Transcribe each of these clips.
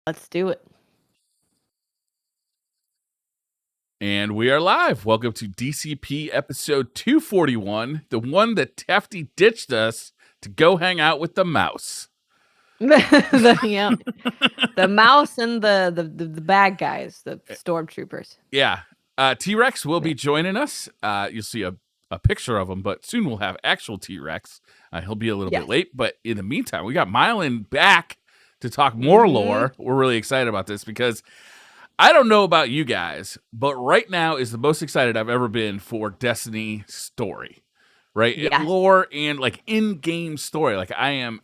Let's do it. And we are live. Welcome to DCP episode 241, the one that Tefty ditched us to go hang out with the mouse. the mouse and the bad guys, the stormtroopers. Yeah. Teawrex will be joining us. You'll see a picture of him, but soon we'll have actual Teawrex. He'll be a little bit late, but in the meantime, we got Myelin back to talk more lore. We're really excited about this because I don't know about you guys, but right now is the most excited I've ever been for Destiny story, right? Yeah. Lore and like in-game story. Like I am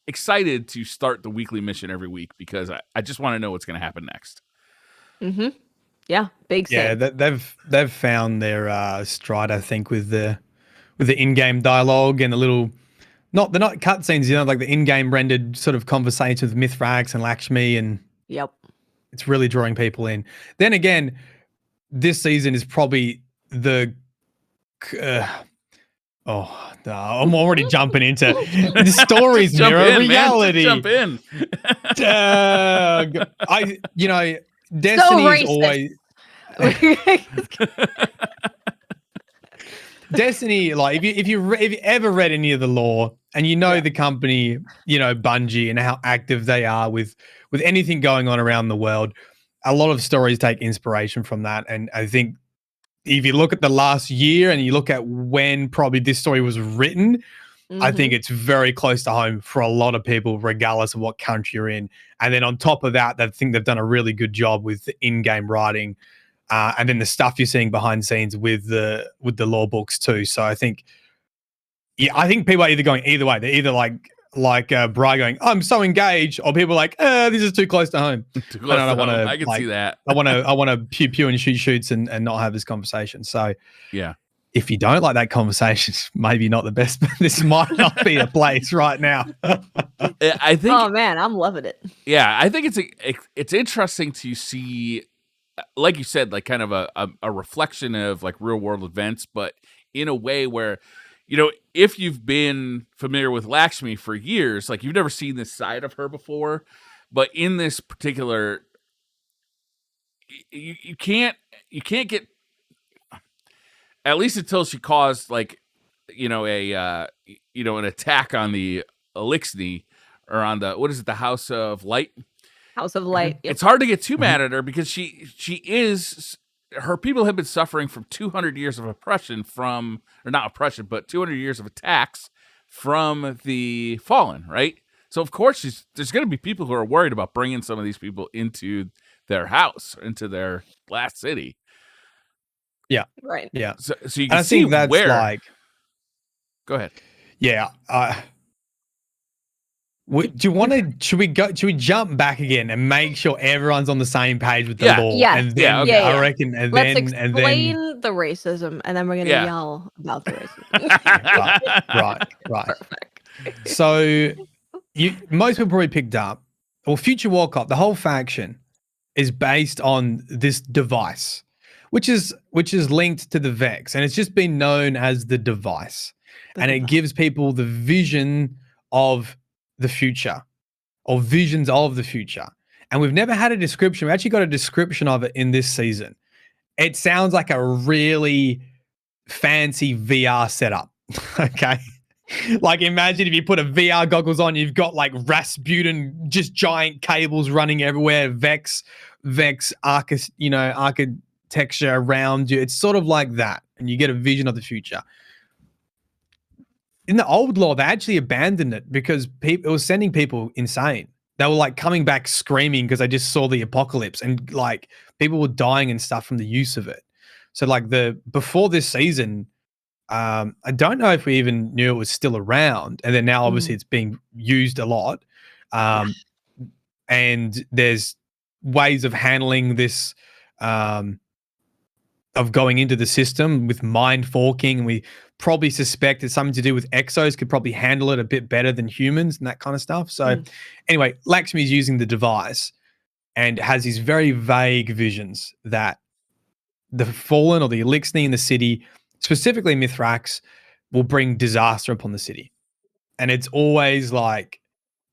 excited to start the weekly mission every week because I just want to know what's going to happen next. Mm-hmm. Yeah, big. Yeah, they've found their stride, I think, with the in-game dialogue and the little. They're not cutscenes, like the in-game rendered sort of conversations with Mythrax and Lakshmi, and it's really drawing people in. Then again, this season is probably the. I'm already jumping into the stories mirror reality. Jump in. Destiny is always. Destiny, like if you ever read any of the lore and the company, Bungie, and how active they are with anything going on around the world, a lot of stories take inspiration from that. And I think if you look at the last year and you look at when probably this story was written, I think it's very close to home for a lot of people, regardless of what country you're in. And then on top of that, I think they've done a really good job with the in-game writing. And then the stuff you're seeing behind the scenes with the lore books too. So I think people are either going either way. They're either like Bri going, I'm so engaged, or people are like, this is too close to home. I can see that. I want to pew and shoots and not have this conversation. So yeah, if you don't like that conversation, maybe not the best. This might not be a place right now. I think. Oh man, I'm loving it. Yeah, I think it's interesting to see. Like you said, like kind of a reflection of like real world events, but in a way where, if you've been familiar with Lakshmi for years, like you've never seen this side of her before, but in this particular, you can't get, at least until she caused like, an attack on the Elixni or on the House of Light. House of Light. Yep. It's hard to get too mad at her because her people have been suffering from 200 years of oppression or not oppression, but 200 years of attacks from the Fallen, right? So of course there's going to be people who are worried about bringing some of these people into their house, into their last city. Yeah. Right. Yeah. So you can see that's where. Like, go ahead. Yeah. Should we jump back again and make sure everyone's on the same page with the law? Yeah. And then, I reckon, and let's then explain the racism, and then we're gonna yell about the racism. Right. Perfect. So, most people probably picked up. Well, Future War Cop, the whole faction, is based on this device, which is linked to the Vex, and it's just been known as the device, it gives people the vision of the future, or visions of the future. And we've never had a description. We actually got a description of it in this season. It sounds like a really fancy VR setup. Okay. Like imagine if you put a VR goggles on, you've got like Rasputin, just giant cables running everywhere, Vex architecture around you. It's sort of like that. And you get a vision of the future. In the old lore, they actually abandoned it because it was sending people insane. They were like coming back screaming because they just saw the apocalypse, and like people were dying and stuff from the use of it. So like before this season, I don't know if we even knew it was still around, and then now obviously it's being used a lot. And there's ways of handling this, of going into the system with mind forking, and we probably suspect it's something to do with exos could probably handle it a bit better than humans and that kind of stuff. So anyway, Lakshmi is using the device and has these very vague visions that the Fallen or the Elixni in the city, specifically Mythrax, will bring disaster upon the city. And it's always like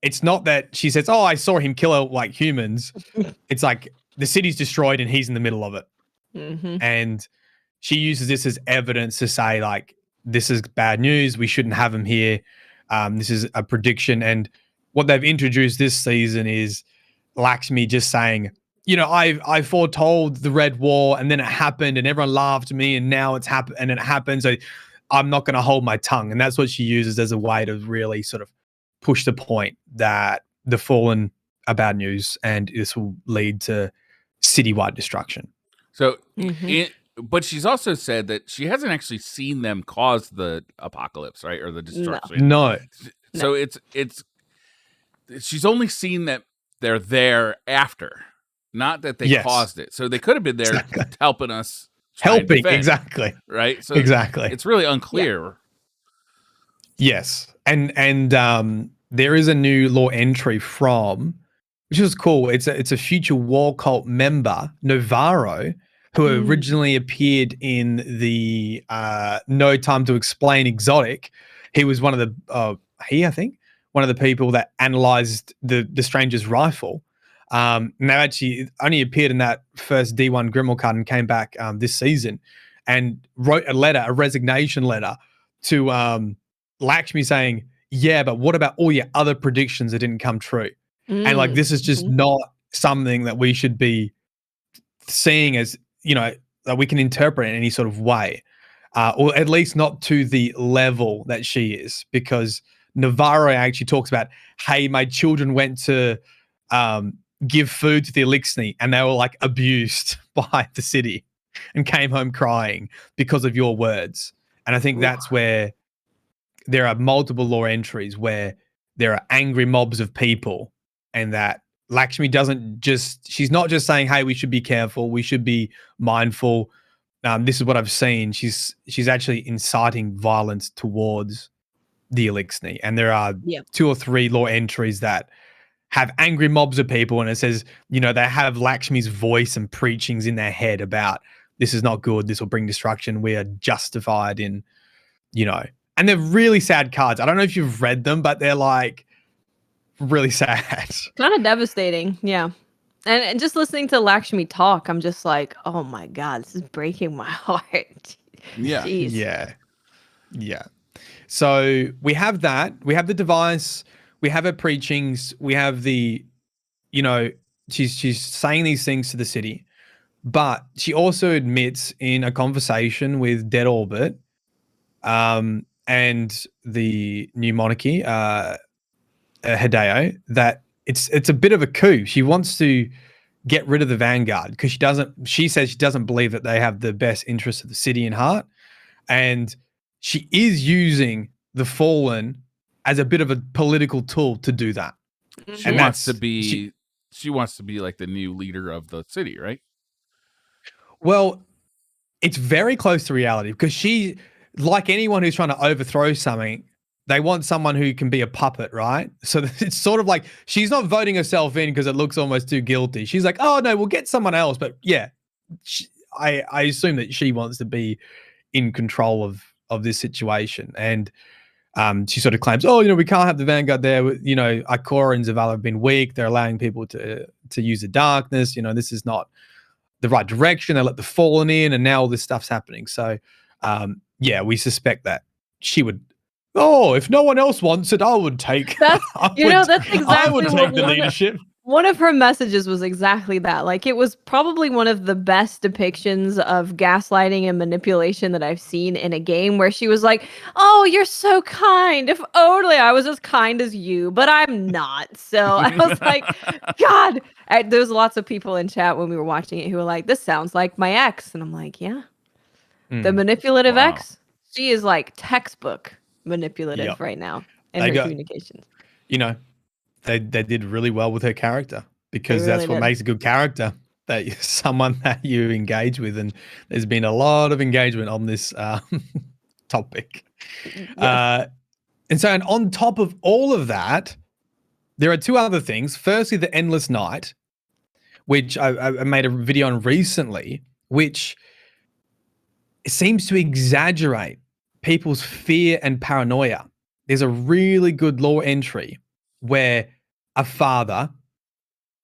it's not that she says, "Oh, I saw him kill like humans." It's like the city's destroyed and he's in the middle of it. And she uses this as evidence to say, like, this is bad news. We shouldn't have him here. This is a prediction. And what they've introduced this season is Lakshmi just saying, I foretold the Red War and then it happened and everyone laughed at me and now it's happened and it happened. So I'm not going to hold my tongue. And that's what she uses as a way to really sort of push the point that the Fallen are bad news and this will lead to citywide destruction. So, but she's also said that she hasn't actually seen them cause the apocalypse, right? Or the destruction. No. So she's only seen that they're there after, not that they caused it. So they could have been there helping us. Helping, exactly. Right? So exactly. It's really unclear. Yes. And there is a new lore entry from, which is cool. It's a future War Cult member, Novaro, who originally appeared in the No Time to Explain exotic. He was one of the one of the people that analyzed the Stranger's rifle. And they actually only appeared in that first D1 Gremlin card and came back this season and wrote a resignation letter to Lakshmi saying, yeah, but what about all your other predictions that didn't come true? And like, this is just not something that we should be seeing as, that we can interpret in any sort of way, or at least not to the level that she is, because Navarro actually talks about, hey, my children went to give food to the Elixni and they were like abused by the city and came home crying because of your words. And I think that's where there are multiple lore entries where there are angry mobs of people, and that Lakshmi she's not just saying, hey, we should be careful, we should be mindful. This is what I've seen. She's actually inciting violence towards the Elixni. And there are 2 or 3 lore entries that have angry mobs of people, and it says, they have Lakshmi's voice and preachings in their head about this is not good, this will bring destruction, we are justified in, and they're really sad cards. I don't know if you've read them, but they're like really sad. Kind of devastating, yeah. And just listening to Lakshmi talk, I'm just like, oh my God, this is breaking my heart. Yeah. Jeez. Yeah. So we have that. We have the device. We have her preachings. We have the, she's saying these things to the city. But she also admits in a conversation with Dead Orbit and the new monarchy, Hideo, that it's a bit of a coup. She wants to get rid of the Vanguard because she says she doesn't believe that they have the best interests of the city in heart. And she is using the Fallen as a bit of a political tool to do that. She wants to be like the new leader of the city, right? Well, it's very close to reality because she, like anyone who's trying to overthrow something, they want someone who can be a puppet, right? So it's sort of like she's not voting herself in because it looks almost too guilty. She's like, oh no, we'll get someone else. But yeah, I assume that she wants to be in control of this situation. And she sort of claims, oh, we can't have the Vanguard there. Ikora and Zavala have been weak. They're allowing people to use the darkness. This is not the right direction. They let the Fallen in, and now all this stuff's happening. So we suspect that she would. Oh, if no one else wants it, I would take. That's exactly I would take the leadership. One of her messages was exactly that. Like, it was probably one of the best depictions of gaslighting and manipulation that I've seen in a game, where she was like, oh, you're so kind. If only I was as kind as you, but I'm not. So I was like, God. There's lots of people in chat when we were watching it who were like, this sounds like my ex. And I'm like, yeah. The manipulative ex, she is like textbook manipulative right now in her communications. They did really well with her character, because that's what makes a good character, that someone that you engage with, and there's been a lot of engagement on this topic. Yes. And on top of all of that, there are 2 other things. Firstly, the Endless Night, which I made a video on recently, which seems to exaggerate people's fear and paranoia. There's a really good lore entry where a father.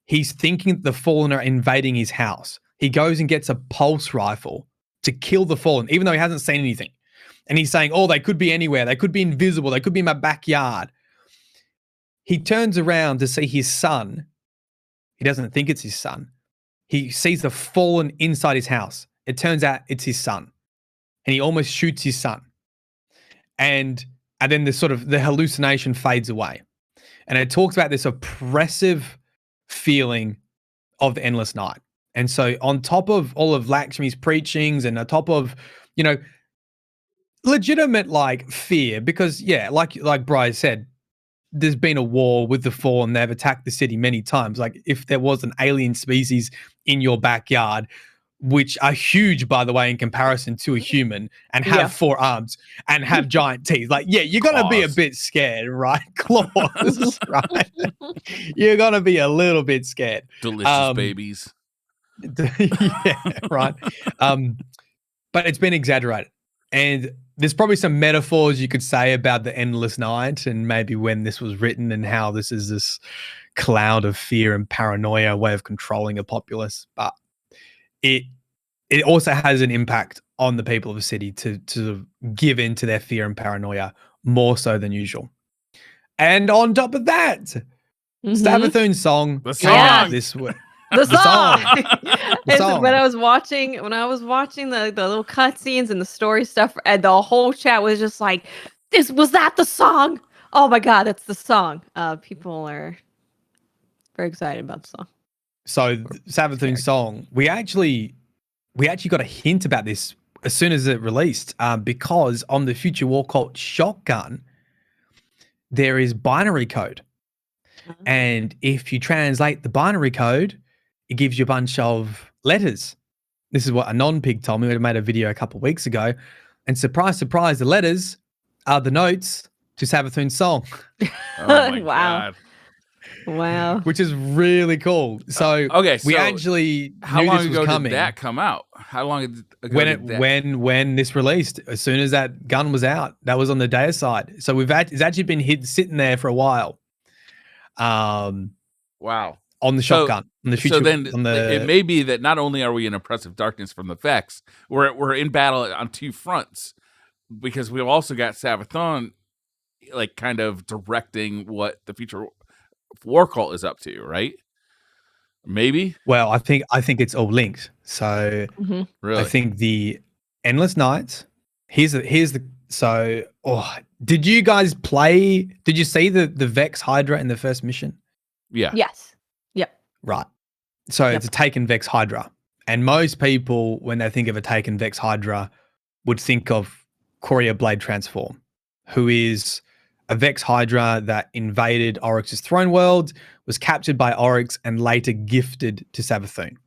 He's thinking the Fallen are invading his house. He goes and gets a pulse rifle to kill the Fallen, even though he hasn't seen anything. And he's saying, oh, they could be anywhere. They could be invisible. They could be in my backyard. He turns around to see his son. He doesn't think it's his son. He sees the Fallen inside his house. It turns out it's his son. And he almost shoots his son. And then the hallucination fades away. And it talks about this oppressive feeling of the endless night. And so on top of all of Lakshmi's preachings and on top of, legitimate like fear, because like Bryce said, there's been a war with the Fallen. They've attacked the city many times. Like if there was an alien species in your backyard, which are huge, by the way, in comparison to a human, and have 4 arms and have giant teeth. Like, you're going to be a bit scared, right? Claws, right? You're going to be a little bit scared. Delicious babies. Yeah, right. But it's been exaggerated. And there's probably some metaphors you could say about the endless night and maybe when this was written and how this is this cloud of fear and paranoia way of controlling a populace. But it also has an impact on the people of the city to give in to their fear and paranoia more so than usual. And on top of that, Savathun's song. The song. This way. The song. The song. When I was watching the little cutscenes and the story stuff, and the whole chat was just like, was that the song? Oh my god, that's the song. People are very excited about the song. So Savathun's song, we actually got a hint about this as soon as it released, because on the Future War Cult shotgun, there is binary code. And if you translate the binary code, it gives you a bunch of letters. This is what a non-pig told me. We made a video a couple of weeks ago. And surprise, surprise, the letters are the notes to Savathun's song. Oh my God. Wow. Which is really cool. So we actually how knew long this was ago coming. did that come out? How long ago when this released? As soon as that gun was out, that was on the Deus side. So it's actually been sitting there for a while. Wow. On the shotgun. On the future, so then it may be that not only are we in oppressive darkness from the Vex, we're in battle on 2 fronts, because we've also got Savathun like kind of directing what the Future War Cult is up to, right? Maybe. Well, I think it's all linked. So really, I think the Endless Nights. Did you guys play? Did you see the Vex Hydra in the first mission? Yeah. Yes. Yep. Right. So it's a Taken Vex Hydra, and most people, when they think of a Taken Vex Hydra, would think of Courier Blade Transform, who is a Vex Hydra that invaded Oryx's throne world, was captured by Oryx, and later gifted to Savathun.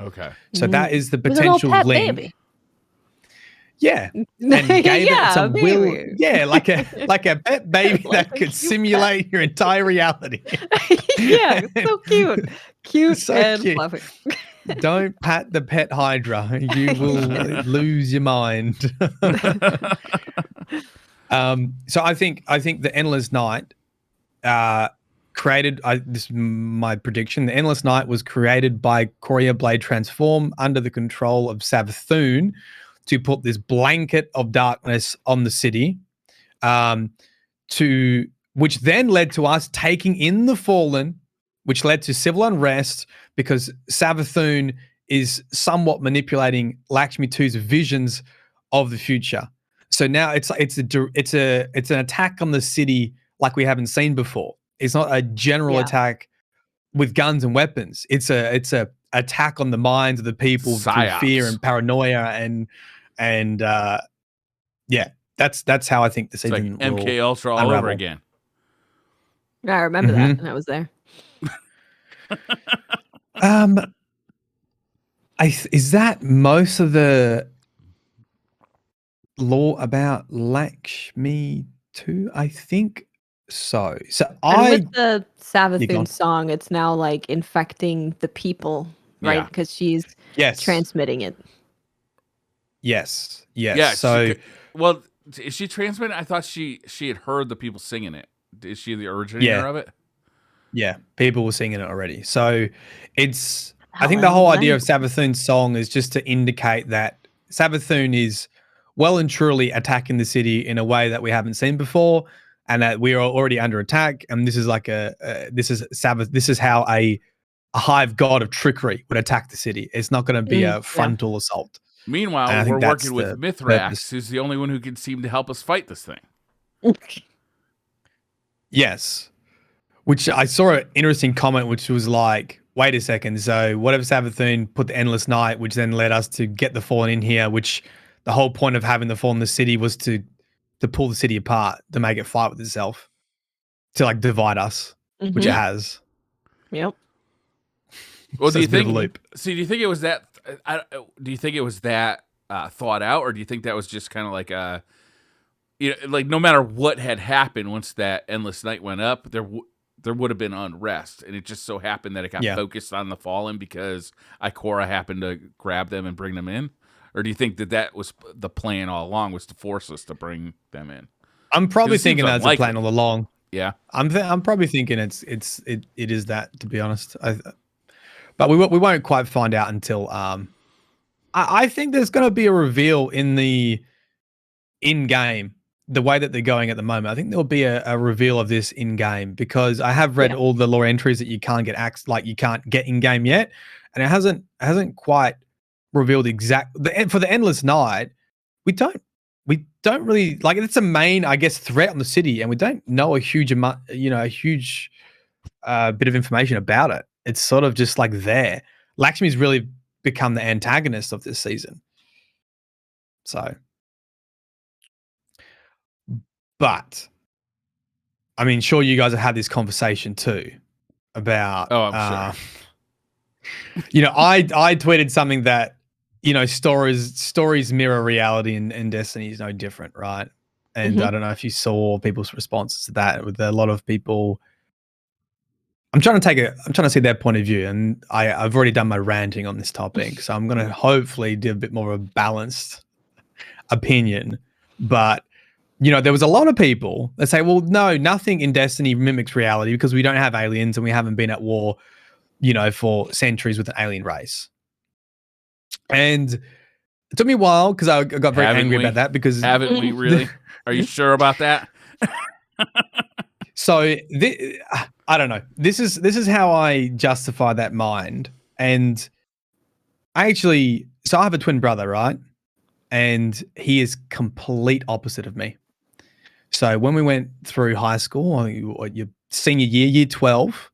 Okay. So that is the potential link. Baby. Yeah. And gave it some will. Yeah, like a pet baby that could simulate your entire reality. Yeah, so cute. Cute So and cute. fluffy. Don't pat the pet Hydra. You will lose your mind. So I think the Endless Night created, this is my prediction, the Endless Night was created by Courier Blade Transform under the control of Savathun to put this blanket of darkness on the city, which then led to us taking in the Fallen, which led to civil unrest because Savathun is somewhat manipulating Lakshmi 2's visions of the future. So now it's an attack on the city like we haven't seen before. It's not a general attack with guns and weapons. It's a attack on the minds of the people through fear and paranoia and that's how I think the season like MK Ultra all over again. I remember that. I was there. Is that most of the lore about Lakshmi 2? I think so. With the Savathun song, it's now like infecting the people, right? Because she's transmitting it. Yes. Yeah. So, is she transmitting? I thought she had heard the people singing it. Is she the originator of it? Yeah, people were singing it already. So it's, I How think the whole idea of nice. Sabathoon's song is just to indicate that Sabathoon is well and truly attacking the city in a way that we haven't seen before, and that we are already under attack. And this is like this is Sabbath. This is how a hive god of trickery would attack the city. It's not going to be a Yeah. frontal assault. And Meanwhile, I we're think that's working with the Mithrax, purpose. who's the only one who can seem to help us fight this thing. Yes. Which I saw an interesting comment, which was like, wait a second. So what if Sabathoon put the Endless Night, which then led us to get the Fallen in here, which the whole point of having the Fallen in the city was to pull the city apart, to make it fight with itself, to like divide us, which it has. Yep. Well, So do you it's a bit of think? a loop. See, do you think it was that? Do you think it was that thought out, or do you think that was just kind of like like no matter what had happened once that Endless Night went up, there would have been unrest, and it just so happened that it got focused on the Fallen because Ikora happened to grab them and bring them in? Or do you think that was the plan all along, was to force us to bring them in? I'm probably thinking that's a plan all along. Yeah, I'm probably thinking it is that, to be honest. But we won't quite find out until I think there's going to be a reveal in game, the way that they're going at the moment. I think there'll be a reveal of this in game, because I have read all the lore entries that you can't get you can't get in game yet, and it hasn't quite revealed for the Endless Night. We don't really, like, it's a main, I guess, threat on the city, and we don't know a huge amount, a huge bit of information about it. It's sort of just like there. Lakshmi's really become the antagonist of this season. So, but I mean, sure, you guys have had this conversation too about. Oh, I'm sure. I tweeted something that, stories mirror reality, and Destiny is no different, right? And I don't know if you saw people's responses to that, with a lot of people. I'm trying to see their point of view, and I've already done my ranting on this topic, so I'm going to hopefully do a bit more of a balanced opinion. But there was a lot of people that say, well, no, nothing in Destiny mimics reality because we don't have aliens and we haven't been at war, for centuries with an alien race. And it took me a while because I got very angry about that, because haven't we really? Are you sure about that? So I don't know. This is how I justify that mind. And I have a twin brother, right? And he is complete opposite of me. So when we went through high school, your senior year, year 12,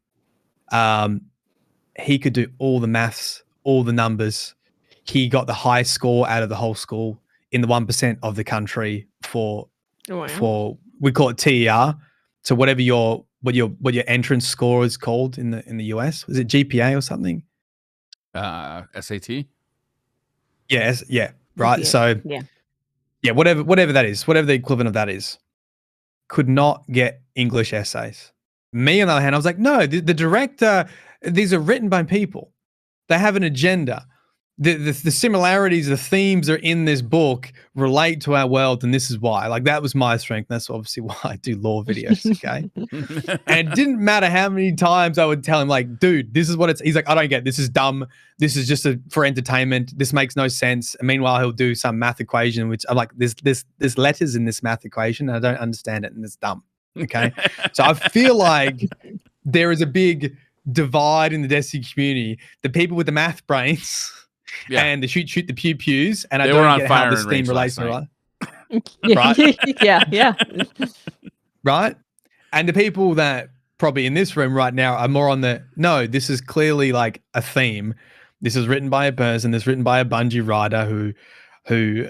he could do all the maths, all the numbers. He got the highest score out of the whole school in the 1% of the country for we call it TER. So what your entrance score is called in the US, is it GPA or something? SAT. Yes, yeah, right. GPA. So whatever that is, whatever the equivalent of that is, could not get English essays. Me, on the other hand, I was like, no, the director, these are written by people. They have an agenda. The similarities, the themes are in this book relate to our world, and this is why. Like, that was my strength. That's obviously why I do lore videos, okay? And it didn't matter how many times I would tell him, like, dude, this is what it's. He's like, I don't get it. This is dumb. This is just for entertainment. This makes no sense. And meanwhile, he'll do some math equation, which I'm like, there's letters in this math equation, and I don't understand it, and it's dumb. Okay, so I feel like there is a big divide in the Destiny community. The people with the math brains. Yeah. And the shoot the pew pews, and I don't get how this theme relates to it. Right? Yeah. Right? And the people that probably in this room right now are more on no, this is clearly like a theme. This is written by a person, this is written by a Bungie writer who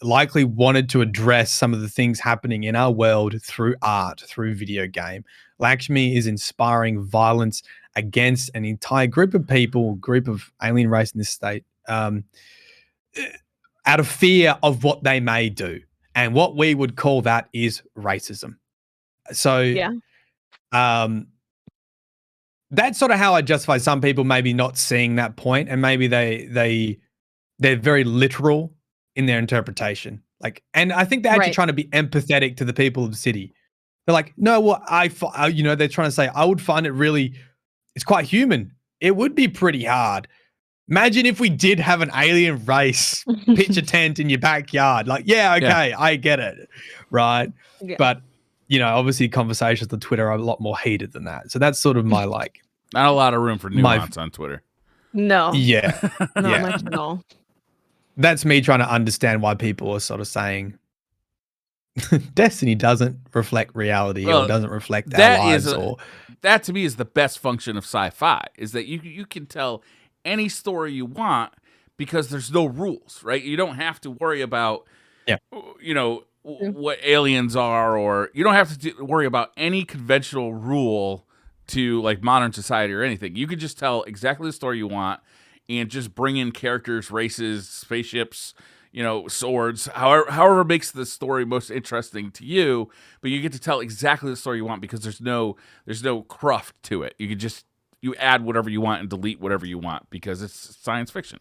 likely wanted to address some of the things happening in our world through art, through video game. Lakshmi is inspiring violence against an entire group of people, group of alien race in this state, out of fear of what they may do. And what we would call that is racism. So that's sort of how I justify some people maybe not seeing that point, and maybe they're very literal in their interpretation. Like, and I think they're actually trying to be empathetic to the people of the city. They're like, no, well, they're trying to say, I would find it really, it's quite human. It would be pretty hard. Imagine if we did have an alien race pitch a tent in your backyard. Like, yeah, okay, I get it. Right. Yeah. But, obviously conversations on Twitter are a lot more heated than that. So that's sort of my Not a lot of room for nuance on Twitter. No. Yeah. Not much at all. That's me trying to understand why people are sort of saying Destiny doesn't reflect reality or doesn't reflect our lives. That to me is the best function of sci-fi, is that you can tell any story you want because there's no rules, right? You don't have to worry about, what aliens are, or you don't have to worry about any conventional rule to like modern society or anything. You could just tell exactly the story you want and just bring in characters, races, spaceships, swords, however makes the story most interesting to you, but you get to tell exactly the story you want because there's no cruft to it. You add whatever you want and delete whatever you want because it's science fiction.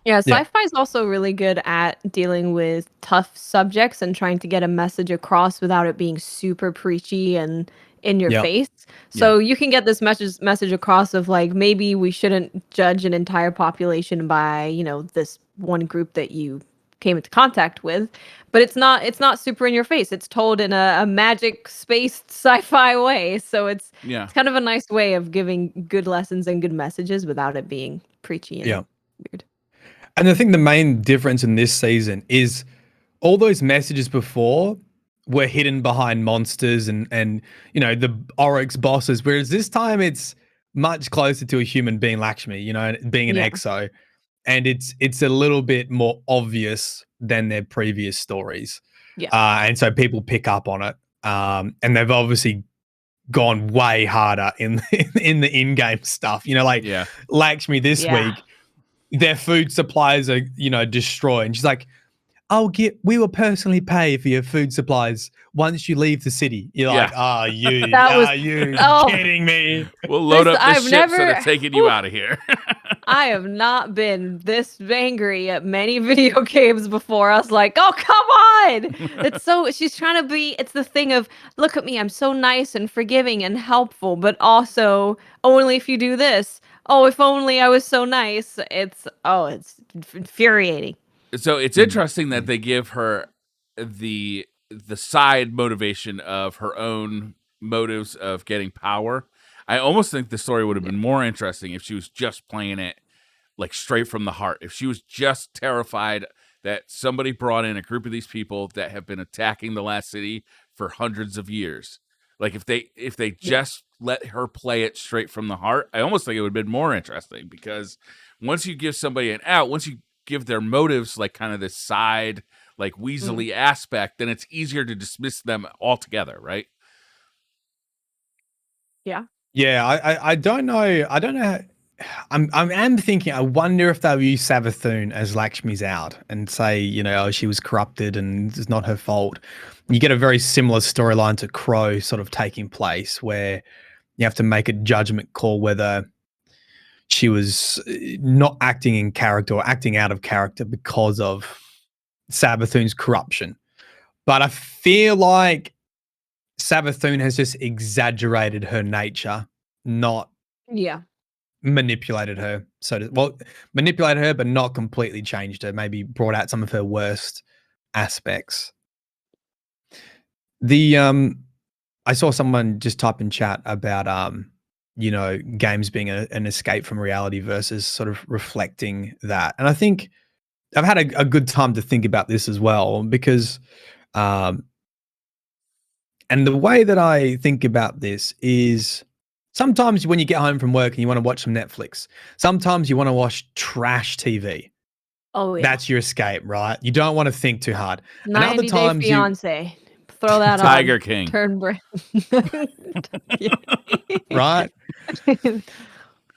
Yeah, sci-fi is also really good at dealing with tough subjects and trying to get a message across without it being super preachy and in your face. So you can get this message across of like, maybe we shouldn't judge an entire population by, this one group that you came into contact with, but it's not super in your face. It's told in a magic spaced sci-fi way. So it's kind of a nice way of giving good lessons and good messages without it being preachy and weird. And I think the main difference in this season is all those messages before were hidden behind monsters and the Oryx bosses, whereas this time it's much closer to a human being, Lakshmi, being an exo, and it's a little bit more obvious than their previous stories. And so people pick up on it, and they've obviously gone way harder in the in-game stuff. Lakshmi this week, their food supplies are destroyed, and she's like, we will personally pay for your food supplies once you leave the city. You're like, are you kidding me? We'll load up the ships that are taking you out of here. I have not been this angry at many video games before. I was like, oh, come on. She's trying to be, it's the thing of, look at me, I'm so nice and forgiving and helpful, but also only if you do this. Oh, if only I was so nice. It's infuriating. So it's interesting that they give her the side motivation of her own motives of getting power. I almost think the story would have been more interesting if she was just playing it like straight from the heart. If she was just terrified that somebody brought in a group of these people that have been attacking the last city for hundreds of years. Like if they just let her play it straight from the heart, I almost think it would have been more interesting, because once you give somebody an out, once you give their motives like kind of this side like weaselly aspect, then it's easier to dismiss them altogether, right? I don't know. I'm thinking, I wonder if they'll use Savathun as Lakshmi's out and say, she was corrupted and it's not her fault. You get a very similar storyline to Crow sort of taking place, where you have to make a judgment call whether she was not acting in character or acting out of character because of Savathun's corruption. But I feel like Savathun has just exaggerated her nature, not manipulated her. Manipulated her, but not completely changed her. Maybe brought out some of her worst aspects. I saw someone just type in chat about games being an escape from reality versus sort of reflecting that. And I think I've had a good time to think about this as well, because and the way that I think about this is, sometimes when you get home from work and you want to watch some Netflix, sometimes you want to watch trash TV. Oh, yeah. That's your escape, right? You don't want to think too hard. 90 Day Fiance. Throw that on. Tiger King. Turn brain. Right?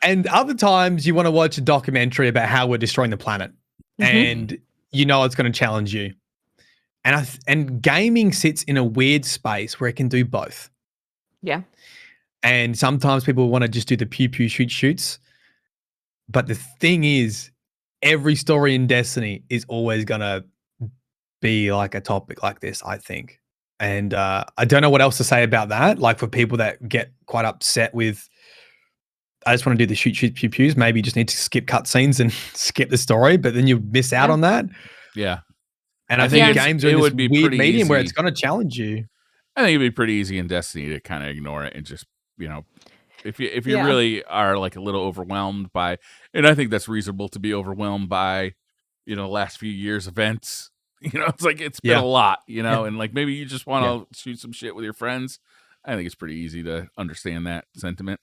And other times you want to watch a documentary about how we're destroying the planet, and it's going to challenge you. And gaming sits in a weird space where it can do both. Yeah. And sometimes people want to just do the pew pew shoot shoots. But the thing is, every story in Destiny is always going to be like a topic like this, I think. And I don't know what else to say about that. Like for people that get quite upset with, I just want to do the shoot, pew, pews. Maybe you just need to skip cutscenes and skip the story, but then you miss out on that. Yeah. And I think it's- games are it in this would be weird pretty medium where easy. it's going to challenge you. I think it'd be pretty easy in Destiny to kind of ignore it and just, if you really are like a little overwhelmed by, and I think that's reasonable to be overwhelmed by, the last few years events. It's like it's been a lot, and like maybe you just want to shoot some shit with your friends. I think it's pretty easy to understand that sentiment.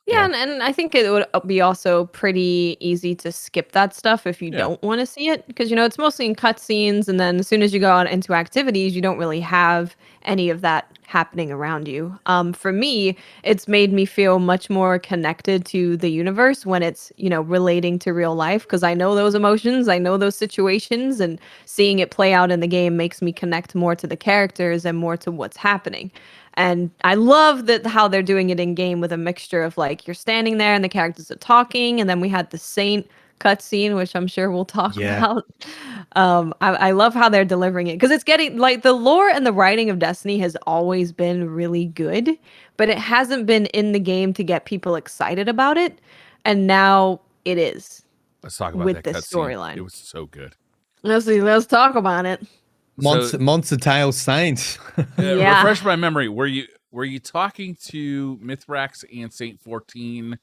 Yeah, and I think it would be also pretty easy to skip that stuff if you don't want to see it, because it's mostly in cutscenes, and then as soon as you go out into activities, you don't really have any of that happening around you. For me, it's made me feel much more connected to the universe when it's relating to real life, because I know those emotions, I know those situations, and seeing it play out in the game makes me connect more to the characters and more to what's happening. And I love that how they're doing it in game with a mixture of like you're standing there and the characters are talking, and then we had the Saint cutscene, which I'm sure we'll talk about. I love how they're delivering it, because it's getting like the lore and the writing of Destiny has always been really good, but it hasn't been in the game to get people excited about it, and now it is. Let's talk about with that the cutscene. storyline. It was so good. Let's talk about it. Monster Tail Saints. Refresh my memory. Were you talking to Mithrax and Saint 14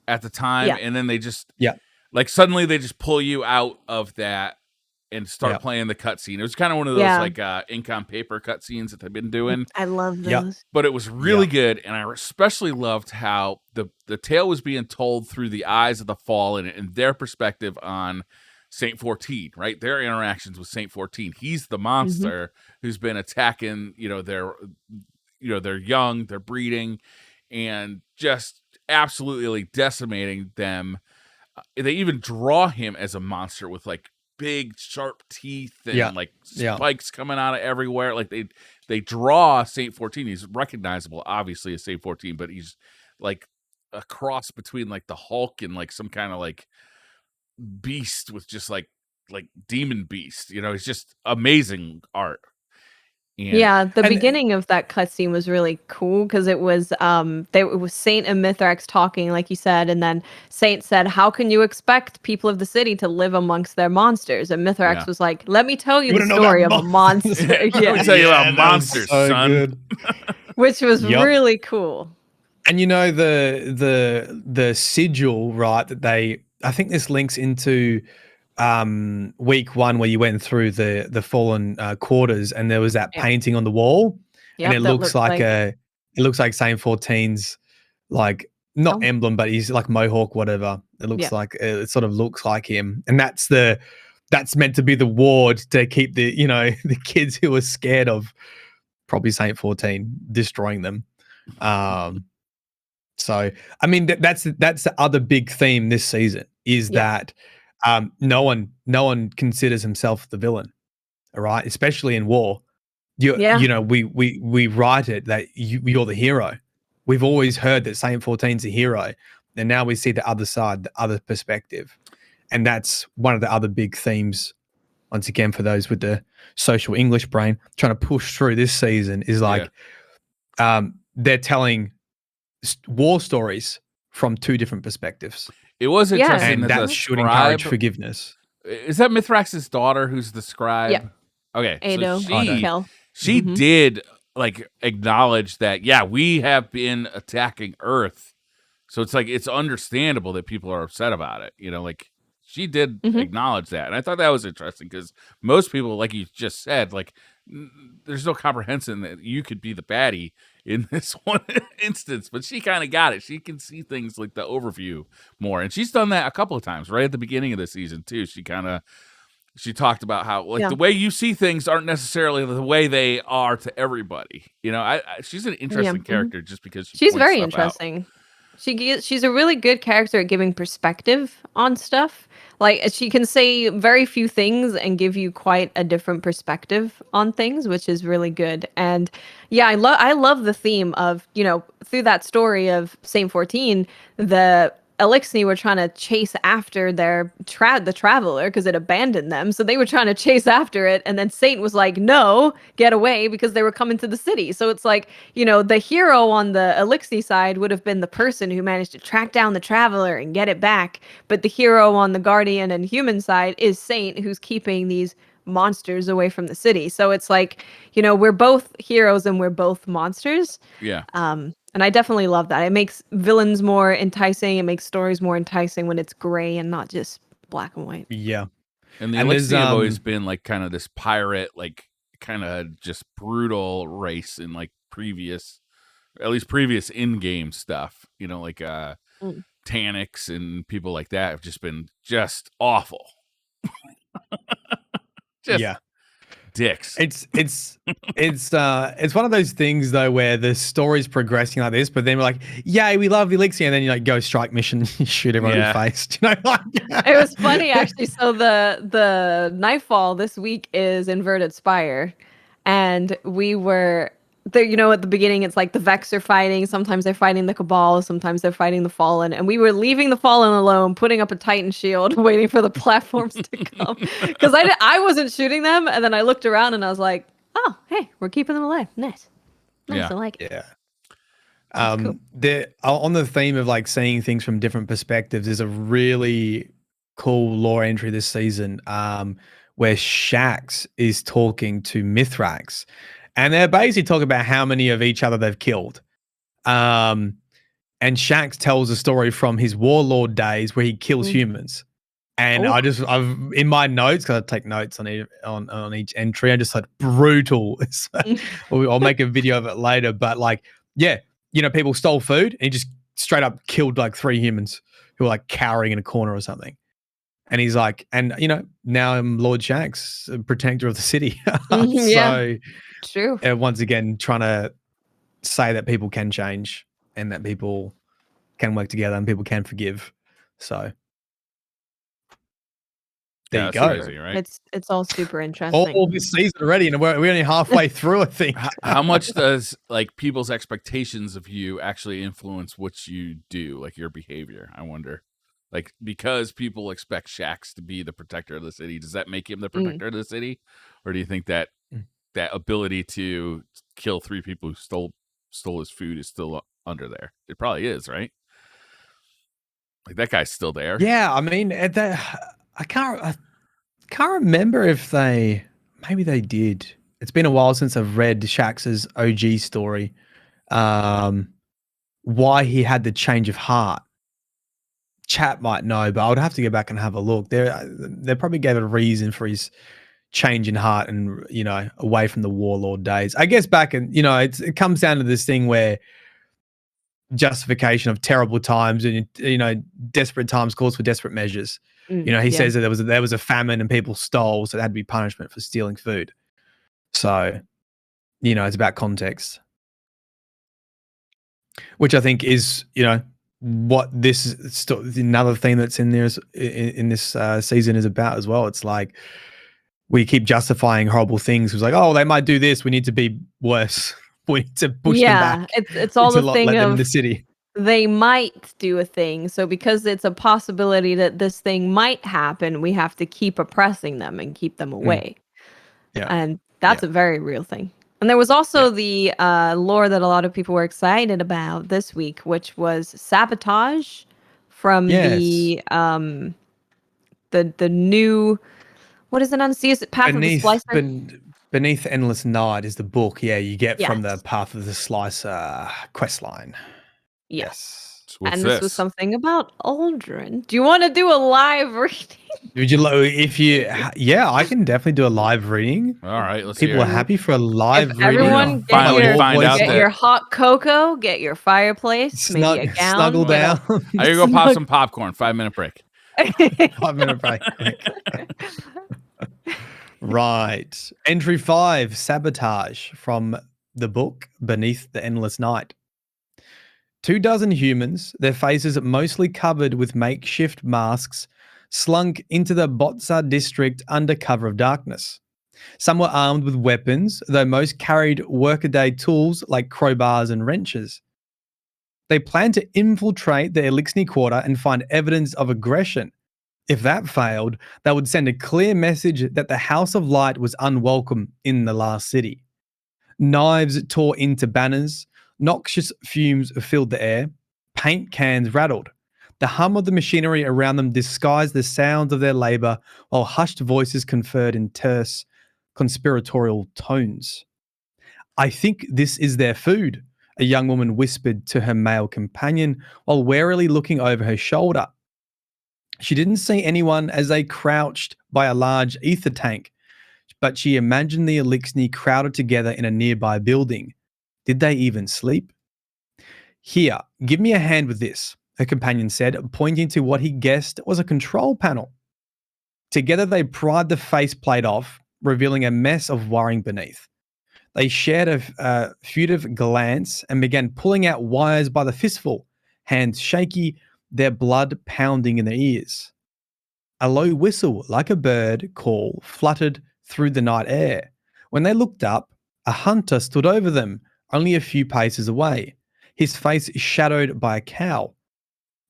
at the time, and then they just like suddenly they just pull you out of that and start playing the cutscene? It was kind of one of those like ink on paper cutscenes that they've been doing. I love those. But it was really good, and I especially loved how the tale was being told through the eyes of the Fallen and their perspective on Saint 14, right? Their interactions with Saint 14. He's the monster who's been attacking, their young, their breeding, and just absolutely decimating them. They even draw him as a monster with like big sharp teeth and like spikes coming out of everywhere. Like they draw Saint 14. He's recognizable, obviously, as Saint 14, but he's like a cross between like the Hulk and like some kind of like beast with just like demon beast. It's just amazing art. And the beginning of that cutscene was really cool, because it was Saint and Mithrax talking, like you said, and then Saint said, "How can you expect people of the city to live amongst their monsters?" And Mithrax was like, "Let me tell you the story of a monster." Let me tell you about monsters, so son. Good. Which was really cool. And the sigil, right? That I think this links into week 1 where you went through the fallen quarters, and there was that painting on the wall, and it looks like Saint 14's like not emblem, but he's like Mohawk, whatever. It looks like it sort of looks like him, and that's meant to be the ward to keep the the kids who are scared of probably Saint 14 destroying them. So I mean that's the other big theme this season is that no one considers himself the villain, all right? Especially in war. We write it that you're the hero. We've always heard that Saint 14's a hero, and now we see the other side, the other perspective, and that's one of the other big themes. Once again, for those with the social English brain, trying to push through this season is like they're telling war stories from 2 different perspectives. It was interesting, and that should encourage forgiveness. Is that Mithrax's daughter who's the scribe? Yeah. Okay, Ado, so she did like acknowledge that we have been attacking Earth, so it's like it's understandable that people are upset about it. Like she did acknowledge that, and I thought that was interesting, because most people, like you just said, like there's no comprehension that you could be the baddie in this one instance, but she kind of got it. She can see things like the overview more, and she's done that a couple of times right at the beginning of the season too. She talked about how like the way you see things aren't necessarily the way they are to everybody. She's an interesting character just because she's very interesting. She's a really good character at giving perspective on stuff. Like she can say very few things and give you quite a different perspective on things, which is really good. And I love the theme of, through that story of Saint 14, the Elixir were trying to chase after the traveler because it abandoned them. So they were trying to chase after it. And then Satan was like, no, get away, because they were coming to the city. So it's like, the hero on the Elixir side would have been the person who managed to track down the traveler and get it back. But the hero on the Guardian and human side is Saint, who's keeping these monsters away from the city. So it's like, we're both heroes and we're both monsters. Yeah. And I definitely love that. It makes villains more enticing. It makes stories more enticing when it's gray and not just black and white. Yeah. And the Elixir have always been like kind of this pirate, like kind of just brutal race in like previous in-game stuff, like Taniks and people like that have just been just awful. Just dicks. It's one of those things though where the story's progressing like this, but then we're like, yay, we love Elixir, and then you like go strike mission, you shoot everyone in the face. It was funny actually. So the Nightfall this week is Inverted Spire, and we were there, at the beginning it's like the Vex are fighting, sometimes they're fighting the Cabal, sometimes they're fighting the Fallen, and we were leaving the Fallen alone, putting up a Titan shield, waiting for the platforms to come, because I wasn't shooting them, and then I looked around and I was like, oh, hey, we're keeping them alive. Nice. I like it. Cool. On the theme of like seeing things from different perspectives, there's a really cool lore entry this season where Shax is talking to Mithrax. And they're basically talking about how many of each other they've killed. And Shax tells a story from his warlord days where he kills humans. And I've in my notes, because I take notes on each entry, I just like brutal. I'll make a video of it later. But like, people stole food and he just straight up killed like 3 humans who were like cowering in a corner or something. And he's like, and now I'm Lord Shax, protector of the city. So true. Once again, trying to say that people can change and that people can work together and people can forgive. So there you go. Crazy, right? It's all super interesting. All this season already, and we're only halfway through, I think. How much does like people's expectations of you actually influence what you do, like your behavior? I wonder. Like, because people expect Shax to be the protector of the city, does that make him the protector of the city? Or do you think that that ability to kill 3 people who stole his food is still under there? It probably is, right? Like, that guy's still there. Yeah, I mean, I can't remember if maybe they did. It's been a while since I've read Shax's OG story. Why he had the change of heart. Chat might know, but I would have to go back and have a look. They probably gave a reason for his change in heart and away from the warlord days. I guess back in it comes down to this thing where justification of terrible times and desperate times calls for desperate measures. He says that there was a famine and people stole, so there had to be punishment for stealing food. So it's about context, which I think is what this another theme that's in there in this season is about as well. It's like we keep justifying horrible things. It's like, oh, they might do this, we need to be worse. We need to push them back. It's all the thing let them of in the city. They might do a thing. So because it's a possibility that this thing might happen, we have to keep oppressing them and keep them away. And that's a very real thing. And there was also the lore that a lot of people were excited about this week, which was sabotage from the new, what is it on? See, is it Path of the Splicer? Beneath Endless Night is the book. Yeah, you get from the Path of the Slicer quest line. Yes. And this was something about Aldrin. Do you want to do a live reading? Would you? I can definitely do a live reading. All right, let's People hear are happy for a live reading. Everyone, get your hot cocoa, get your fireplace, maybe a gown. Snuggle down. I'm gonna go pop some popcorn. 5-minute break. 5-minute break. Right. Entry 5, Sabotage from the book Beneath the Endless Night. 24 humans, their faces mostly covered with makeshift masks, slunk into the Botsa district under cover of darkness. Some were armed with weapons, though most carried workaday tools like crowbars and wrenches. They planned to infiltrate the Elixni quarter and find evidence of aggression. If that failed, they would send a clear message that the House of Light was unwelcome in the last city. Knives tore into banners, noxious fumes filled the air, paint cans rattled. The hum of the machinery around them disguised the sounds of their labor, while hushed voices conferred in terse, conspiratorial tones. I think this is their food, a young woman whispered to her male companion while warily looking over her shoulder. She didn't see anyone as they crouched by a large ether tank, but she imagined the Elixni crowded together in a nearby building. Did they even sleep? Here, give me a hand with this, her companion said, pointing to what he guessed was a control panel. Together they pried the faceplate off, revealing a mess of wiring beneath. They shared a furtive glance and began pulling out wires by the fistful, hands shaky, their blood pounding in their ears. A low whistle, like a bird call, fluttered through the night air. When they looked up, a hunter stood over them, only a few paces away, his face shadowed by a cowl.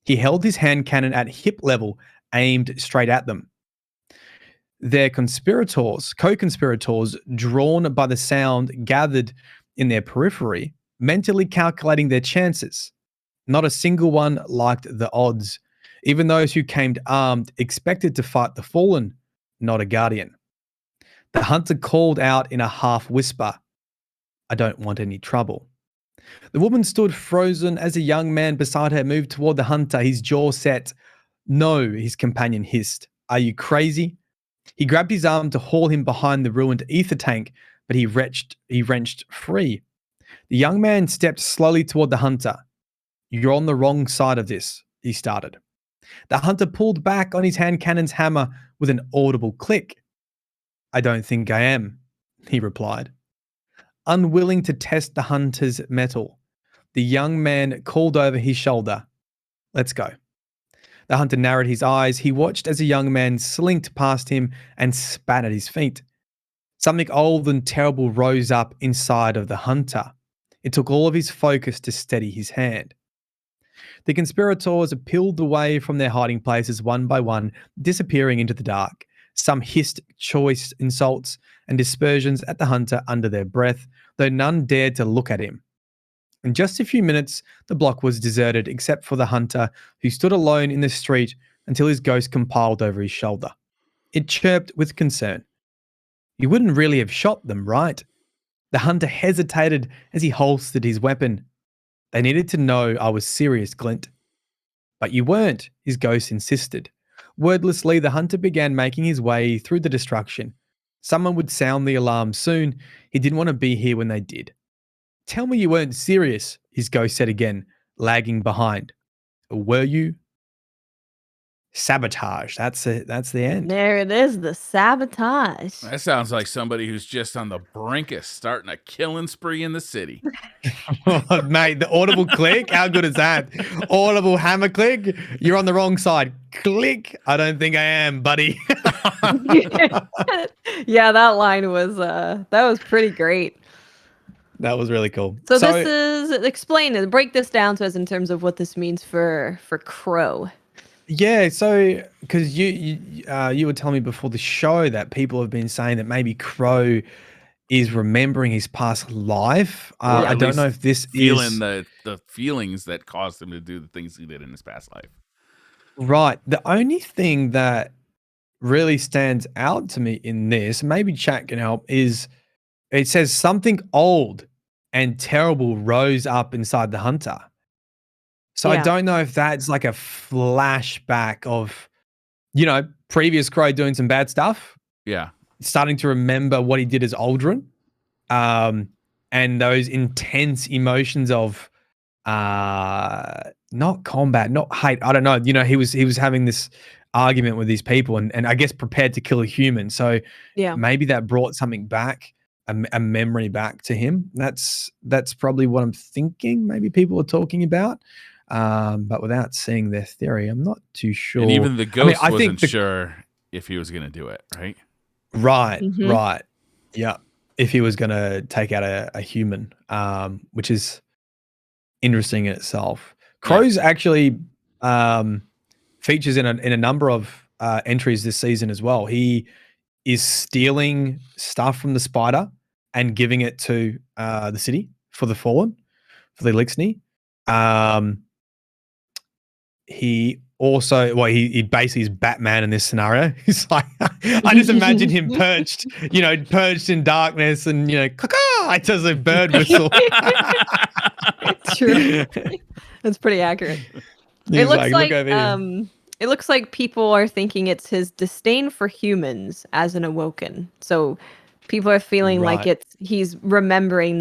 He held his hand cannon at hip level, aimed straight at them. Their co-conspirators, drawn by the sound gathered in their periphery, mentally calculating their chances. Not a single one liked the odds. Even those who came armed expected to fight the fallen, not a guardian. The hunter called out in a half whisper, I don't want any trouble. The woman stood frozen as a young man beside her moved toward the hunter, his jaw set. No, his companion hissed. Are you crazy? He grabbed his arm to haul him behind the ruined ether tank, but he wrenched free. The young man stepped slowly toward the hunter. You're on the wrong side of this, he started. The hunter pulled back on his hand cannon's hammer with an audible click. I don't think I am, he replied. Unwilling to test the hunter's mettle, the young man called over his shoulder, let's go. The hunter narrowed his eyes. He watched as a young man slinked past him and spat at his feet. Something old and terrible rose up inside of the hunter. It took all of his focus to steady his hand. The conspirators peeled away from their hiding places one by one, disappearing into the dark. Some hissed choice insults and dispersions at the hunter under their breath, though none dared to look at him. In just a few minutes, the block was deserted except for the hunter, who stood alone in the street until his ghost compiled over his shoulder. It chirped with concern. You wouldn't really have shot them, right? The hunter hesitated as he holstered his weapon. They needed to know I was serious, Glint. But you weren't, his ghost insisted. Wordlessly, the hunter began making his way through the destruction. Someone would sound the alarm soon. He didn't want to be here when they did. Tell me you weren't serious, his ghost said again, lagging behind. Or were you? Sabotage. That's the end. There it is, the sabotage. That sounds like somebody who's just on the brink of starting a killing spree in the city. Oh, mate, the audible click, how good is that? Audible hammer click, you're on the wrong side. Click, I don't think I am, buddy. Yeah, that line was that was pretty great. That was really cool. So this is explain it. Break this down to us in terms of what this means for Crow. Yeah, so because you were telling me before the show that people have been saying that maybe Crow is remembering his past life. I don't know if this feeling the feelings that caused him to do the things he did in his past life. Right. The only thing that really stands out to me in this, maybe chat can help, is it says something old and terrible rose up inside the hunter. So I don't know if that's like a flashback of, previous Crow doing some bad stuff. Yeah. Starting to remember what he did as Aldrin. And those intense emotions of not combat, not hate. I don't know. He was having this argument with these people and I guess prepared to kill a human. So maybe that brought something back. A memory back to him. That's probably what I'm thinking. Maybe people are talking about, but without seeing their theory, I'm not too sure. And even the ghost wasn't sure if he was going to do it, right? Right, right, yeah. If he was going to take out a human, which is interesting in itself. Crow's actually features in a number of entries this season as well. He is stealing stuff from the spider and giving it to the city for the Fallen, for the Elixni. He also, well, he basically is Batman in this scenario. He's like, I just imagine him perched in darkness, and it does a bird whistle. True. That's pretty accurate. He's It looks like look over here. it looks like people are thinking it's his disdain for humans as an awoken. So people are feeling like Right. he's remembering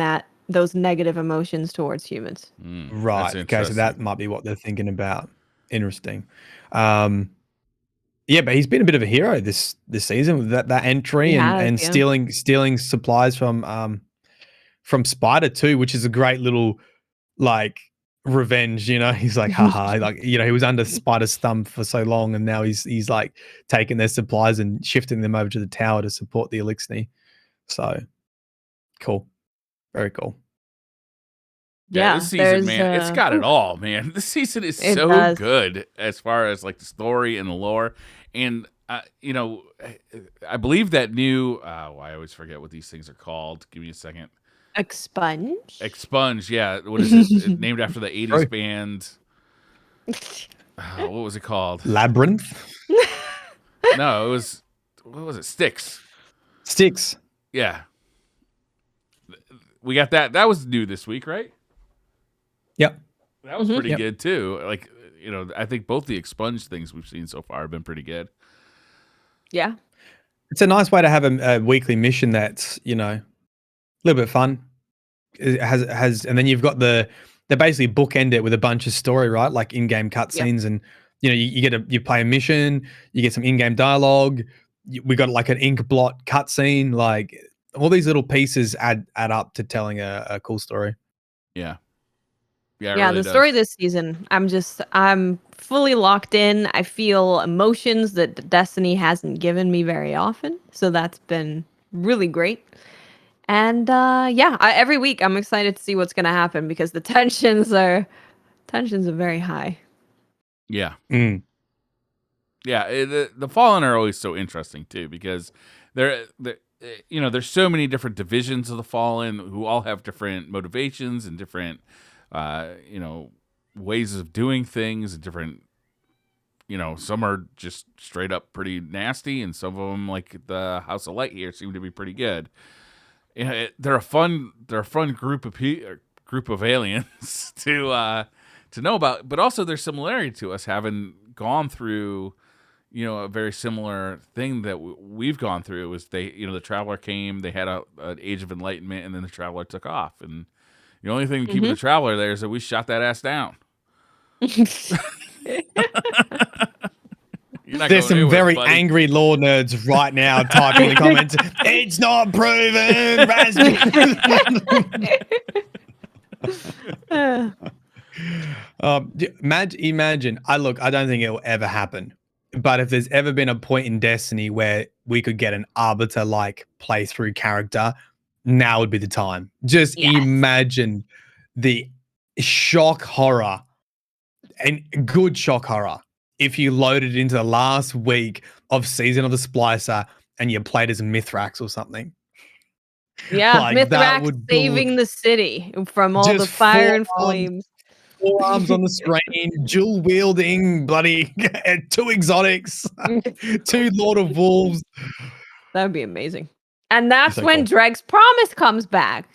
those negative emotions towards humans. Right. Okay, so that might be what they're thinking about. Interesting. Yeah, but he's been a bit of a hero this season with that entry and stealing supplies from Spider too, which is a great little like revenge. He's like, haha, like he was under Spider's thumb for so long, and now he's like taking their supplies and shifting them over to the tower to support the Elixni. So cool, very cool. Yeah, this season, man, it's got it all, man. This season is so good as far as like the story and the lore. And, I believe that new, I always forget what these things are called. Give me a second. Expunge, yeah. What is it? Named after the 80s band. What was it called? Labyrinth? No, it was, what was it? Styx. Yeah. We got that. That was new this week, right? Yep. That was pretty good too. Like, I think both the expunge things we've seen so far have been pretty good. Yeah. It's a nice way to have a weekly mission that's, a little bit fun. It has, and then you've got they basically bookend it with a bunch of story, right? Like in-game cutscenes, and you play a mission, you get some in-game dialogue. We got like an ink blot cutscene, like all these little pieces add up to telling a cool story. Yeah. Yeah, really the story this season, I'm fully locked in. I feel emotions that Destiny hasn't given me very often, so that's been really great. And every week I'm excited to see what's going to happen because the tensions are very high. Yeah. Yeah, the Fallen are always so interesting too because there's so many different divisions of the Fallen who all have different motivations and different ways of doing things, and different, some are just straight up pretty nasty, and some of them, like the House of Light here, seem to be pretty good. They're a fun group of aliens to know about, but also there's similarity to us having gone through, a very similar thing that we've gone through. Was the Traveler came, they had an age of enlightenment, and then the Traveler took off, and the only thing keeping the Traveler there is that we shot that ass down. There's some very angry lore nerds right now typing in the comments. It's not proven. Imagine. I don't think it will ever happen. But if there's ever been a point in Destiny where we could get an Arbiter-like playthrough character, now would be the time. Just imagine the shock horror, and good shock horror, if you loaded into the last week of Season of the Splicer and you played as Mythrax or something. Yeah, like, Mythrax saving the city from all the fire and flames. 4 arms on the screen, dual wielding, bloody 2 exotics, 2 Lord of Wolves. That would be amazing. And that's when Dreg's Promise comes back.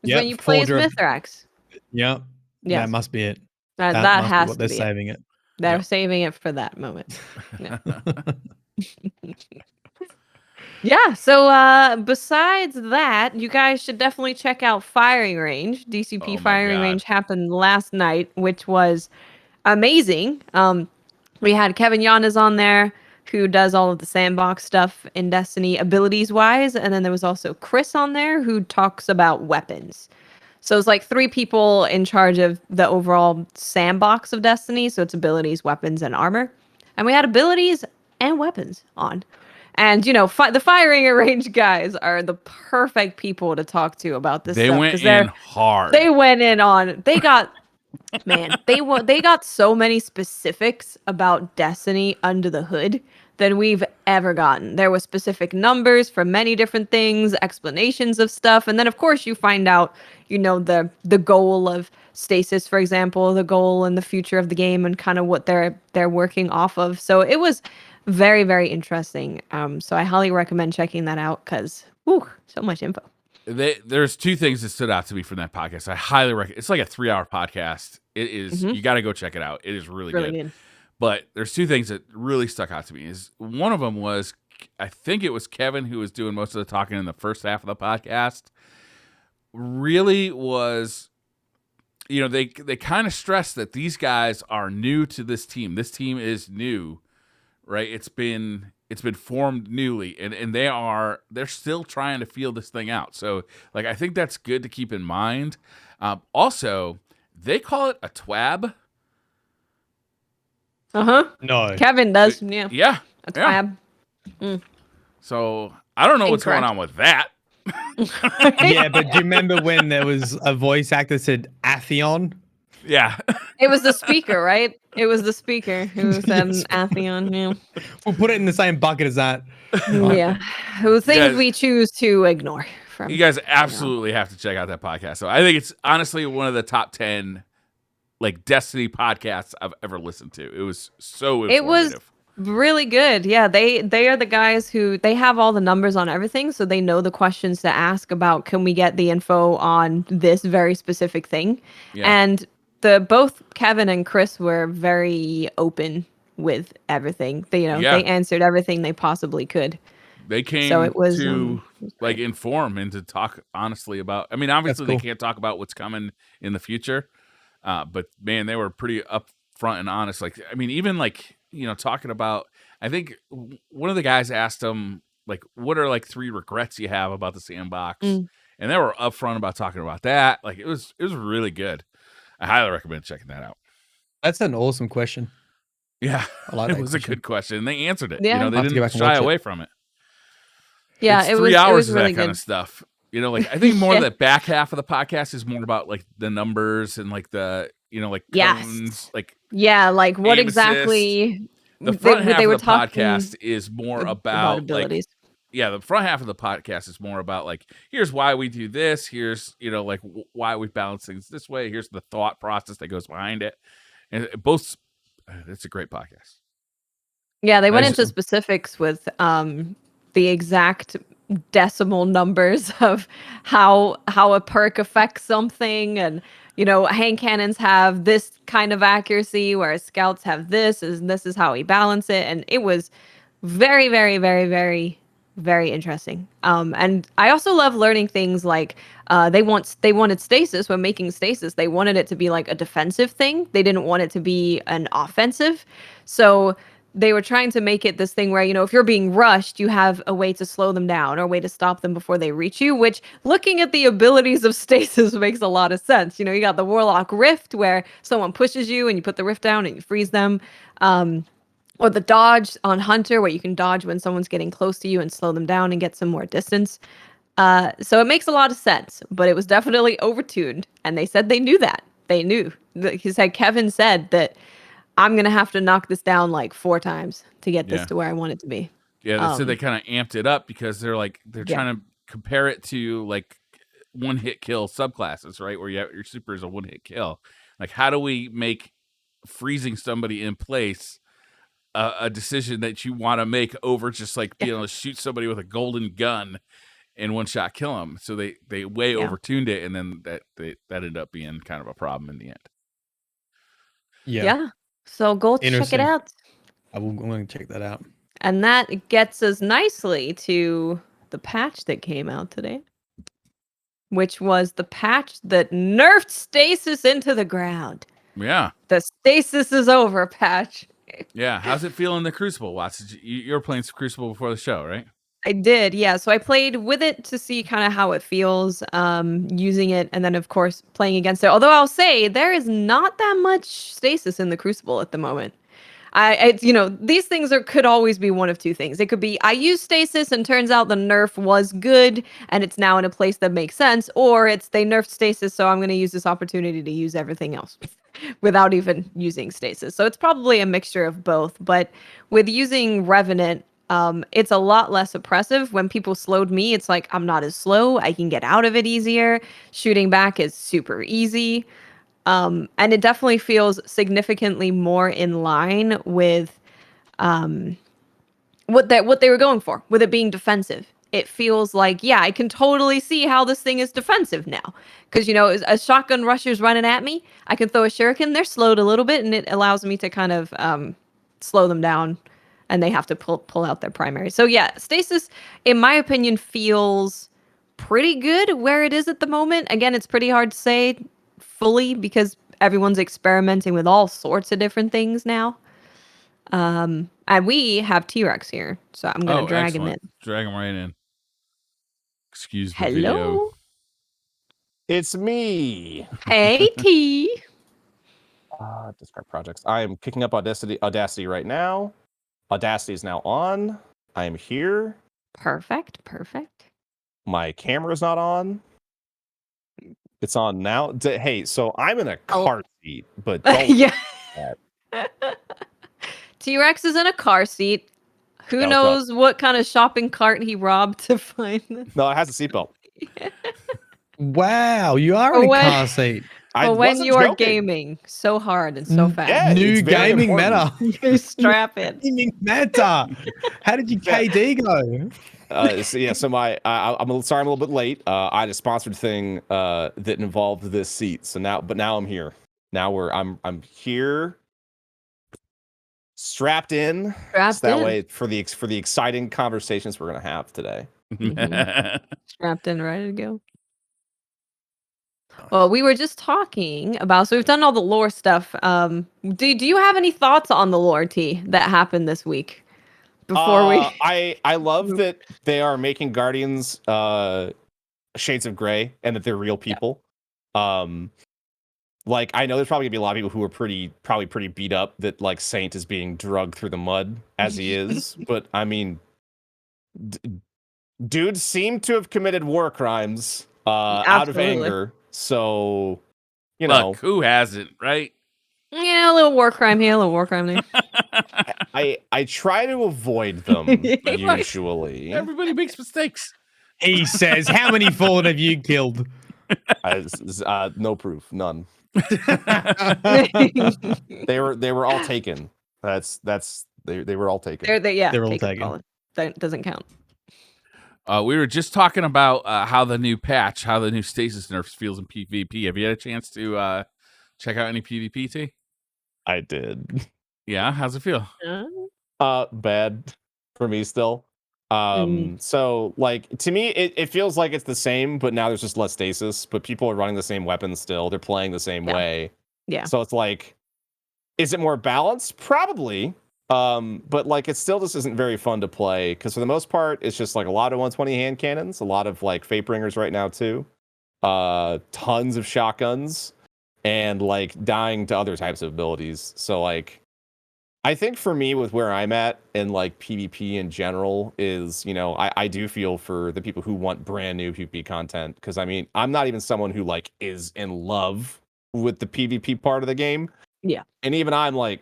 Yeah, when you play as Mythrax. Yeah. That must be it. That has to be they're saving it. They're saving it for that moment. Yeah. Yeah, so besides that, you guys should definitely check out Firing Range. DCP Firing Range happened last night, which was amazing. We had Kevin Yanas on there, who does all of the sandbox stuff in Destiny abilities-wise, and then there was also Chris on there, who talks about weapons. So it's like 3 people in charge of the overall sandbox of Destiny, so it's abilities, weapons, and armor. And we had abilities and weapons on. And, the Firing Range guys are the perfect people to talk to about this stuff. They went in hard. They went in on. They got Man, they got so many specifics about Destiny under the hood than we've ever gotten. There was specific numbers for many different things, explanations of stuff, and then of course you find out, the goal of stasis, for example, the goal and the future of the game and kind of what they're working off of. So it was very, very interesting. So I highly recommend checking that out because so much info. There's two things that stood out to me from that podcast. I highly recommend. It's like a 3-hour podcast. It is. You got to go check it out. It is really good. But there's two things that really stuck out to me. Is one of them was, I think it was Kevin who was doing most of the talking in the first half of the podcast. Really was, they kind of stressed that these guys are new to this team. This team is new, right? It's been formed newly, and they're still trying to feel this thing out. So like, I think that's good to keep in mind. Also, they call it a twab. No, Kevin does. Yeah. Yeah. A twab. So I don't know what's going on with that. Yeah, but do you remember when there was a voice actor that said Atheon? Yeah. It was the speaker, right? It was the speaker who said Atheon. Yeah. We'll put it in the same bucket as that. Yeah. Who things we choose to ignore. You guys absolutely have to check out that podcast. So I think it's honestly one of the top 10 like Destiny podcasts I've ever listened to. It was so informative. It was really good. Yeah, they are the guys who they have all the numbers on everything, so they know the questions to ask about can we get the info on this very specific thing. Yeah. And both Kevin and Chris were very open with everything. They answered everything they possibly could. They came to like inform and to talk honestly about. I mean, obviously they can't talk about what's coming in the future, but man, they were pretty upfront and honest. Like, I mean, even like talking about. I think one of the guys asked them like, "What are like 3 regrets you have about the sandbox?" And they were upfront about talking about that. Like, it was really good. I highly recommend checking that out. That's an awesome question. Yeah, I like that it was a good question. And they answered it. Yeah. They didn't shy away from it. Yeah, it's 3 hours of really that kind of stuff. Like I think more of the back half of the podcast is more about like the numbers and like the like cones, like like what exactly. The front half of the podcast is more about abilities. Like, the front half of the podcast is more about like, here's why we do this. Here's like why we balance things this way. Here's the thought process that goes behind it, and both. It's a great podcast. Yeah, they went into specifics with the exact decimal numbers of how a perk affects something, and hand cannons have this kind of accuracy, whereas scouts have this, and this is how we balance it. And it was very, very, very, very, very interesting. And I also love learning things like they wanted stasis. When making stasis, they wanted it to be like a defensive thing. They didn't want it to be an offensive. So they were trying to make it this thing where, if you're being rushed, you have a way to slow them down or a way to stop them before they reach you, which looking at the abilities of stasis makes a lot of sense. You got the Warlock Rift where someone pushes you and you put the rift down and you freeze them. Or the dodge on Hunter where you can dodge when someone's getting close to you and slow them down and get some more distance. So it makes a lot of sense, but it was definitely overtuned. And they said they knew that. They knew. Kevin said that I'm going to have to knock this down like 4 times to get this to where I want it to be. Yeah, they said they kind of amped it up because they're trying to compare it to like one-hit kill subclasses, right? Where your super is a one-hit kill. Like, how do we make freezing somebody in place a decision that you want to make over just like being able to shoot somebody with a golden gun and one-shot kill them? So they way overtuned it, and then that ended up being kind of a problem in the end. Yeah. So go check it out. I'm going to check that out. And that gets us nicely to the patch that came out today, which was the patch that nerfed stasis into the ground. Yeah. The stasis is over patch. Yeah. How's it feel in the Crucible, Watts? You were playing Crucible before the show, right? I did, yeah. So I played with it to see kind of how it feels, using it, and then of course playing against it. Although I'll say there is not that much stasis in the Crucible at the moment. these things could always be one of two things. It could be I use stasis and turns out the nerf was good and it's now in a place that makes sense, or it's they nerfed stasis, so I'm going to use this opportunity to use everything else without even using stasis. So it's probably a mixture of both. But with using Revenant, it's a lot less oppressive. When people slowed me, it's like I'm not as slow. I can get out of it easier. Shooting back is super easy. And it definitely feels significantly more in line with what they were going for, with it being defensive. It feels like, yeah, I can totally see how this thing is defensive now. Because, as a shotgun rusher's running at me, I can throw a shuriken. They're slowed a little bit, and it allows me to kind of slow them down, and they have to pull out their primary. So, yeah, stasis, in my opinion, feels pretty good where it is at the moment. Again, it's pretty hard to say fully because everyone's experimenting with all sorts of different things now. And we have Teawrex here, so I'm gonna drag him in. Drag him right in. Excuse the Hello. video. It's me. Hey, T. Discard projects. I am picking up Audacity right now. Audacity is now on. I am here. Perfect. My camera's not on. It's on now. Hey, so I'm in a car seat, but don't yeah. Teawrex is in a car seat. Who knows what kind of shopping cart he robbed to find this? No, it has a seatbelt. Wow, you are in a car seat. But when you are gaming so hard and so fast. Yeah, new gaming meta. You strap it. Gaming meta. How did your KD go? I'm sorry I'm a little bit late. I had a sponsored thing that involved this seat. So now I'm here. Now I'm here, strapped in. That way for the exciting conversations we're gonna have today. Strapped in, ready to go. Well, we were just talking about, so we've done all the lore stuff. Do you have any thoughts on the lore, T, that happened this week? I love that they are making Guardians shades of gray and that they're real people. Yeah. Like I know there's probably gonna be a lot of people who are probably pretty beat up that like Saint is being drugged through the mud as he is, but I mean, dude seemed to have committed war crimes out of anger. So, Look, who hasn't, right? Yeah, a little war crime here, a little war crime there. I try to avoid them usually. Everybody makes mistakes. He says, "How many fallen have you killed?" No proof, none. They were all taken. They were all taken. They're all taken. That doesn't count. We were just talking about how the new stasis nerfs feels in PvP. Have you had a chance to check out any PvP, T? I did. Yeah, how's it feel? Bad for me still. So like to me it feels like it's the same, but now there's just less stasis, but people are running the same weapons still. They're playing the same way. Yeah. So it's like, is it more balanced? Probably. But like it still just isn't very fun to play because for the most part it's just like a lot of 120 hand cannons, a lot of like Fate Bringers right now too, tons of shotguns, and like dying to other types of abilities. So like I think for me with where I'm at in like PvP in general is, I do feel for the people who want brand new PvP content, because I mean I'm not even someone who like is in love with the PvP part of the game. Yeah. And even I'm like,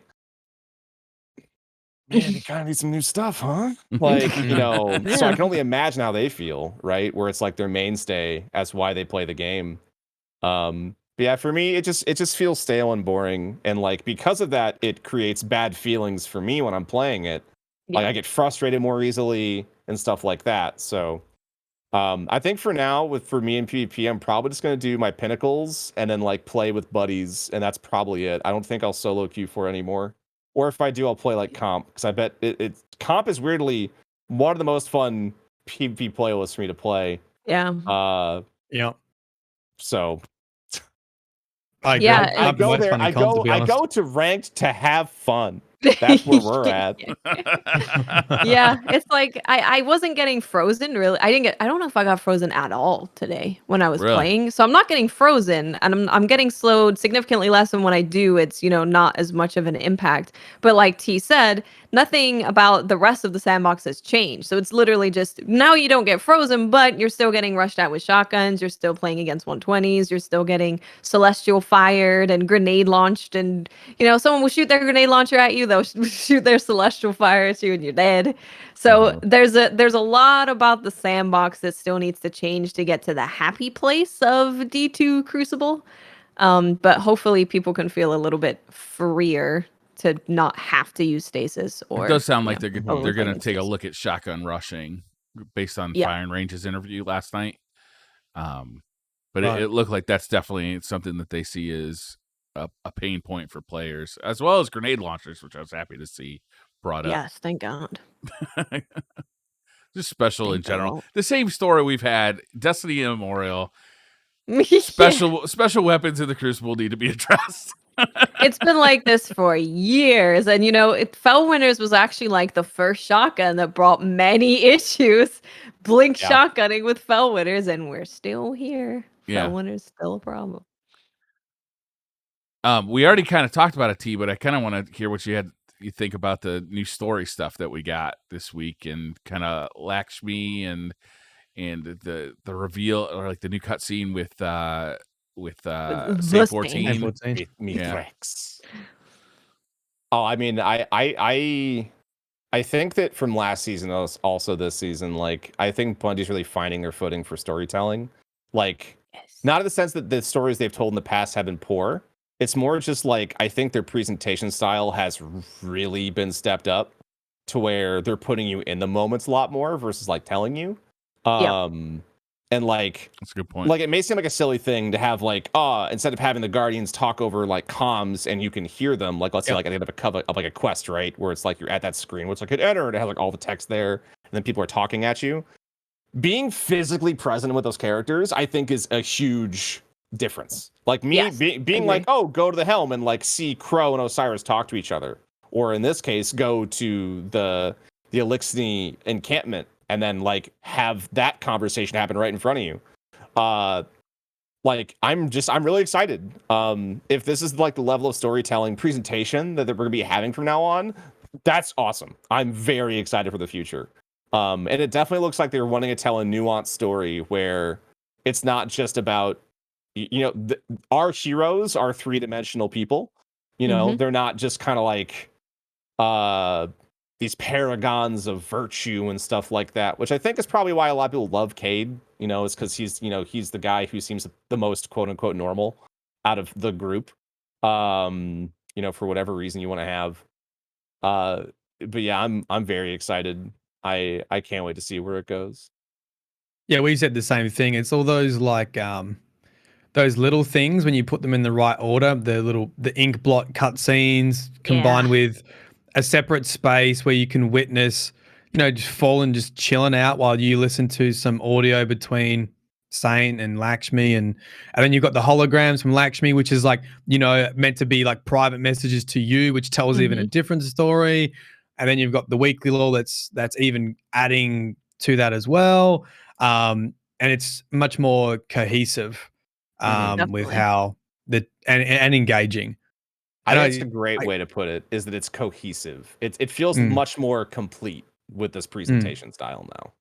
man, you kind of need some new stuff, huh? Like, so I can only imagine how they feel, right? Where it's like their mainstay as why they play the game. But yeah, for me, it just feels stale and boring. And like, because of that, it creates bad feelings for me when I'm playing it. Like I get frustrated more easily and stuff like that. So I think for now, for me in PvP, I'm probably just going to do my pinnacles and then like play with buddies. And that's probably it. I don't think I'll solo Q4 anymore. Or if I do, I'll play like comp, because I bet comp is weirdly one of the most fun PvP playlists for me to play. Yeah. Yeah. So I go there. I go to ranked to have fun. That's where we're at. Yeah, it's like I wasn't getting frozen really. I don't know if I got frozen at all today when I was Really? playing. So I'm not getting frozen and I'm getting slowed significantly less, and when I do it's, not as much of an impact. But like T said, nothing about the rest of the sandbox has changed. So it's literally just now you don't get frozen, but you're still getting rushed at with shotguns, you're still playing against 120s, you're still getting celestial fired and grenade launched, and someone will shoot their grenade launcher at you, they'll shoot their celestial fire at you and you're dead. So there's a lot about the sandbox that still needs to change to get to the happy place of D2 Crucible. But hopefully people can feel a little bit freer to not have to use stasis. Or it does sound like they're only going to playing take a stasis. look at shotgun rushing based on Yeah. Fire and Range's interview last night. But Right. it looked like that's definitely something that they see as a pain point for players, as well as grenade launchers, which I was happy to see brought up. Yes, thank God. Just special in Thank general. God. The same story we've had, Destiny Immemorial. Yeah. Special weapons in the Crucible need to be addressed. It's been like this for years. And, Fellwinners was actually like the first shotgun that brought many issues. Blink Yeah. shotgunning with Fellwinners, and we're still here. Yeah. Fellwinners still a problem. We already kind of talked about it, T, but I kind of want to hear what you think about the new story stuff that we got this week, and kind of Lakshmi and the reveal, or like the new cutscene with The Saint Stain. 14. Teawrex. Oh, I mean, I think that from last season, also this season, like I think Bungie's really finding their footing for storytelling. Like, not in the sense that the stories they've told in the past have been poor. It's more just like I think their presentation style has really been stepped up to where they're putting you in the moments a lot more versus like telling you. And like That's a good point. Like it may seem like a silly thing to have like instead of having the Guardians talk over like comms and you can hear them, like let's say like at the end of a cover of like a quest, right, where it's like you're at that screen where it's like hit enter and it has like all the text there and then people are talking at you. Being physically present with those characters, I think, is a huge difference. Like me being like, oh, go to the helm and like see Crow and Osiris talk to each other, or in this case, go to the Elixir encampment and then like have that conversation happen right in front of you. Like I'm really excited. If this is like the level of storytelling presentation that we're gonna be having from now on, that's awesome. I'm very excited for the future. And it definitely looks like they're wanting to tell a nuanced story where it's not just about, our heroes are 3-dimensional people. They're not just kind of like these paragons of virtue and stuff like that, which I think is probably why a lot of people love Cade. Is because he's the guy who seems the most quote unquote normal out of the group. For whatever reason you want to have. But yeah, I'm very excited. I can't wait to see where it goes. Yeah, we said the same thing. It's all those like those little things when you put them in the right order, the ink blot cutscenes combined with a separate space where you can witness, just Fallen just chilling out while you listen to some audio between Saint and Lakshmi, and then you've got the holograms from Lakshmi, which is like, meant to be like private messages to you, which tells even a different story. And then you've got the weekly lore that's even adding to that as well. And it's much more cohesive with how and engaging. I think it's a great way to put it, is that it's cohesive. It feels much more complete with this presentation style now.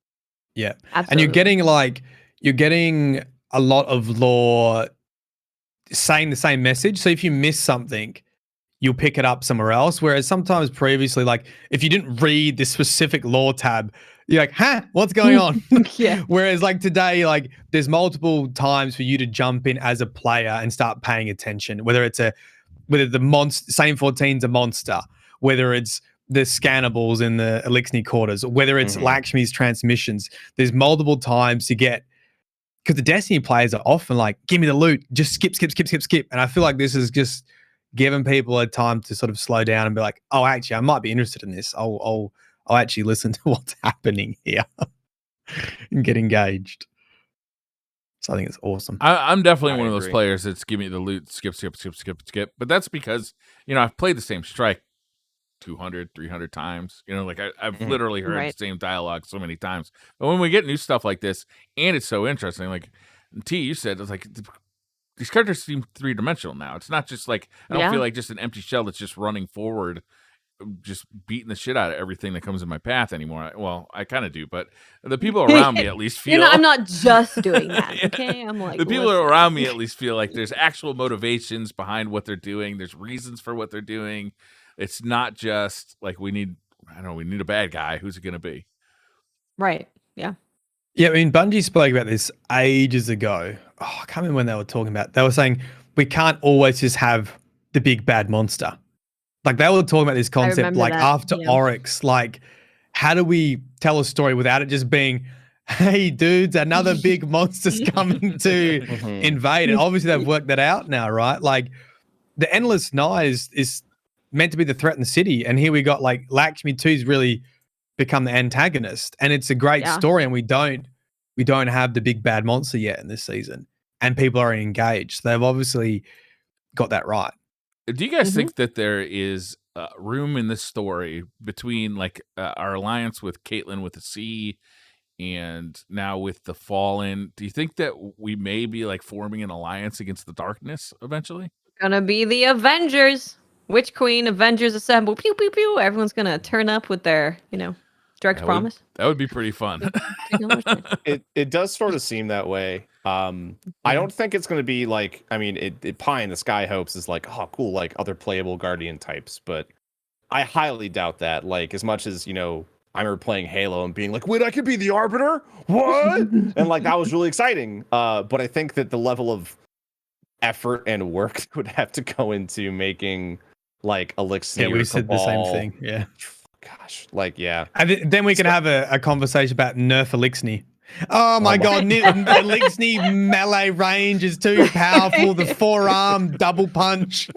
Yeah. Absolutely. And you're getting a lot of lore saying the same message. So if you miss something, you'll pick it up somewhere else. Whereas sometimes previously, like if you didn't read this specific lore tab, you're like, what's going on? Yeah. Whereas like today, like there's multiple times for you to jump in as a player and start paying attention, whether the monster, Same 14's a monster, whether it's the scannables in the Elixir quarters, whether it's Lakshmi's transmissions. There's multiple times to get, because the Destiny players are often like, give me the loot, just skip. And I feel like this is just giving people a time to sort of slow down and be like, oh, actually, I might be interested in this. I'll actually listen to what's happening here and get engaged. So I think it's awesome. I'm definitely one of those players that's give me the loot, skip. But that's because, I've played the same strike 200, 300 times. You know, like I've Mhm. literally heard Right. the same dialogue so many times. But when we get new stuff like this, and it's so interesting, like T, you said, it's like these characters seem three-dimensional now. It's not just like I don't feel Yeah. like just an empty shell that's just running forward, just beating the shit out of everything that comes in my path anymore. Well, I kind of do, but the people around me at least feel. I'm not just doing that. Yeah. Okay, I'm like The people listen. around me at least feel like there's actual motivations behind what they're doing. There's reasons for what they're doing. It's not just like we need a bad guy. Who's it going to be? Right. Yeah. Yeah, I mean, Bungie spoke about this ages ago. Oh, I can't remember when they were talking about. They were saying we can't always just have the big bad monster. Like they were talking about this concept, remember like that, after yeah. Oryx, like how do we tell a story without it just being, hey dudes, another big monster's coming to Mhm. invade? And obviously they've worked that out now, right? Like the Endless Night is meant to be the threat in the city, and here we got like Lakshmi 2's really become the antagonist, and it's a great Yeah. story, and we don't have the big bad monster yet in this season, and people are engaged. They've obviously got that right. Do you guys Mhm. think that there is room in this story between like our alliance with Caitlyn with the C and now with the Fallen? Do you think that we may be like forming an alliance against the darkness eventually? Gonna be the Avengers. Witch Queen, Avengers assemble. Pew pew pew. Everyone's gonna turn up with their, direct promise. That would be pretty fun. It does sort of seem that way. I don't think it's going to be like, I mean, it pie in the sky hopes is like, oh, cool, like other playable Guardian types, but I highly doubt that. Like, as much as, I remember playing Halo and being like, wait, I could be the Arbiter? What? And like, that was really exciting. But I think that the level of effort and work would have to go into making like Elixir. Yeah, we said the same Cabal. thing. Yeah. Gosh, like, yeah. And then we can have a conversation about nerf Elixir. Oh my god, Elixir melee range is too powerful. The forearm double punch.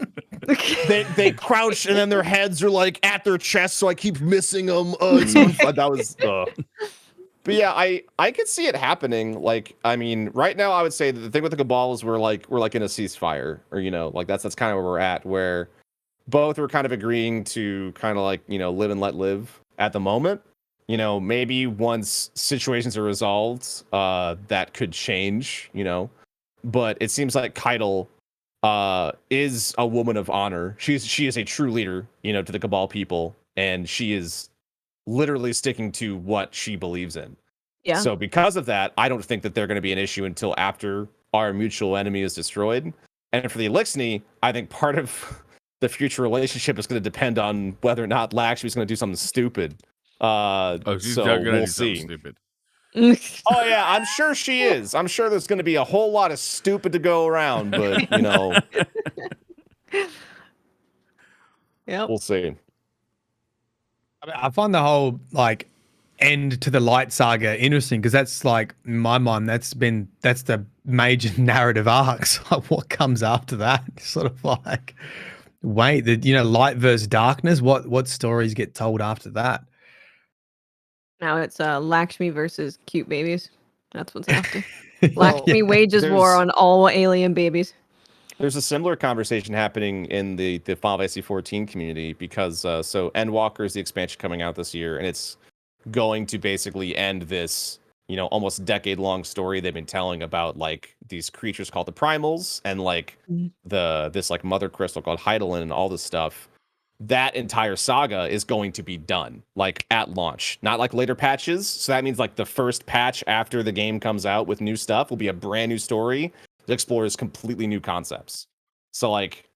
They crouch and then their heads are like at their chest, so I keep missing them. It's so fun. That was. But yeah, I could see it happening. Like, I mean, right now I would say that the thing with the Cabal is we're like in a ceasefire, or like that's kind of where we're at, where both are kind of agreeing to kind of like live and let live at the moment. Maybe once situations are resolved, that could change. But it seems like Keitel is a woman of honor. She is a true leader, to the Cabal people, and she is literally sticking to what she believes in. Yeah. So because of that, I don't think that they're going to be an issue until after our mutual enemy is destroyed. And for the Elixir, I think part of the future relationship is going to depend on whether or not Lakshmi's going to do something stupid. She's so not gonna we'll do something see. stupid. Oh yeah, I'm sure she is. I'm sure there's going to be a whole lot of stupid to go around, but Yep. we'll see. I find the whole like end to the light saga interesting because that's like in my mind that's the major narrative arcs. Like what comes after that? Sort of like wait, light versus darkness. What stories get told after that? Now it's Lakshmi versus cute babies. That's what's after. Well, Lakshmi wages war there's- on all alien babies. There's a similar conversation happening in the Final Fantasy 14 community because so Endwalker is the expansion coming out this year, and it's going to basically end this almost decade-long story they've been telling about like these creatures called the Primals and like this like mother crystal called Hydaelyn and all this stuff. That entire saga is going to be done like at launch, not like later patches. So that means like the first patch after the game comes out with new stuff will be a brand new story that explores completely new concepts. So like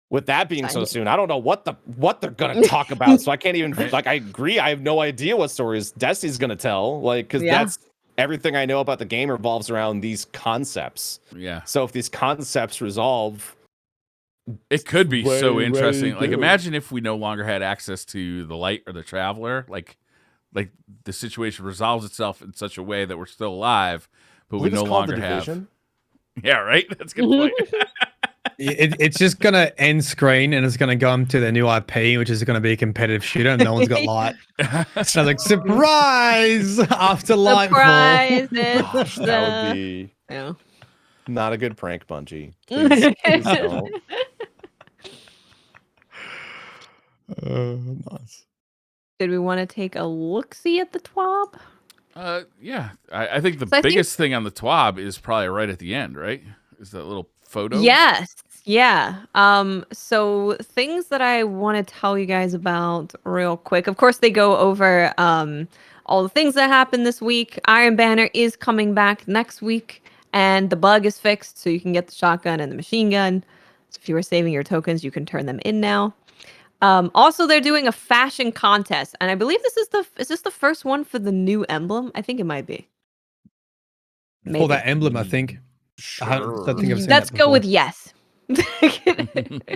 with that being so soon, I don't know what they're gonna talk about. So I can't even like I agree. I have no idea what stories Destiny's gonna tell. Like because that's everything I know about the game revolves around these concepts. Yeah. So if these concepts resolve, it could be so interesting. Like, do. imagine if we no longer had access to the light or the traveler. Like the situation resolves itself in such a way that we're still alive, but we no longer have. Yeah, right. That's a good point. It's just gonna end screen and it's gonna go into their new IP, which is gonna be a competitive shooter, and no one's got light. So like surprise after Lightfall. Gosh, that would be not a good prank, Bungie. Please don't. Nice. Did we want to take a look-see at the TWAB? Yeah. I think the So I think- biggest thing on the TWAB is probably right at the end, right? Is that little photo? Yes. Yeah. So things that I want to tell you guys about real quick. Of course, they go over all the things that happened this week. Iron Banner is coming back next week, and the bug is fixed, so you can get the shotgun and the machine gun. So if you were saving your tokens, you can turn them in now. Also, they're doing a fashion contest, and I believe this is this the first one for the new emblem? I think it might be. For that emblem, I think. Sure. I don't think I've seen Let's that go before. with yes.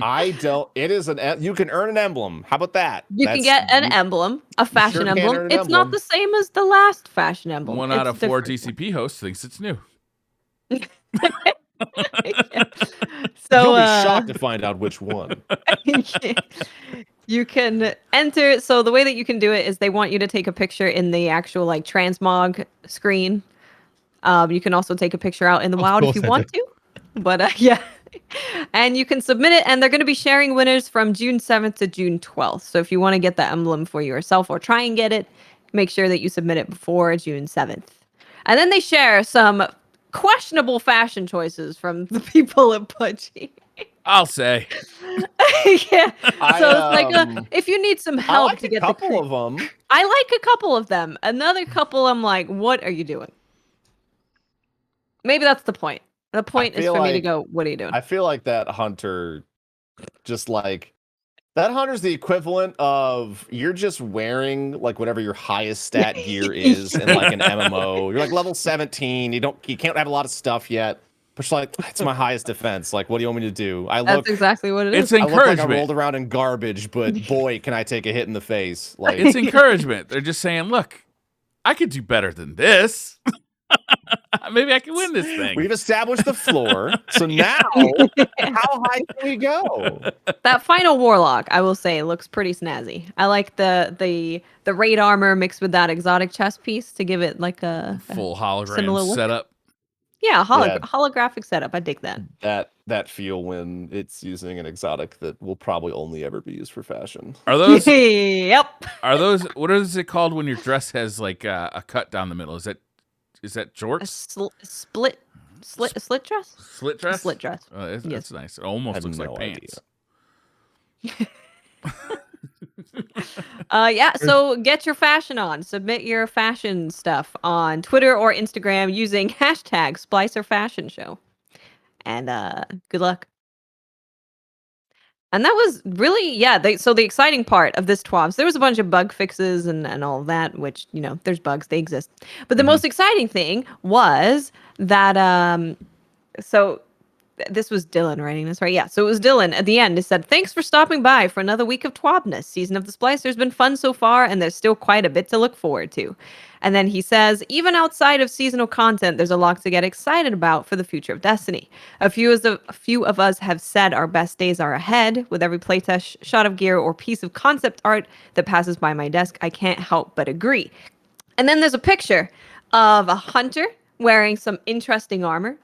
I don't. It is you can earn an emblem. How about that? You can get an emblem, a fashion sure can emblem. earn an It's not emblem. the same as the last fashion emblem. One out It's of 4 different. DCP hosts thinks it's new. Yeah. You'll So be shocked to find out which one. you can enter. So the way that you can do it is they want you to take a picture in the actual like transmog screen. You can also take a picture out in the Of wild if course you they want do. to. But yeah. And you can submit it, and they're going to be sharing winners from June 7th to June 12th. So if you want to get the emblem for yourself or try and get it, make sure that you submit it before June 7th. And then they share some questionable fashion choices from the people at Pudgy. I'll say. Yeah. So it's like I if you need some I help like to a get couple the of them. I like a couple of them. Another couple, I'm like, what are you doing? Maybe that's the point. The point is feel for me to like- go, what are you doing? I feel like that hunter, just like that hunter's the equivalent of you're just wearing like whatever your highest stat gear is in like an MMO. You're like level 17. You can't have a lot of stuff yet. But you're like, it's my highest defense. Like, what do you want me to do? That's exactly what it is. It's I look like I encouragement. rolled around in garbage, but boy, can I take a hit in the face. Like It's encouragement. They're just saying, look, I could do better than this. Maybe I can win this thing. we've established the floor. So now, how high can we go? That final warlock, I will say, looks pretty snazzy. I like the raid armor mixed with that exotic chest piece to give it like a Full similar hologram look. setup. Yeah, Yeah. holographic setup. I dig that. That feel when it's using an exotic that will probably only ever be used for fashion. Are those Yep. what is it called when your dress has like a cut down the middle? Is that A jorts? slit dress? Slit dress? Slit dress. Oh, that's, Yes. that's nice. It almost Have looks like no pants. Yeah, so get your fashion on. Submit your fashion stuff on Twitter or Instagram using hashtag Splicer Fashion Show. And good luck. And that was really, yeah, so the exciting part of this TWABs, there was a bunch of bug fixes and all of that, which, you know, there's bugs, they exist. But the most exciting thing was that, so this was Dylan writing this, right? Yeah. So it was Dylan at the end. It said, thanks for stopping by for another week of TWABness. Season of the Splicer has been fun so far, and there's still quite a bit to look forward to. And then he says, even outside of seasonal content, there's a lot to get excited about for the future of Destiny. A few of us have said our best days are ahead. With every playtest, shot of gear, or piece of concept art that passes by my desk, I can't help but agree. And then there's a picture of a hunter wearing some interesting armor.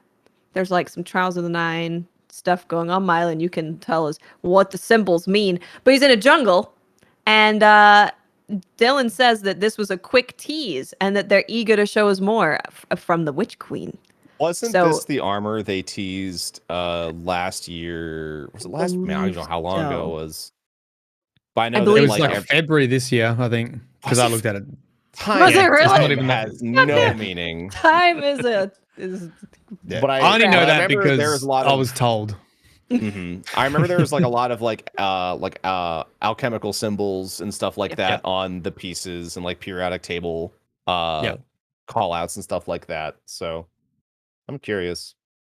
There's like some Trials of the Nine stuff going on. Myelin, you can tell us what the symbols mean. But he's in a jungle, and Dylan says that this was a quick tease and that they're eager to show us more from the Witch Queen. Wasn't So- this the armor they teased last year? Was it last? Man, I don't know how long ago it was. But I know believe It that was like like February this year, I think, because I looked at it. time, Was it really? time Not even that- has no meaning. Time is Yeah. But I only know that remember there was because a lot I of- was told. I remember there was like a lot of like alchemical symbols and stuff like Yep, that yep. on the pieces and like periodic table call outs and stuff like that. So I'm curious.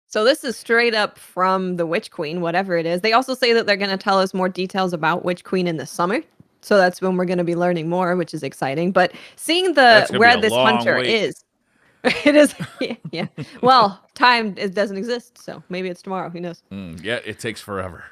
So this is straight up from the Witch Queen, whatever it is. They also say that they're going to tell us more details about Witch Queen in the summer. So that's when we're going to be learning more, which is exciting. But seeing That's gonna where be a this long hunter wait. is, it is, yeah. Well, time it doesn't exist, so maybe it's tomorrow. Who knows? Yeah, it takes forever.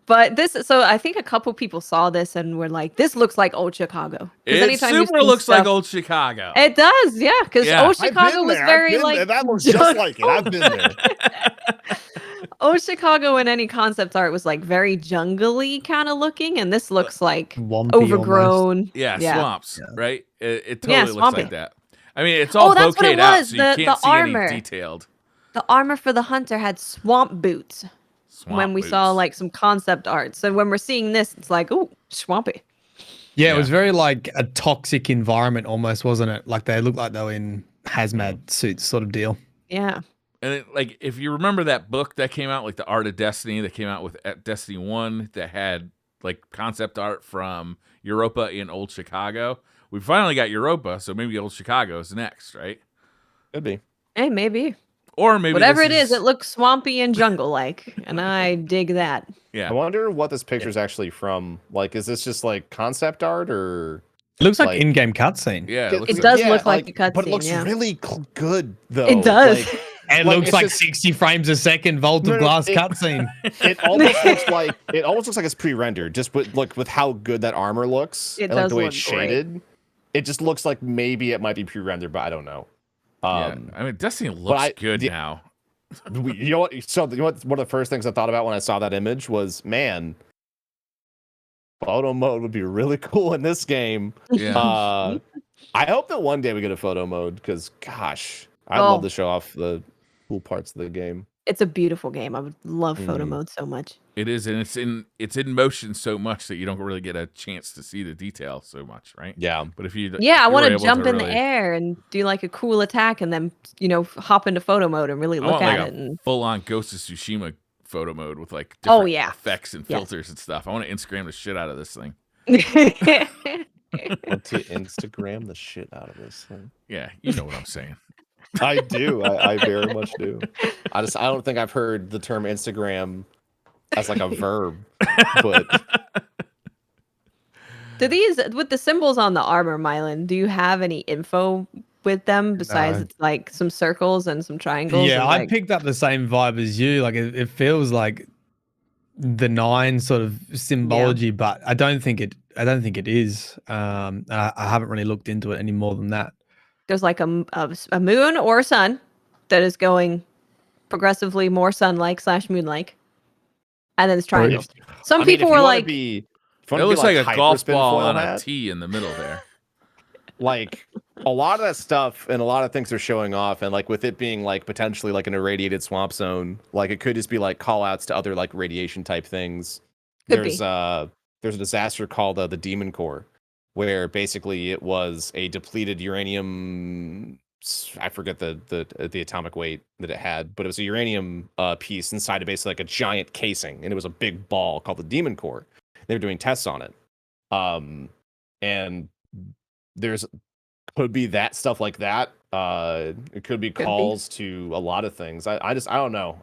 But so I think a couple people saw this and were like, "This looks like old Chicago." 'Cause It anytime you super see looks like stuff- old Chicago. It does, yeah. Because Yeah. old Chicago was very like that looks just like it. I've been there. Old Chicago in any concept art was like very jungly kind of looking, and this looks like Swampy overgrown. Yeah, Yeah. swamps, right? It Yeah, totally looks like swampy. that. I mean, it's all That's what it bokeh'd out, was. so you The can't see any armor. detailed. The armor for the hunter had swamp boots Swamp when we saw boots. like some concept art. So when we're seeing this, it's like, ooh, swampy. Yeah, it Yeah. was very like a toxic environment almost, wasn't it? Like they looked like they were in hazmat suits sort of deal. Yeah. And like, if you remember that book that came out, like the Art of Destiny, that came out with Destiny 1, that had like concept art from Europa in Old Chicago. We finally got Europa, so maybe Old Chicago is next, right? Could be. Hey, maybe. Or maybe Whatever it this is, it looks swampy and jungle-like, and I dig that. yeah. I wonder what this picture is actually from. Like, is this just like concept art or? It looks like Like- in-game cutscene. Yeah, It looks does like, look like a but it cutscene, looks yeah. really good though. It does. Like, It Like, looks it's like just- 60 frames a second, vault No, of no, glass it- cutscene. it almost looks like it's pre-rendered, just with how good that armor looks It and like does the way look it's great. shaded. It just looks like maybe it might be pre-rendered, but I don't know. yeah. I mean, Destiny looks good now. You know what? So you know what? One of the first things I thought about when I saw that image was, man, photo mode would be really cool in this game. Yeah. I hope that one day we get a photo mode because, gosh, I'd Oh. love to show off the cool parts of the game. It's a beautiful game. I would love photo Mhm. mode so much. It is, and it's in motion so much that you don't really get a chance to see the detail so much, right? Yeah. But if you Yeah, I want to jump in the air and do like a cool attack and then, hop into photo mode and really I look want at like it. a And full-on Ghost of Tsushima photo mode with like Oh, different yeah. effects and Yes. filters and stuff. I want to Instagram the shit out of this thing. Want to Instagram the shit out of this thing. Yeah, you know what I'm saying. I do. I very much do. I don't think I've heard the term Instagram as like a verb, but Do these, with the symbols on the armor, Myelin, do you have any info with them besides No. it's like some circles and some triangles? Yeah, and, I like, picked up the same vibe as you. Like it feels like the 9 sort of symbology, but I don't think it is. I haven't really looked into it any more than that. there's like a moon or a sun that is going progressively more sun-like / moon-like. And then it's triangles. Some I mean, people if were you wanna like, be, if you It wanna be looks like a golf hyperspin ball foil on a hat, T in the middle there. like a lot of that stuff and a lot of things are showing off, and like with it being like potentially like an irradiated swamp zone, like it could just be like call outs to other like radiation type things. Could there's be. there's a disaster called the Demon Core, where basically it was a depleted uranium. I forget the atomic weight that it had, but it was a uranium piece inside of basically like a giant casing, and it was a big ball called the Demon Core. They were doing tests on it, and there's could be that stuff like that. It could be Could be. calls to a lot of things. I don't know.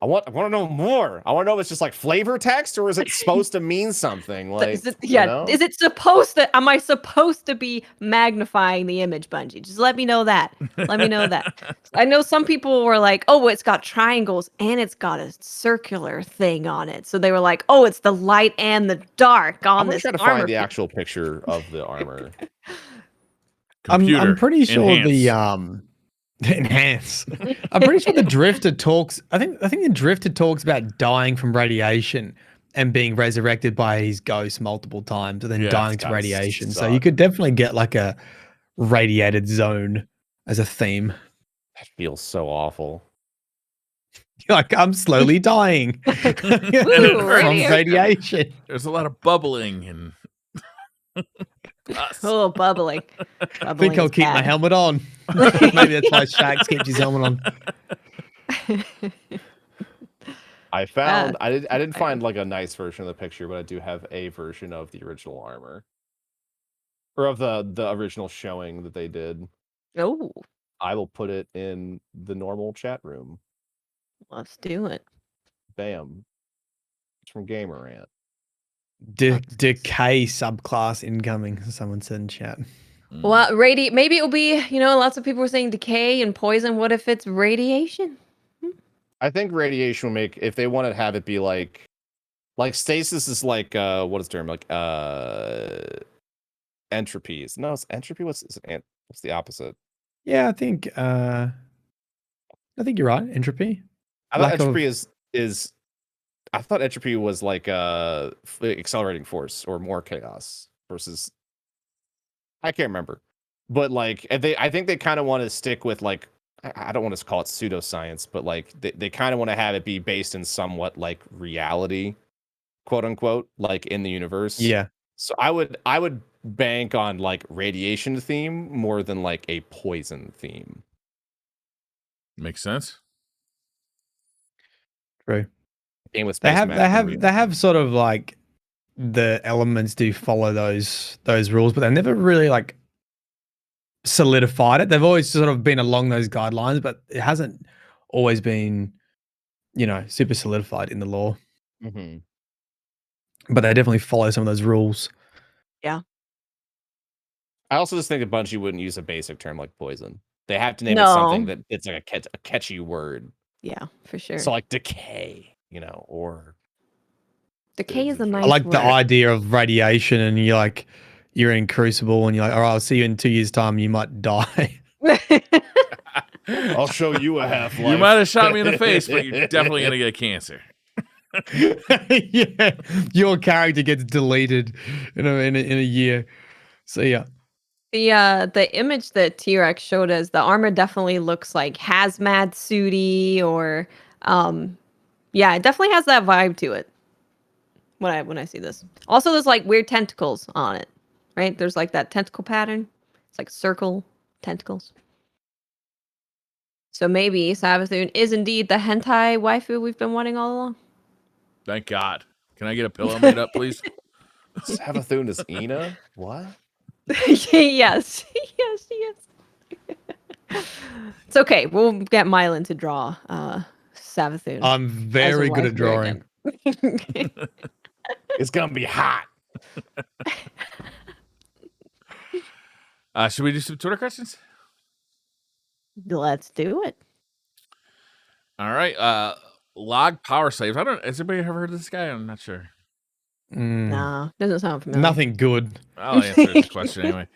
I want to know more. I want to know if it's just like flavor text or is it supposed to mean something? Like, is it, you know? is it supposed to, am I supposed to be magnifying the image, Bungie? Just let me know that. Let me know that. I know some people were like, oh, it's got triangles and it's got a circular thing on it. So they were like, oh, it's the light and the dark on I'm gonna this try to armor find the piece. actual picture of the armor. Computer, I'm pretty sure enhance. enhance. I'm pretty sure the Drifter talks. I think the Drifter talks about dying from radiation and being resurrected by his ghost multiple times, and then Yeah, dying it's to gotta radiation. So suck. you could definitely get like a radiated zone as a theme. That feels so awful. Like I'm slowly dying from radiation. radiation. There's a lot of bubbling and pus. Oh, bubbling. I think I'll keep my helmet on. Maybe that's why Shax keeps his helmet on. I found I didn't exciting. find like a nice version of the picture, but I do have a version of the original armor. Or of the original showing that they did. Oh, I will put it in the normal chat room. let's do it. Bam. It's from Gamerant. Decay subclass incoming. Someone said in chat. Well, maybe it'll be, lots of people were saying decay and poison. What if it's radiation? I think radiation will make, if they want to have it be like stasis is like what is the term, like entropy. No, it's entropy. What's the opposite? Yeah, I think you're right. Entropy. I thought Lack entropy of- is is I thought entropy was like accelerating force or more chaos versus I can't remember. But like I think they kind of want to stick with like I don't want to call it pseudoscience, but like they kind of want to have it be based in somewhat like reality, quote unquote, like in the universe. Yeah. So I would bank on like radiation theme more than like a poison theme. Makes sense. True. Game with They space have sort of like the elements do follow those rules, but they've never really like solidified it. They've always sort of been along those guidelines, but it hasn't always been, super solidified in the lore. Mm-hmm. But they definitely follow some of those rules. Yeah. I also just think that Bungie wouldn't use a basic term like poison. They have to name it something that it's like a catchy word. Yeah, for sure. So like decay, or decay is a nice I like word. the idea of radiation, and you're in Crucible, and you're like, all right, I'll see you in 2 years' time. You might die. I'll show you a half-life. You might have shot me in the face, but you're definitely gonna get cancer. Yeah, your character gets deleted in a year. So yeah. The image that Teawrex showed us, the armor definitely looks like hazmat suity, or yeah, it definitely has that vibe to it. When I see this. Also, there's like weird tentacles on it, right? There's like that tentacle pattern. It's like circle tentacles. So maybe Savathun is indeed the hentai waifu we've been wanting all along. Thank God. Can I get a pillow made up, please? Savathun is Ina? What? Yes. Yes, it's okay. We'll get Myelin to draw Savathun. I'm very good at drawing. It's gonna be hot. Should we do some Twitter questions? Let's do it. All right. Log Power Slaves. Has anybody ever heard of this guy? I'm not sure. No, doesn't sound familiar. Nothing good. I'll answer the question anyway.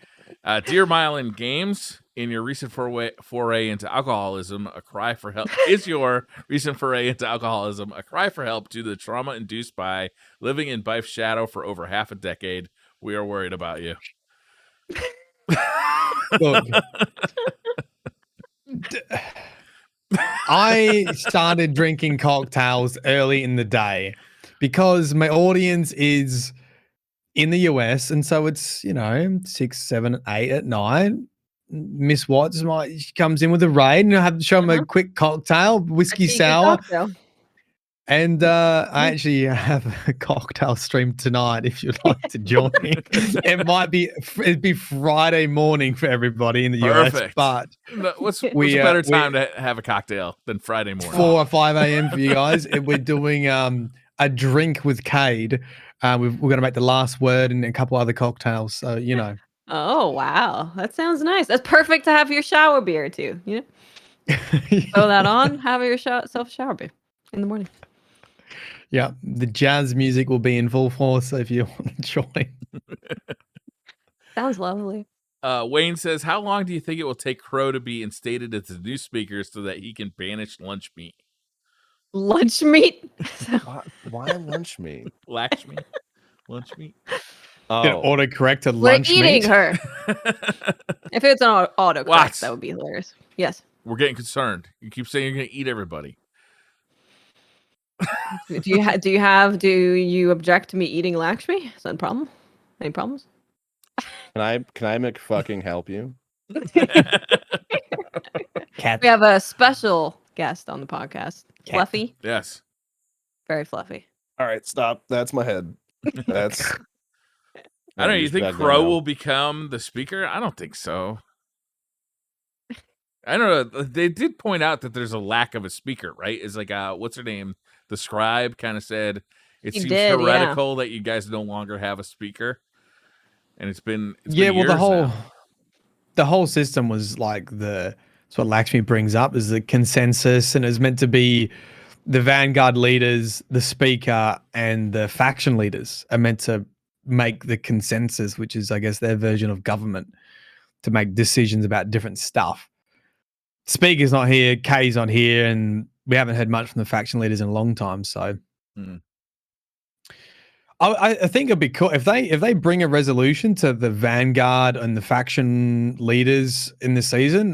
Dear Myelin, games in your recent foray into alcoholism, a cry for help. Is your recent foray into alcoholism a cry for help due to the trauma induced by living in Bife's shadow for over half a decade? We are worried about you. Look, I started drinking cocktails early in the day because my audience is in the US, and so it's 6, 7, 8 at night. Miss Watts she comes in with a raid, and I have to show them a quick cocktail, whiskey sour. And I actually have a cocktail stream tonight if you'd like to join. It'd be Friday morning for everybody in the US. But what's a better time to have a cocktail than Friday morning? 4 or 5 a.m. for you guys. We're doing a drink with Cade. We're going to make the last word and a couple other cocktails. So, Oh, wow. That sounds nice. That's perfect to have your shower beer too. Throw that on, have your self-shower beer in the morning. Yeah, the jazz music will be in full force if you want to join. Sounds lovely. Wayne says, how long do you think it will take Crow to be instated as the new speaker so that he can banish lunch meat? Lunch meat? Why lunch meat? Lakshmi? Lunch meat? Oh. Autocorrect to lunch meat? We're eating her. If it's an autocorrect, that would be hilarious. Yes. We're getting concerned. You keep saying you're going to eat everybody. Do you object to me eating Lakshmi? Is that a problem? Any problems? Can I fucking help you? Cat. We have a special guest on the podcast. Cat. Fluffy. Yes. Very fluffy. All right, stop. That's my head. That's I don't know. You think Crow will become the speaker? I don't think so. I don't know. They did point out that there's a lack of a speaker, right? It's like, what's her name? The scribe kind of said it seems heretical that you guys no longer have a speaker. And it's been years the whole system was like that's what Lakshmi brings up is the consensus, and it's meant to be the Vanguard leaders, the speaker, and the faction leaders are meant to make the consensus, which is, I guess, their version of government to make decisions about different stuff. Speaker's not here, K's not here, and we haven't heard much from the faction leaders in a long time. So Mm. I think it'd be cool if they bring a resolution to the Vanguard and the faction leaders in this season.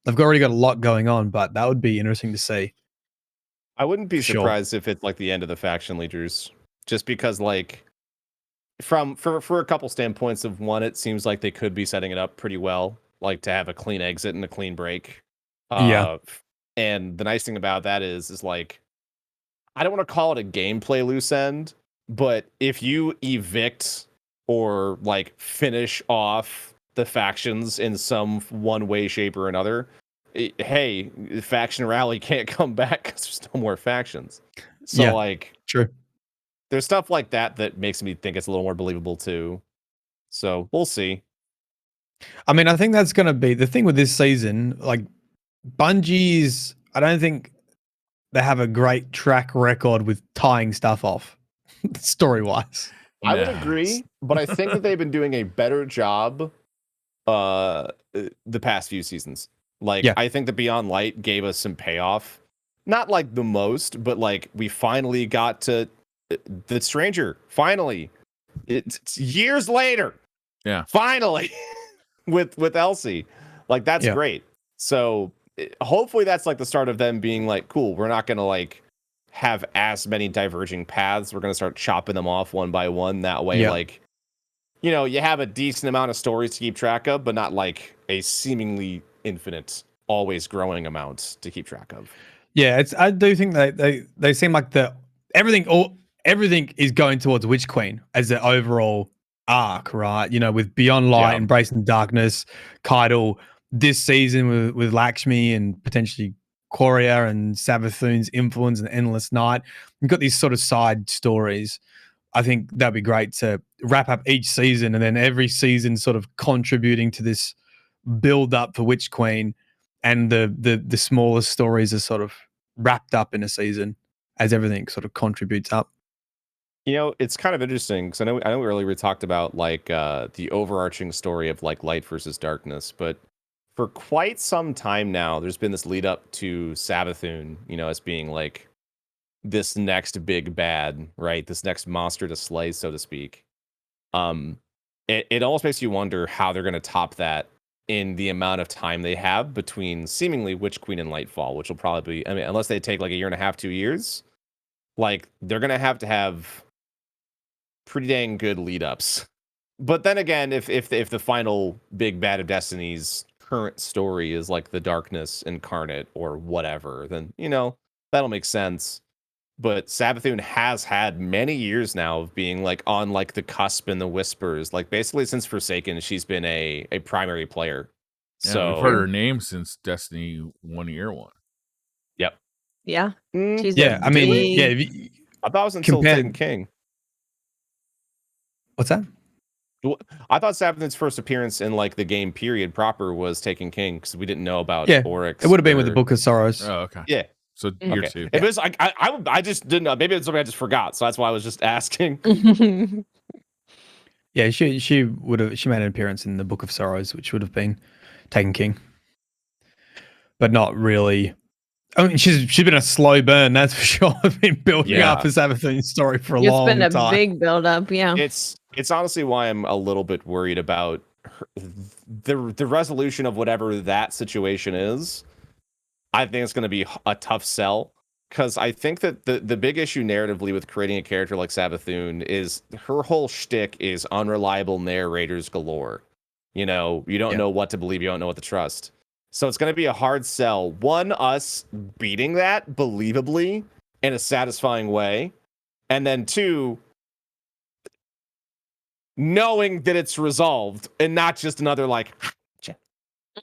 They've already got a lot going on, but that would be interesting to see. I wouldn't be Sure. surprised if it's like the end of the faction leaders, just because like for a couple standpoints of one, it seems like they could be setting it up pretty well, like to have a clean exit and a clean break. Yeah. And the nice thing about that is like, I don't want to call it a gameplay loose end, but if you evict or like finish off the factions in some one way, shape, or another, hey, the faction rally can't come back because there's no more factions. So Yeah, like, true. there's stuff like that that makes me think it's a little more believable too. So we'll see. I mean, I think that's going to be the thing with this season. Like, Bungie's, I don't think they have a great track record with tying stuff off, story wise. I would No. agree, but I think that they've been doing a better job the past few seasons. Like, Yeah. I think that Beyond Light gave us some payoff. Not like the most, but like we finally got to the Stranger. Finally. It's years later. Yeah. Finally. with Elsie. Like, that's Yeah. great. So hopefully that's like the start of them being like, cool, we're not gonna like have as many diverging paths. We're gonna start chopping them off one by one. That way, Yeah. like, you know, you have a decent amount of stories to keep track of, but not like a seemingly infinite, always growing amount to keep track of. Yeah, I do think they seem like everything is going towards Witch Queen as the overall arc, right? You know, with Beyond Light, Yeah. Embracing Darkness, Kaido, this season with Lakshmi and potentially Korea and Savathun's influence and Endless Night. You've got these sort of side stories. I think that'd be great to wrap up each season and then every season sort of contributing to this build up for Witch Queen, and the smallest stories are sort of wrapped up in a season as everything sort of contributes up. You know, it's kind of interesting because I know earlier we talked about like the overarching story of like light versus darkness, but for quite some time now, there's been this lead up to Savathun, you know, as being like this next big bad, right? This next monster to slay, so to speak. It almost makes you wonder how they're going to top that in the amount of time they have between seemingly Witch Queen and Lightfall, which will probably be, I mean, unless they take like a year and a half, 2 years, like they're going to have pretty dang good lead ups. But then again, if the final big bad of Destiny's current story is like the darkness incarnate or whatever, then, you know, that'll make sense. But Savathun has had many years now of being like on like the cusp and the whispers. Like basically since Forsaken, she's been a primary player. Yeah, So we've heard her name since Destiny 1 year 1. Yep. Yeah. Mm, She's Yeah, a I mean, big- yeah. If you, I thought it was until Compared- Taken King. what's that? I thought Savathun's first appearance in like the game period proper was Taken King because we didn't know about Yeah, Oryx. It would have been with the or- Book of Sorrows. Oh, okay. Yeah. So year Okay. 2. It was like I just didn't know. Maybe it's something I just forgot, so that's why I was just asking. Yeah, she made an appearance in the Book of Sorrows, which would have been Taken King, but not really. I mean, she's been a slow burn, that's for sure. I've been building Yeah. up a Savathun story for a It's long been a time. big build up, yeah. It's honestly why I'm a little bit worried about the resolution of whatever that situation is. I think it's going to be a tough sell because I think that the big issue narratively with creating a character like Savathun is her whole shtick is unreliable narrators galore. You know, you don't Yeah. know what to believe, you don't know what to trust. So it's going to be a hard sell. One, us beating that believably in a satisfying way. And then two, knowing that it's resolved and not just another like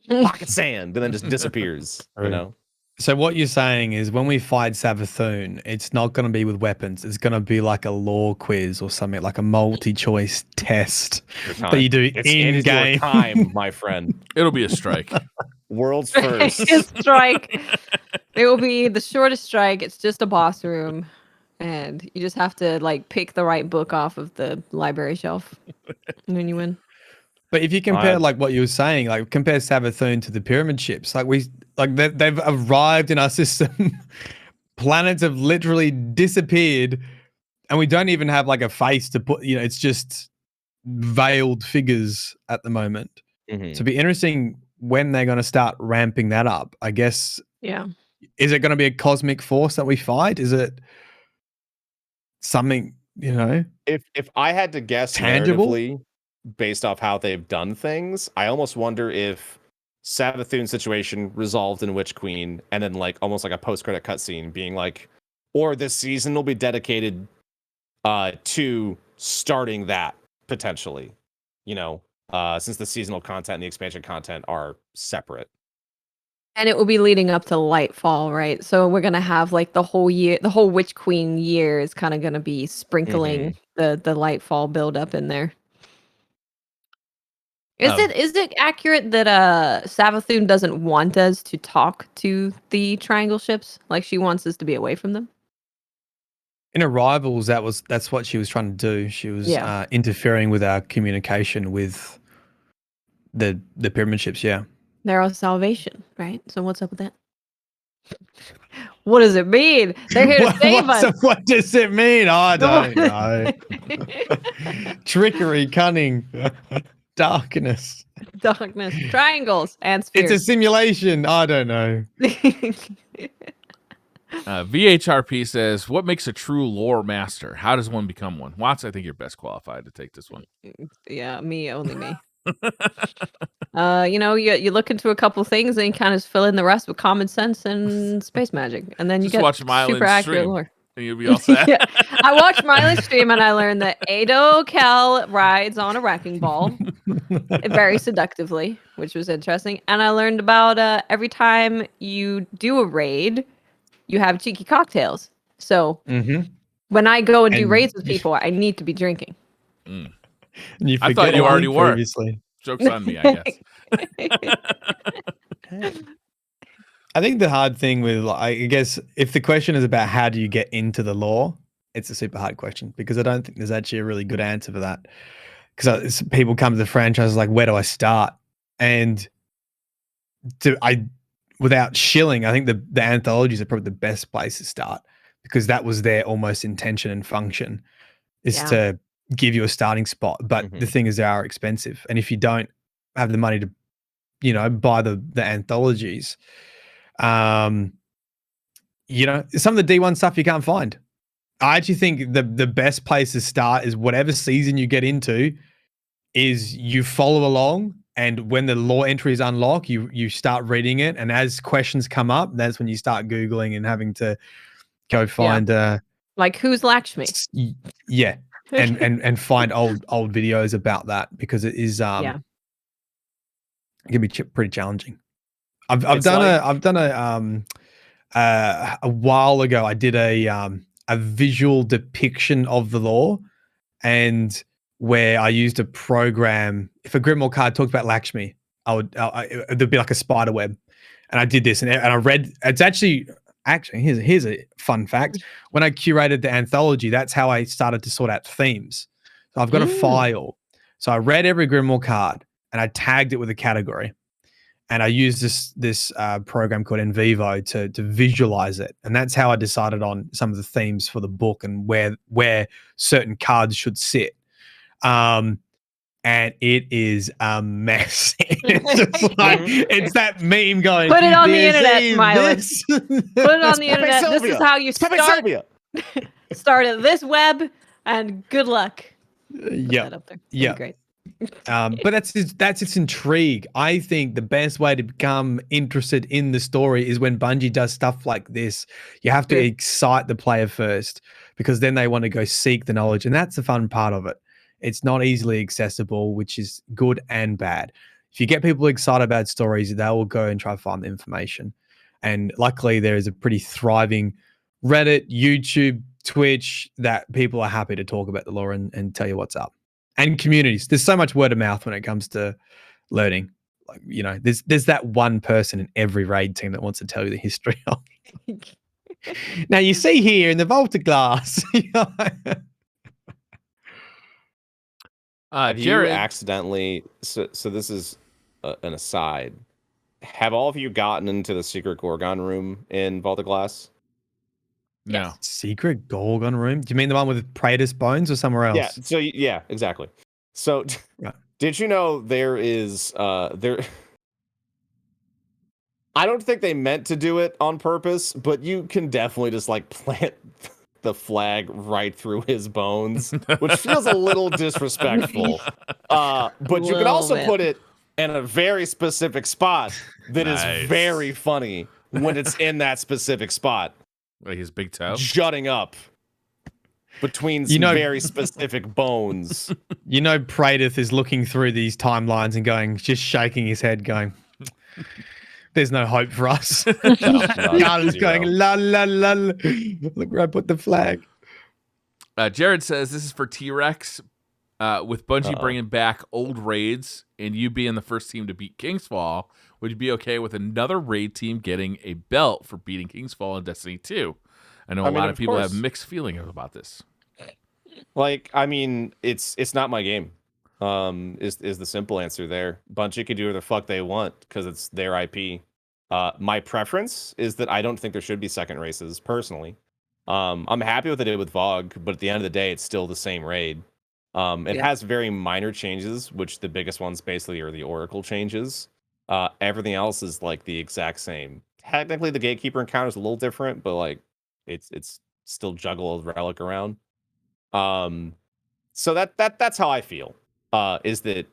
pocket sand and then just disappears, you Right. know? So what you're saying is when we fight Savathun, it's not going to be with weapons. It's going to be like a lore quiz or something, like a multi-choice test Your time. that you do It is your in-game. time, my friend. It'll be a strike. World's first. Strike. It will be the shortest strike. It's just a boss room. And you just have to like pick the right book off of the library shelf. And then you win. But if you compare Uh, like what you were saying, like compare Savathun to the pyramid ships, like Like they've arrived in our system. Planets have literally disappeared, and we don't even have like a face to put. It's just veiled figures at the moment. So it'd be interesting when they're going to start ramping that up. I guess. Yeah. Is it going to be a cosmic force that we fight? Is it something, If I had to guess tangible? narratively, based off how they've done things, I almost wonder if Savathun's situation resolved in Witch Queen, and then like almost like a post-credit cutscene being like, or this season will be dedicated to starting that potentially, since the seasonal content and the expansion content are separate. And it will be leading up to Lightfall, right? So we're gonna have like the whole year, the whole Witch Queen year is kind of gonna be sprinkling the Lightfall build up in there. Is it accurate that Savathun doesn't want us to talk to the triangle ships? Like she wants us to be away from them? In Arrivals, that's what she was trying to do. She was interfering with our communication with the pyramid ships. Yeah, They're our salvation, right? So what's up with that? What does it mean? They're here to save us. What does it mean? I don't know. Trickery, cunning, darkness, triangles, and spheres. It's a simulation. I don't know. VHRP says, "What makes a true lore master? How does one become one?" Watts, I think you're best qualified to take this one. Yeah, only me. You look into a couple things and you kind of fill in the rest with common sense and space magic, and then you get watch Myelin super accurate stream. lore. And you'll be all set. Yeah. I watched Myelin stream and I learned that Ado Cal rides on a wrecking ball very seductively, which was interesting. And I learned about every time you do a raid, you have cheeky cocktails. So when I go and do raids with people, I need to be drinking. I thought you already were. Previously. Joke's on me, I guess. I think the hard thing with, I guess, if the question is about how do you get into the lore, it's a super hard question because I don't think there's actually a really good answer for that. Because people come to the franchise like, where do I start? And without shilling, I think the anthologies are probably the best place to start because that was their almost intention and function is to give you a starting spot. But the thing is, they are expensive. And if you don't have the money to, buy the anthologies, some of the D1 stuff you can't find. I actually think the best place to start is whatever season you get into is you follow along, and when the lore entries unlock, you start reading it, and as questions come up, that's when you start Googling and having to go find like who's Lakshmi? Yeah. and find old videos about that because it is it can be pretty challenging. I've done a while ago. I did a visual depiction of the lore, and where I used a program. If a Grimoire card talked about Lakshmi, there'd be like a spider web, and I did this, and I read. It's actually here's a fun fact. When I curated the anthology, that's how I started to sort out themes. So I've got a file. So I read every Grimoire card and I tagged it with a category. And I used this program called Envivo to visualize it. And that's how I decided on some of the themes for the book and where certain cards should sit. And it is a mess. It's just like it's that meme going. Put it on the internet, Myelin. Put it on the internet. This is how you start at this web, and good luck. Yeah, yeah, great. But that's its intrigue. I think the best way to become interested in the story is when Bungie does stuff like this. You have to excite the player first, because then they want to go seek the knowledge, and that's the fun part of it. It's not easily accessible, which is good and bad. If you get people excited about stories, they will go and try to find the information. And luckily, there is a pretty thriving Reddit, YouTube, Twitch that people are happy to talk about the lore and tell you what's up. And communities. There's so much word of mouth when it comes to learning. Like, there's that one person in every raid team that wants to tell you the history of. Now you see here in the Vault of Glass. Have you Jared accidentally? So this is an aside. have all of you gotten into the secret Gorgon room in Vault of Glass? No. Yes. Secret Gorgon room? Do you mean the one with Praetus bones or somewhere else? Yeah. So yeah, exactly. So Right. did you know there is there? I don't think they meant to do it on purpose, but you can definitely just like plant the flag right through his bones, which feels a little disrespectful. But you can also put it in a very specific spot that is Nice. very funny when it's in that specific spot, Like his big toe. jutting up between some very specific bones. You know, Praetus is looking through these timelines and going, just shaking his head, going, "There's no hope for us." Carter's going, "La la la." Look where I put the flag. Jared says this is for Teawrex. With Bungie bringing back old raids and you being the first team to beat Kingsfall, would you be okay with another raid team getting a belt for beating Kingsfall in Destiny 2? I know a lot of people have mixed feelings about this. Like, I mean, it's not my game. Is the simple answer there. Bungie can do whatever the fuck they want because it's their IP. My preference is that I don't think there should be second races, personally. I'm happy with what they did with Vogue, but at the end of the day, it's still the same raid. It has very minor changes, which the biggest ones basically are the Oracle changes. Everything else is like the exact same. Technically, the Gatekeeper encounter is a little different, but like it's still juggle a relic around. So that's how I feel. Is that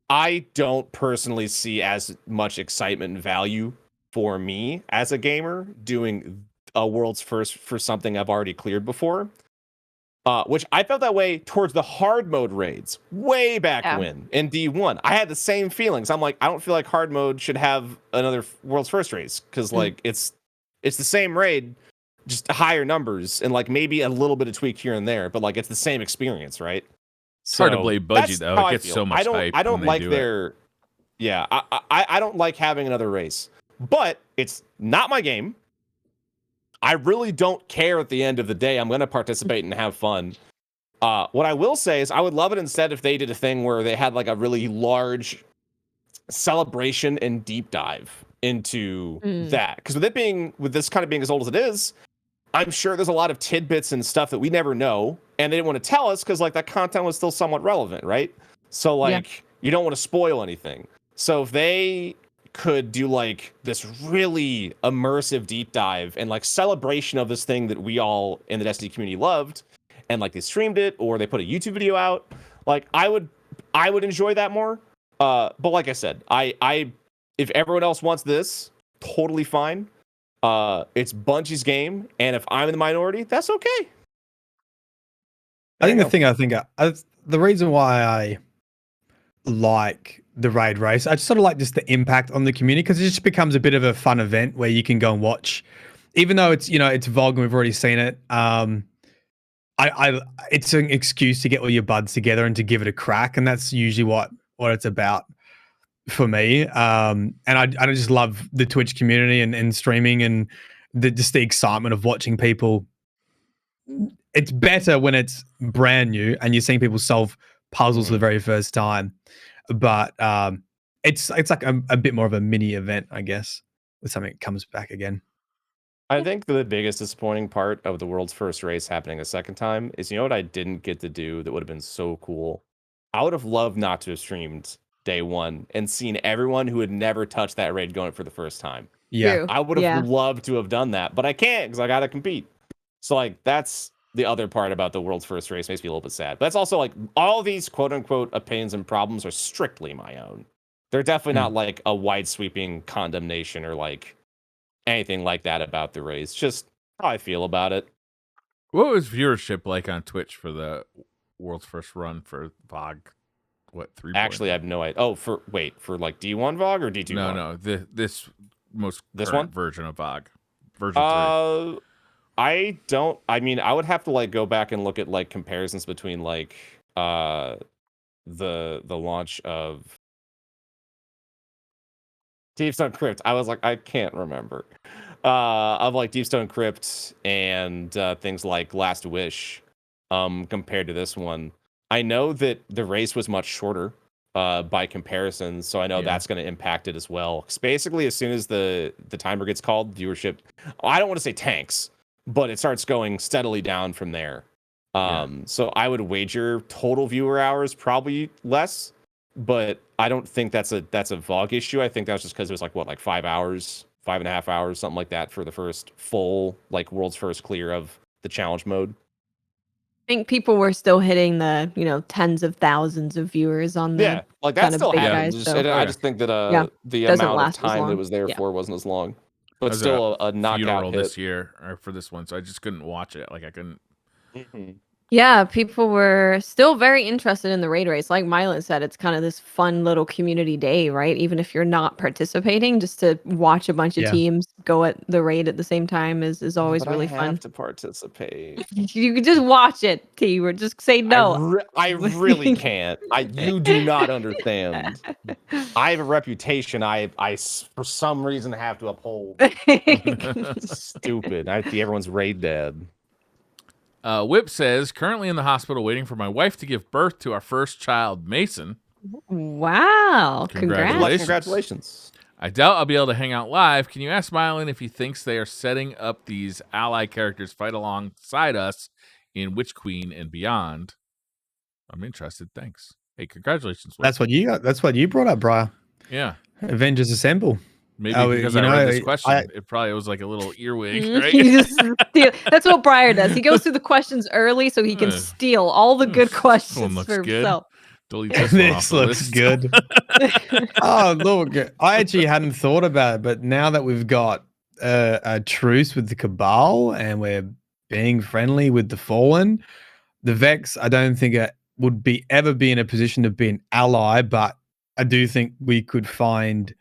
I don't personally see as much excitement and value for me as a gamer doing a world's first for something I've already cleared before. Which I felt that way towards the hard mode raids way back when in D1. I had the same feelings. I'm like, I don't feel like hard mode should have another world's first race because like it's the same raid, just higher numbers and like maybe a little bit of tweak here and there, but like it's the same experience, right? It's hard to blame Bungie though. It gets so much hype. I don't like their I don't like having another race, but it's not my game. I really don't care at the end of the day. I'm going to participate and have fun. What I will say is I would love it instead if they did a thing where they had like a really large celebration and deep dive into that. Because with this kind of being as old as it is, I'm sure there's a lot of tidbits and stuff that we never know. And they didn't want to tell us because like that content was still somewhat relevant, right? So like you don't want to spoil anything. So if they could do like this really immersive deep dive and like celebration of this thing that we all in the Destiny community loved, and like they streamed it or they put a YouTube video out, like I would enjoy that more. But like I said, I if everyone else wants this, totally fine. It's Bungie's game, and if I'm in the minority, that's okay. I think the reason why I like the raid race, I just sort of like just the impact on the community because it just becomes a bit of a fun event where you can go and watch, even though it's it's Vogue and we've already seen it. It's an excuse to get all your buds together and to give it a crack, and that's usually what it's about for me. And I just love the Twitch community and streaming and just the excitement of watching people. It's better when it's brand new and you're seeing people solve puzzles for the very first time. But it's like a bit more of a mini event, I guess, with something that comes back again. I think the biggest disappointing part of the world's first race happening a second time is, what I didn't get to do that would have been so cool? I would have loved not to have streamed day one and seen everyone who had never touched that raid going for the first time. Yeah. I would have loved to have done that, but I can't because I got to compete. So like that's the other part about the world's first race makes me a little bit sad. But that's also like all these quote unquote opinions and problems are strictly my own. They're definitely not like a wide sweeping condemnation or like anything like that about the race. Just how I feel about it. What was viewership like on Twitch for the world's first run for VOG? What, 3? Actually, I have no idea. Oh, for like D1 VOG or D2 VOG? No. This most this current one version of VOG. Version 3. I mean, I would have to like go back and look at like comparisons between like the launch of Deepstone Crypt. I was like, I can't remember. Of like Deepstone Crypt and things like Last Wish compared to this one. I know that the race was much shorter. by comparison. So I know that's going to impact it as well. Because basically, as soon as the timer gets called, viewership, I don't want to say tanks, but it starts going steadily down from there. So I would wager total viewer hours probably less, but I don't think that's a VOG issue. I think that's just because it was like 5 hours, 5.5 hours, something like that for the first full world's first clear of the challenge mode. I think people were still hitting the, tens of thousands of viewers on the that kind still of big happens. guys. Just, So I just think that the doesn't amount of last as time that long. was there for wasn't as long, but There's still a knockout funeral hit. this year or for this one, so I just couldn't watch it. Like I couldn't. Yeah, people were still very interested in the raid race. Like Myelin said, it's kind of this fun little community day, right? Even if you're not participating, just to watch a bunch of teams go at the raid at the same time is always really fun. I have to participate. You can just watch it, T. Or just say no. I really can't. You do not understand. I have a reputation I for some reason have to uphold. Stupid. I see everyone's raid dead. Whip says, currently in the hospital waiting for my wife to give birth to our first child, Mason. Wow. Congratulations. I doubt I'll be able to hang out live. Can you ask Myelin if he thinks they are setting up these ally characters fight alongside us in Witch Queen and beyond? I'm interested. Thanks. Hey, congratulations, Whip. That's what you got. That's what you brought up, Briar. Yeah. Avengers Assemble. Maybe because I read this question, it probably was like a little earwig, right? He just that's what Briar does. He goes through the questions early so he can steal all the good questions for himself. Delete this, this looks good. Oh, look. I actually hadn't thought about it, but now that we've got a truce with the Cabal and we're being friendly with the Fallen, the Vex, I don't think it would ever be in a position to be an ally, but I do think we could find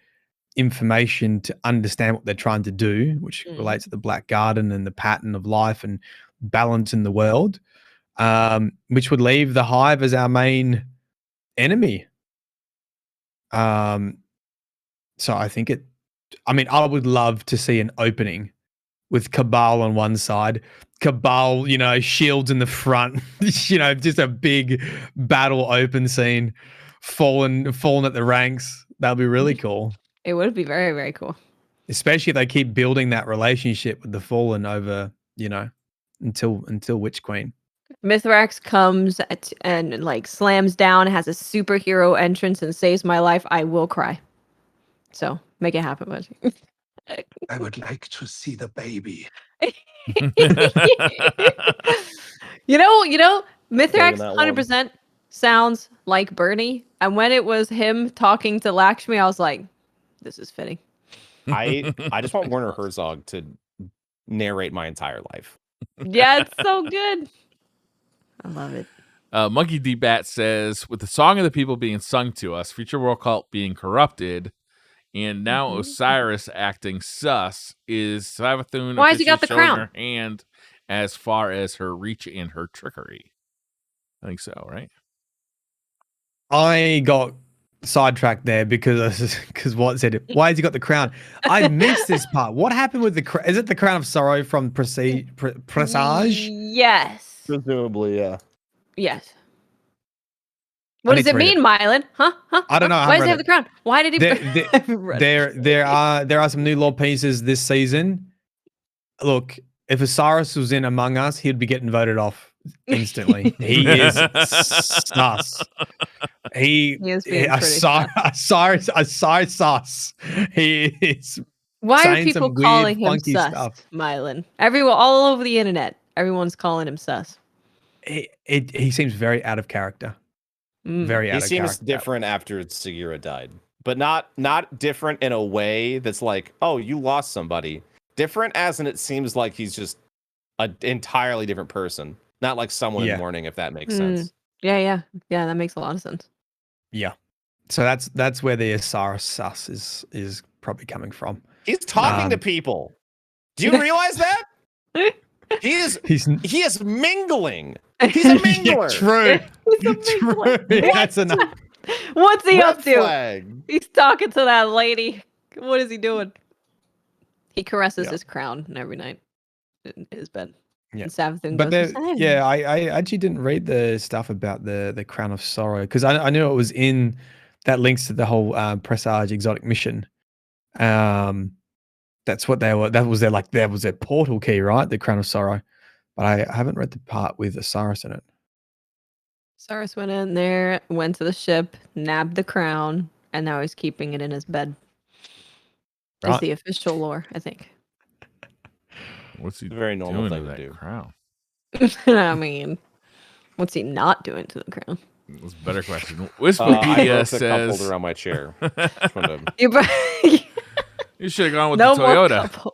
information to understand what they're trying to do, which relates to the Black Garden and the pattern of life and balance in the world, which would leave the Hive as our main enemy. So I think I would love to see an opening with Cabal on one side, Cabal, shields in the front, just a big battle open scene, fallen at the ranks. That'd be really cool. It would be very, very cool. Especially if they keep building that relationship with the Fallen over, until Witch Queen. Mithrax comes and slams down, has a superhero entrance and saves my life. I will cry. So make it happen, Budgie. I would like to see the baby. Mithrax 100% sounds like Bernie. And when it was him talking to Lakshmi, I was like, this is fitting. I just want Werner Herzog to narrate my entire life. Yeah, it's so good. I love it. Monkey D Bat says, with the Song of the People being sung to us, Future World Cult being corrupted, and now Osiris acting sus, is Savathun why has he got the crown? Her hand as far as her reach and her trickery? I think so, right? I got sidetracked there because what said it. Why has he got the crown? I missed this part. What happened with the crown? Is it the crown of sorrow from Presage? Yes. Presumably, yeah. Yes. What does it mean, Myelin? Huh? I don't know. Why does he have the crown? Why did he? There are some new lore pieces this season. Look, if Osiris was in Among Us, he'd be getting voted off instantly. He is sus. He is being Osiris sus. He is. Why are people calling him sus, Myelin? Everyone, all over the internet, everyone's calling him sus. He seems very out of character. Very out of character. He seems different after Segura died, but not different in a way that's like, oh, you lost somebody. Different as in it seems like he's just an entirely different person, not like someone in mourning, if that makes sense. Yeah, that makes a lot of sense. Yeah, so that's where the Osiris sus is probably coming from. He's talking to people. Do you realize that? He is mingling. He's a mingler. True. True. That's enough. What's he up to? Flag. He's talking to that lady. What is he doing? He caresses his crown every night in his bed. Yeah. And Savathun but goes, I actually didn't read the stuff about the Crown of Sorrow because I knew it was in that links to the whole Presage exotic mission. That's what they were. That was their portal key, right? The Crown of Sorrow. But I haven't read the part with Osiris in it. Cyrus went in there, went to the ship, nabbed the crown, and now he's keeping it in his bed. Is Right. the official lore, I think. What's he It's a very normal doing thing to to that do. crown? I mean, what's he not doing to the crown? That's a better question. I Wikipedia broke the cup holder says around my chair. Just wanted to- You you should have gone with no the more Toyota. couple.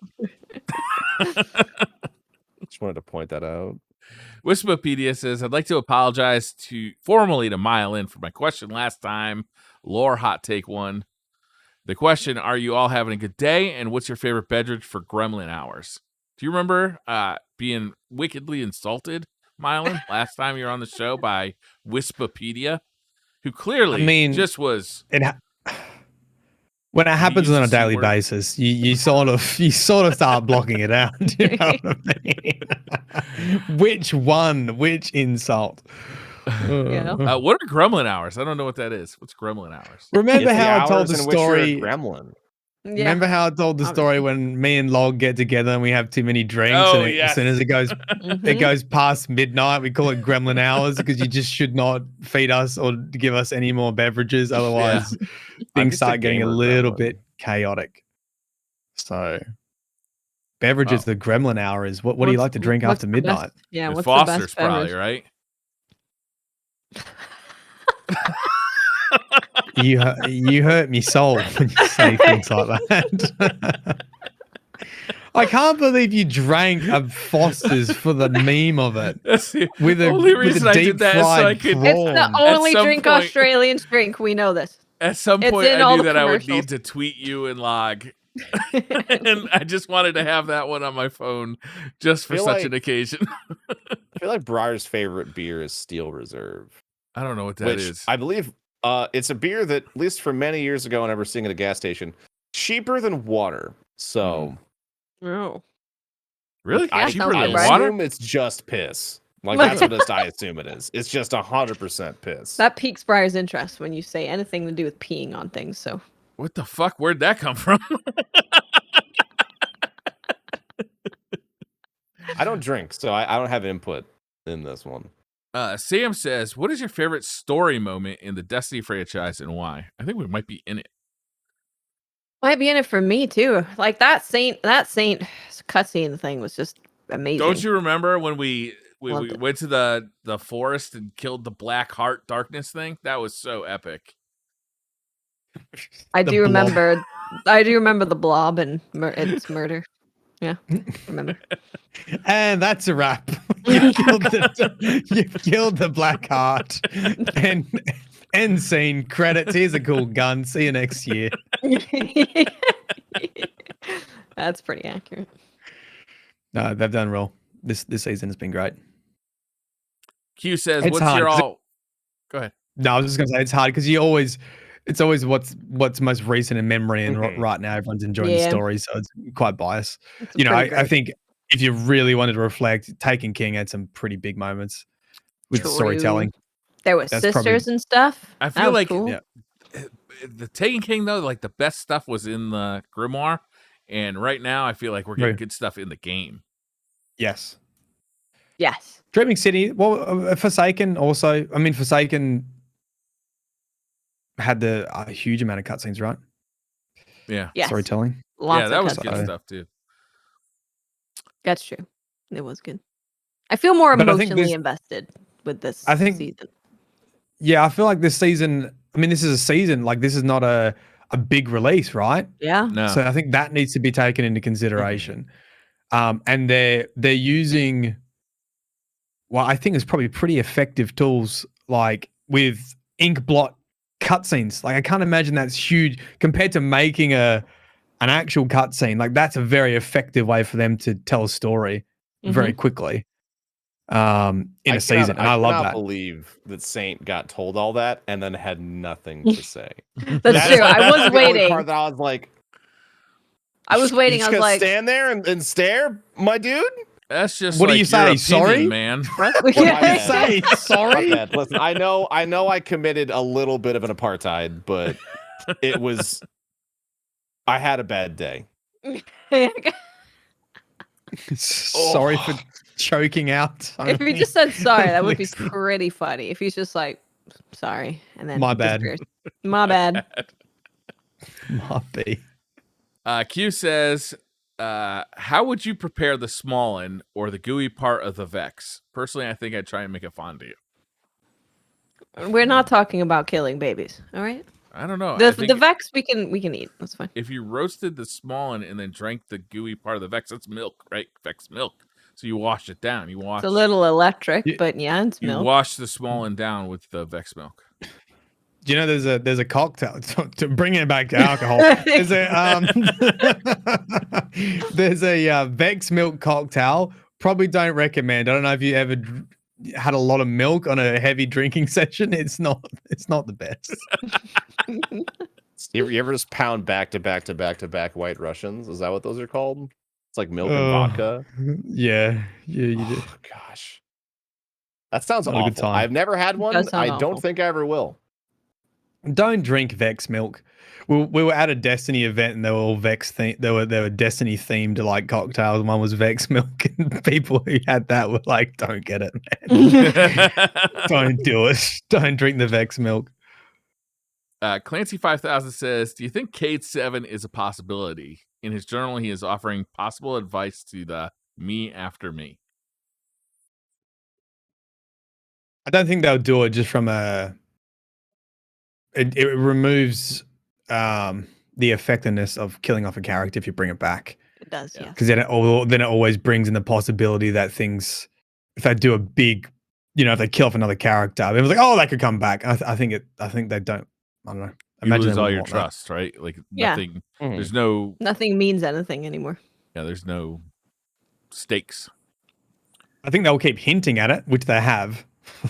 just wanted to point that out. Wikipedia says, I'd like to apologize formally to Myelin for my question last time. Lore hot take 1. The question, are you all having a good day? And what's your favorite beverage for Gremlin hours? Do you remember being wickedly insulted, Myelin, last time you were on the show by Wikipedia, who clearly just was... When it happens use on a the C daily word? basis, you sort of start blocking it out. You know what I mean? Which one? Which insult? Yeah. What are Gremlin hours? I don't know what that is. What's Gremlin hours? Remember It's the how I told hours the in which you're a story? gremlin. Yeah. Remember how I told the story when me and Log get together and we have too many drinks, Oh, and yes. as soon as it Mhm. goes past midnight, we call it Gremlin hours because you just should not feed us or give us any more beverages, otherwise I'm things just a start getting a gamer little gremlin. bit chaotic. So, beverages, the Gremlin hour is what do you like to drink what's after the midnight? best- yeah, The what's Foster's the best probably, beverage? right? You hurt me soul when you say things like that. I can't believe you drank a Foster's for the meme of it That's the with only a reason I did deep that is so I fried could. It's the prawn. only some drink point- Australians drink. We know this. At some It's point, in I all knew the that I would commercials. need to tweet you and Log, and I just wanted to have that one on my phone just for Feel such like- an occasion. I feel like Briar's favorite beer is Steel Reserve, I don't know what that which is. I believe it's a beer that, at least from many years ago, whenever seeing at a gas station, cheaper than water. So Oh. Really? Yeah, Cheaper sounds than right. water? assume it's just piss. Like that's what I assume it is. It's just 100% piss. That piques Briar's interest when you say anything to do with peeing on things. So What the fuck? Where'd that come from? I don't drink, so I don't have input in this one. Sam says, what is your favorite story moment in the Destiny franchise and why? I think we might be in it. might be in it for me too. Like that saint cutscene thing was just amazing. Don't you remember when we Loved it. went to the forest and killed the Black Heart Darkness thing? That was so epic. I The do blob. remember. I do remember the blob and its murder. Yeah, remember. And that's a wrap. You've killed the Black Heart. And end scene. Credits. Here's a cool gun. See you next year. That's pretty accurate. No, they've done well. This season has been great. Q says, It's what's hard, your 'cause all... Go ahead. No, I was just gonna say it's hard because it's always what's most recent in memory, and Mhm. right now everyone's enjoying the Yeah. story, so it's quite biased. It's You know, pretty I great. think if you really wanted to reflect, Taken King had some pretty big moments with True. storytelling. There were that's sisters probably- and stuff. I That feel was like cool. Yeah. the Taken King, though, like the best stuff was in the Grimoire. And right now, I feel like we're getting Right. good stuff in the game. Yes. Yes. Dreaming City. Well, Forsaken also. I mean, Forsaken had a huge amount of cutscenes, right? Yeah. Yes. Storytelling. Lots Yeah, that of was cutscenes. good cutscenes. stuff, too. That's true. It was good. I feel more But I think emotionally this- invested with this I think- season. Yeah, I feel like this season. I mean, this is a season. Like, this is not a big release, right? Yeah. No. So I think that needs to be taken into consideration. And they're using, well, I think it's probably pretty effective tools, like with ink blot cutscenes. Like, I can't imagine that's huge compared to making an actual cutscene. Like, that's a very effective way for them to tell a story very quickly in a season. And I love cannot that. believe that Saint got told all that and then had nothing to say. That's true. I was the only waiting. part that I was like, I was You waiting. just I was gonna like, stand there and stare, my dude. That's just What do like you your say? opinion, Sorry? man. What do you bad. say? Sorry? My bad. Listen, I know I committed a little bit of an apartheid, but it was I had a bad day. Sorry for choking out. If he just said sorry, that would be pretty funny. If he's just like, sorry, and then My bad. disappears. My bad. Might be. Q says, how would you prepare the Smolin or the gooey part of the Vex? Personally, I think I'd try and make it fondue. We're not talking about killing babies, all right? I don't know. The Vex we can eat. That's fine. If you roasted the Smolin and then drank the gooey part of the Vex, that's milk, right? Vex milk. So you wash it down. It's a little electric, but yeah, it's You milk. wash the Smolin down with the Vex milk. Do you know there's a cocktail to bring it back to alcohol? There's a Vex milk cocktail. Probably don't recommend. I don't know if you ever had a lot of milk on a heavy drinking session. It's not the best. You ever just pound back to back to back to back White Russians? Is that what those are called? It's like milk and vodka. Yeah, you do. Oh, gosh, that sounds Not a good awful. time. I've never had one. does sound I don't awful. think I ever will. Don't drink Vex milk. We were at a Destiny event and they were all Vex themed. They were Destiny themed like cocktails. One was Vex milk, and people who had that were like, "Don't get it, man. Don't do it. Don't drink the Vex milk." Clancy 5000 says, do you think Cade 7 is a possibility? In his journal, he is offering possible advice to the me after me. I don't think they'll do it just from a. It removes the effectiveness of killing off a character if you bring it back. It does, yeah. Because then it always brings in the possibility that things, if they do a big, if they kill off another character, everyone's like, oh, that could come back. I think they don't. I don't know. You Imagine lose they all would your want that. trust, right? Like Yeah. nothing. There's no. Nothing means anything anymore. Yeah, there's no stakes. I think they'll keep hinting at it, which they have.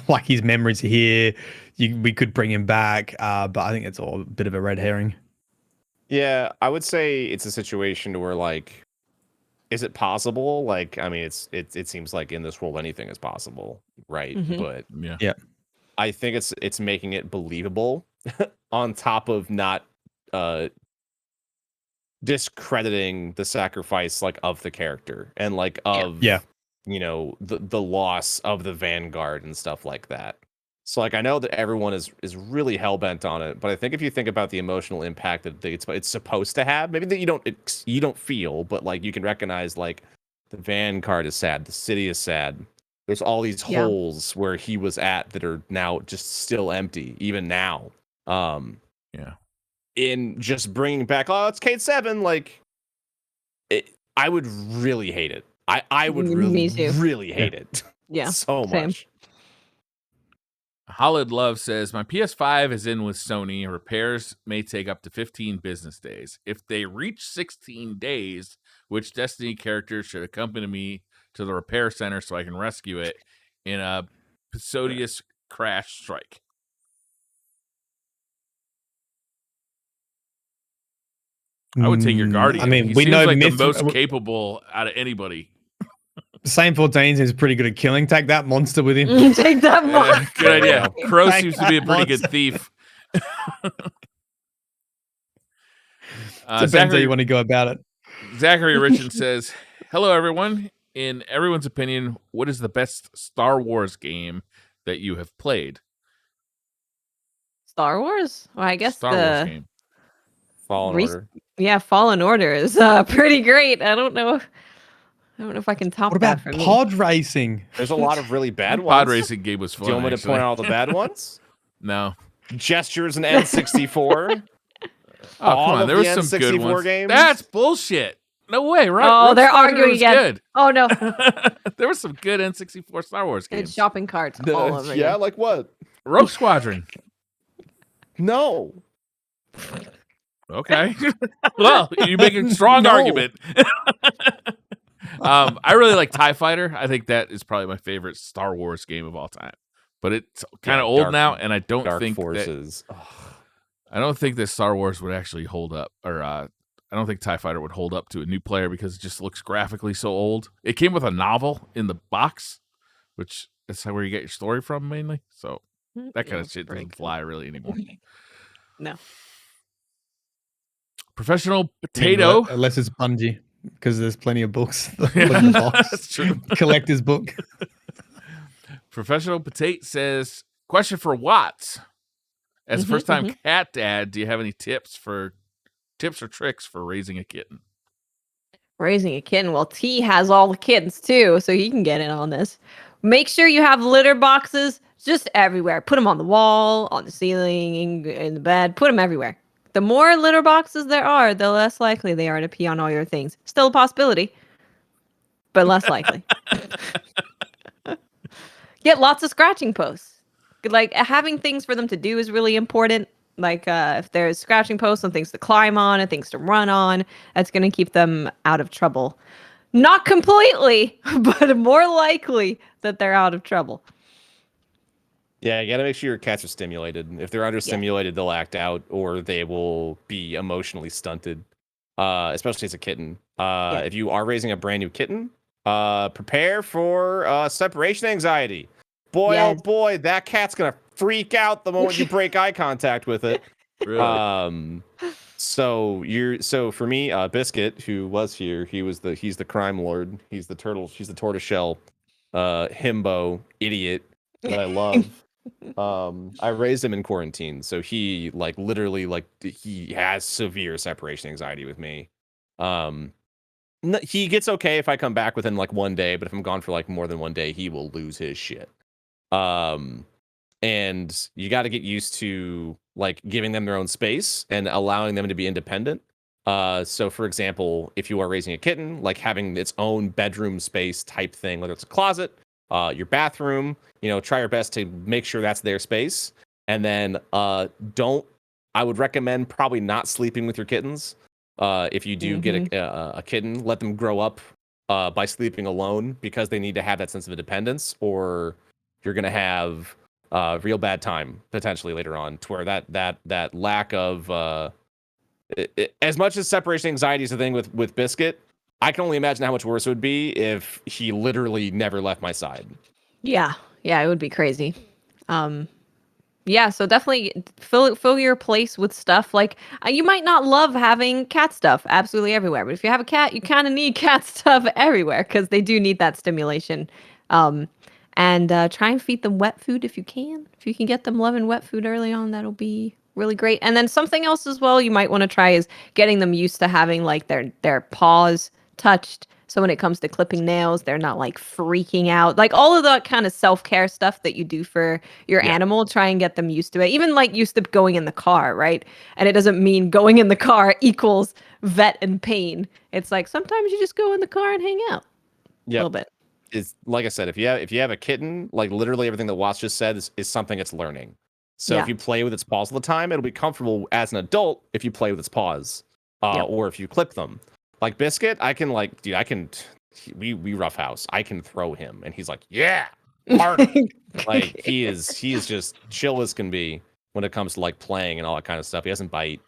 Like his memories are here. We could bring him back, but I think it's all a bit of a red herring. Yeah, I would say it's a situation where like, is it possible? Like, I mean, it seems like in this world anything is possible, right? Mhm. But Yeah. I think it's making it believable on top of not discrediting the sacrifice like of the character and like of the loss of the Vanguard and stuff like that. So like I know that everyone is really hell bent on it, but I think if you think about the emotional impact that it's supposed to have, maybe that you don't feel, but like you can recognize like the Vanguard is sad, the city is sad. There's all these holes where he was at that are now just still empty, even now. In just bringing back, it's Cade 7, like I would really hate it. I would really hate it. Yeah, so same. much. Holland Love says, my PS5 is in with Sony. Repairs may take up to 15 business days. If they reach 16 days, which Destiny character should accompany me to the repair center so I can rescue it in a Pisodius crash strike? I would take your Guardian. I mean, he we seems know like Myth- the most capable out of anybody. Same 14 is pretty good at killing. Take that monster with him. Take that monster. Good idea. Crow Take seems to be a that pretty good monster. thief. Depends how you want to go about it. Zachary Richard says, hello, everyone. In everyone's opinion, what is the best Star Wars game that you have played? Star Wars? Well, I guess Star Wars game. Fallen Order. Yeah, Fallen Order is pretty great. I don't know if I can top What about that for me. pod racing? There's a lot of really bad ones. Pod racing game was fun. Do you want me to actually. point out all the bad ones? No. Gestures and N64. Oh, come on. There was the some good N64 ones. games? That's bullshit. No way, right? Oh, Rogue they're Squadron arguing was again. good. Oh no, There were some good N64 Star Wars it's games. shopping carts all over. Yeah, again. like what? Rogue Squadron. No. Okay. Well, you make a strong No. argument. I really like TIE Fighter. I think that is probably my favorite Star Wars game of all time. But it's kind of old now, and I don't Dark think Forces. I don't think that Star Wars would actually hold up, or I I don't think TIE Fighter would hold up to a new player because it just looks graphically so old. It came with a novel in the box, which is where you get your story from mainly. So that kind of shit doesn't fly really anymore. No. Professional Potato. Unless it's Bungie, because there's plenty of books. Put in the box. That's true. Collector's book. Professional Potato says, question for Watts. As a first-time cat dad, do you have any tips or tricks for raising a kitten? Raising a kitten. Well, T has all the kittens too, so he can get in on this. Make sure you have litter boxes just everywhere. Put them on the wall, on the ceiling, in the bed. Put them everywhere. The more litter boxes there are, the less likely they are to pee on all your things. Still a possibility, but less likely. Get lots of scratching posts. Like having things for them to do is really important. Like if there's scratching posts and things to climb on and things to run on, that's going to keep them out of trouble. Not completely, but more likely that they're out of trouble. Yeah, you got to make sure your cats are stimulated. If they're understimulated, they'll act out or they will be emotionally stunted, especially as a kitten. If you are raising a brand new kitten, prepare for separation anxiety. Boy, oh boy, that cat's going to freak out the moment you break eye contact with it. Really? So for me, Biscuit, who was here, he's the crime lord. She's the tortoiseshell himbo idiot that I love. I raised him in quarantine, so he literally he has severe separation anxiety with me. He gets okay if I come back within 1 day, but if I'm gone for more than 1 day, he will lose his shit. And you got to get used to giving them their own space and allowing them to be independent. So for example, if you are raising a kitten, having its own bedroom space type thing, whether it's a closet, your bathroom, try your best to make sure that's their space. And then I would recommend probably not sleeping with your kittens. If you do get a kitten, let them grow up by sleeping alone, because they need to have that sense of independence, or you're going to have real bad time potentially later on, to where that lack of as much as separation anxiety is a thing with Biscuit, I can only imagine how much worse it would be if he literally never left my side. Yeah, it would be crazy. Yeah, so definitely fill your place with stuff. You might not love having cat stuff absolutely everywhere, but if you have a cat, you kind of need cat stuff everywhere, because they do need that stimulation. And try and feed them wet food if you can. If you can get them loving wet food early on, that'll be really great. And then something else as well you might want to try is getting them used to having their paws touched. So when it comes to clipping nails, they're not freaking out. All of the kind of self-care stuff that you do for your animal, try and get them used to it. Even used to going in the car, right? And it doesn't mean going in the car equals vet and pain. It's sometimes you just go in the car and hang out a little bit. Is like I said, if you have a kitten, literally everything that Watts just said is something it's learning. So if you play with its paws all the time, it'll be comfortable as an adult if you play with its paws, or if you clip them. Like Biscuit, I can we roughhouse. I can throw him, and he's yeah, hard. He is just chill as can be when it comes to playing and all that kind of stuff. He doesn't bite,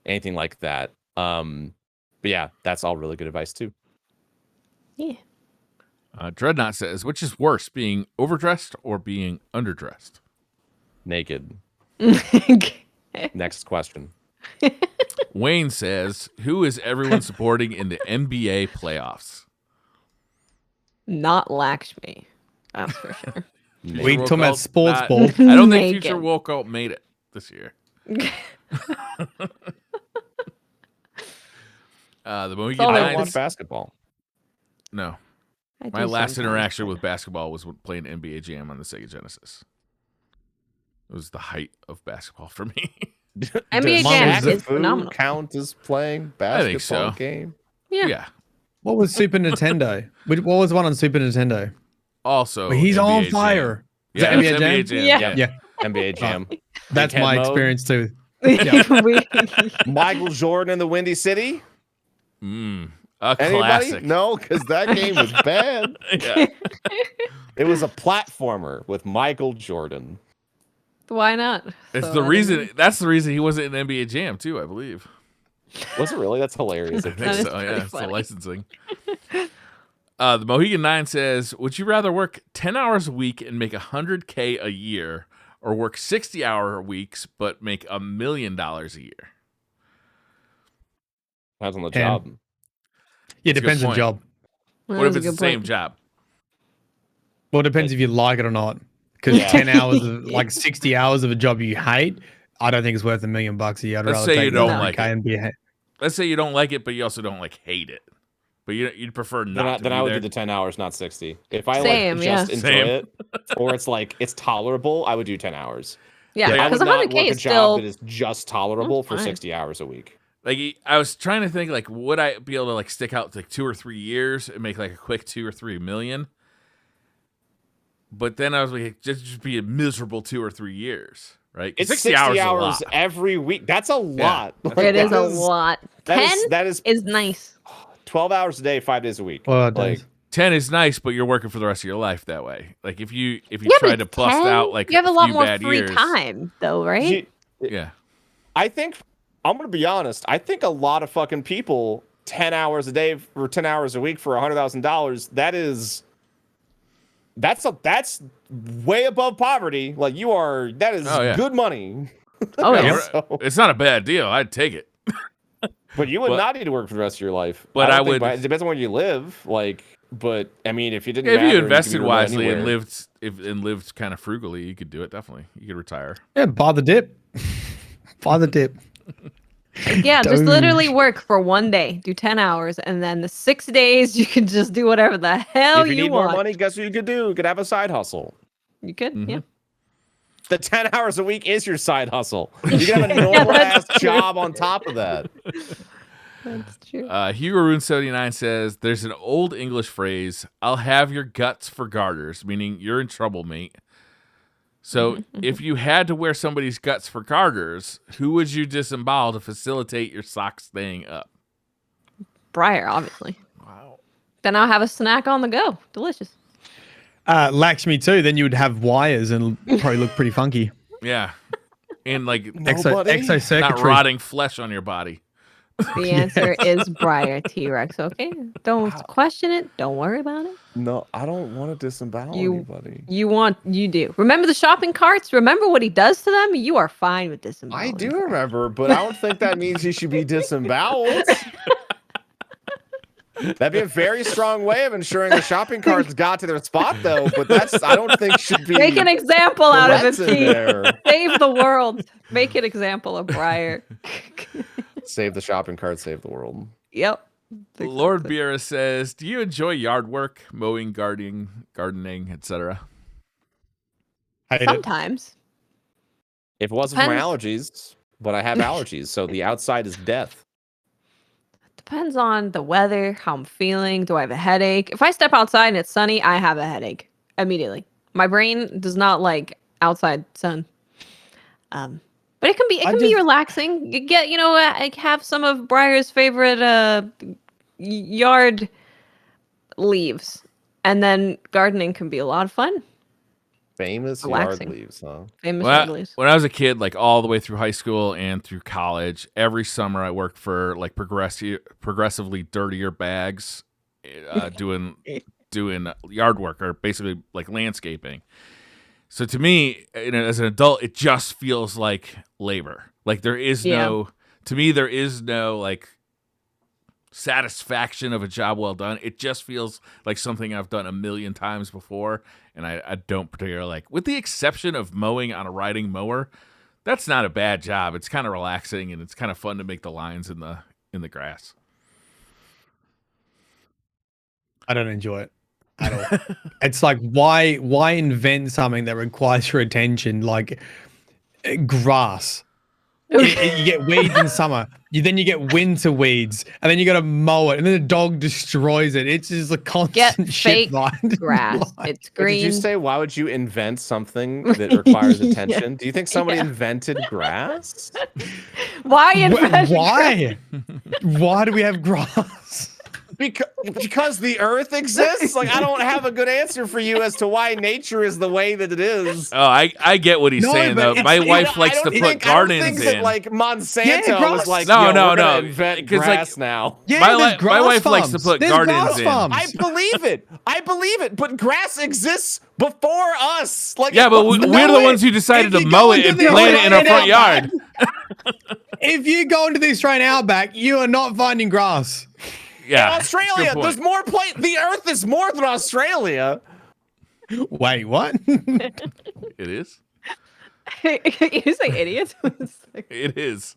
anything like that. But yeah, that's all really good advice too. Yeah. Dreadnought says, which is worse, being overdressed or being underdressed? Naked. Next question. Wayne says, who is everyone supporting in the NBA playoffs? Not Lakshmi. That's for sure. We talking about sports ball. I don't think Future Woke made it this year. The Mohican I don't Knights. watch basketball. No. My last interaction with basketball was playing NBA Jam on the Sega Genesis. It was the height of basketball for me. NBA Jam is phenomenal. Count as playing basketball I think so. game? Yeah. What was Super Nintendo? What was one on Super Nintendo? Also, he's NBA on Jam. fire. Is Yeah, that it was NBA Jam? Yeah. NBA Jam. That's Big my head mode. experience too. Michael Jordan in the Windy City? A Anybody? classic. No, because that game was bad. Yeah. It was a platformer with Michael Jordan. Why not? That's the reason he wasn't in NBA Jam too, I believe. Was it really? That's hilarious. I think That is so. pretty Yeah, it's the funny. licensing. The Mohegan 9 says, would you rather work 10 hours a week and make $100K a year, or work 60-hour weeks but make $1 million a year? Depends on the 10. job. Yeah, That's a good depends on point. job. Well, What that if was a it's the good same point. job? Well, it depends if you like it or not. Because Yeah. 10 hours of like 60 hours of a job you hate, I don't think it's worth $1 million a year. I'd Let's rather say you take don't the like 100K it. and be Let's say you don't like it, but you also don't like hate it. But you'd prefer not to Then be I would there. do the 10 hours, not 60. If I Same, like yeah. just enjoy Same. it, or it's like it's tolerable, I would do 10 hours. Yeah, Like, I because would not 100K work a is job still. that is just tolerable for fine. 60 hours a week. Like, I was trying to think, like, would I be able to like stick out like 2 or 3 years and make like a quick 2 or 3 million? But then I was like, just be a miserable 2 or 3 years, right? It's 60 hours is a lot. every week. That's a lot. that's It is That a lot. 10 that is is nice. 12 hours a day, 5 days a week. Well, it like does. 10 is nice, but you're working for the rest of your life that way. Like if you Yeah, try but to bust 10, out like you have a lot few more bad free years, time, though, right? you- yeah, I think I'm gonna be honest. I think a lot of fucking people 10 hours a day or 10 hours a week for $100,000. That's way above poverty. Like that is Oh, yeah. good money. Oh, Yeah, yeah. we're- So- it's not a bad deal. I'd take it. But you would But- not need to work for the rest of your life. But I don't think would- it depends on where you live. Like, but I mean, if you didn't, If matter, you could be invested remote wisely and anywhere. lived kind of frugally, you could do it. Definitely, you could retire. Yeah, buy the dip. Buy the dip. Yeah, just literally Doge. work for 1 day, do 10 hours, and then the 6 days you can just do whatever the hell If you need want. more money, guess what you could do? You could have a side hustle. You could, Mhm. yeah. The 10 hours a week is your side hustle. You can have a normal ass that's true. job on top of that. That's true. Hugo Rune 79 says there's an old English phrase, "I'll have your guts for garters," meaning you're in trouble, mate. So if you had to wear somebody's guts for garters, who would you disembowel to facilitate your socks staying up? Briar, obviously. Wow. Then I'll have a snack on the go. Delicious. Lakshmi too. Then you would have wires and probably look pretty funky. Yeah. And like Nobody? not Exocircuitry. rotting flesh on your body. The answer is Briar Teawrex, okay? Don't question it. Don't worry about it. No, I don't want to disembowel anybody. You do. Remember the shopping carts? Remember what he does to them? You are fine with disemboweling. I do remember, but I don't think that means he should be disemboweled. That'd be a very strong way of ensuring the shopping carts got to their spot, though. But I don't think should be. Make an example out of it, threats in Pete. there. Save the world. Make an example of Briar. Save the shopping cart, save the world. Yep. Lord Beera says, "Do you enjoy yard work, mowing, gardening, etc.?" Hate it. Sometimes. If it wasn't for my Depends. allergies, but I have allergies, so the outside is death. Depends on the weather, how I'm feeling. Do I have a headache? If I step outside and it's sunny, I have a headache immediately. My brain does not like outside sun. But it can be relaxing. You get, like have some of Briar's favorite yard leaves, and then gardening can be a lot of fun. Famous Relaxing. yard leaves, huh? Famous yard When leaves. I was a kid, like all the way through high school and through college, every summer I worked for like progressively dirtier bags, doing yard work or basically like landscaping. So to me, as an adult, it just feels like labor. Like there is no like satisfaction of a job well done. It just feels like something I've done a million times before, and I don't particularly like. With the exception of mowing on a riding mower, that's not a bad job. It's kind of relaxing and it's kind of fun to make the lines in the grass. I don't enjoy it at all. It's like why invent something that requires your attention, like grass. You get weeds in summer, then you get winter weeds, and then you got to mow it, and then the dog destroys it. It's just a constant Get shit fake find. grass. It's Wait, green. did you say why would you invent something that requires Yeah. attention? Do you think somebody Yeah. invented grass? Why invent grass? Why? Why do we have grass? Because the Earth exists. Like I don't have a good answer for you as to why nature is the way that it is. Oh, I get what he's No, saying but though. it's- My I wife don't- likes to put I don't gardens think in. that like Monsanto Yeah, was like, No, Yo, no, we're gonna no, invent 'cause, like, grass now. Yeah, My there's my grass wife likes farms. to put There's gardens grass in. farms. I believe it. I believe it. But grass exists before us. Like Yeah, but No we're the way. ones who decided If to you mow go it into and the plant it in our front Australian yard. If you go into the Australian outback, you are not finding grass. Yeah, in that's a good Australia, point. there's more The Earth is more than Australia. Wait, what? It is. You say idiots? It is.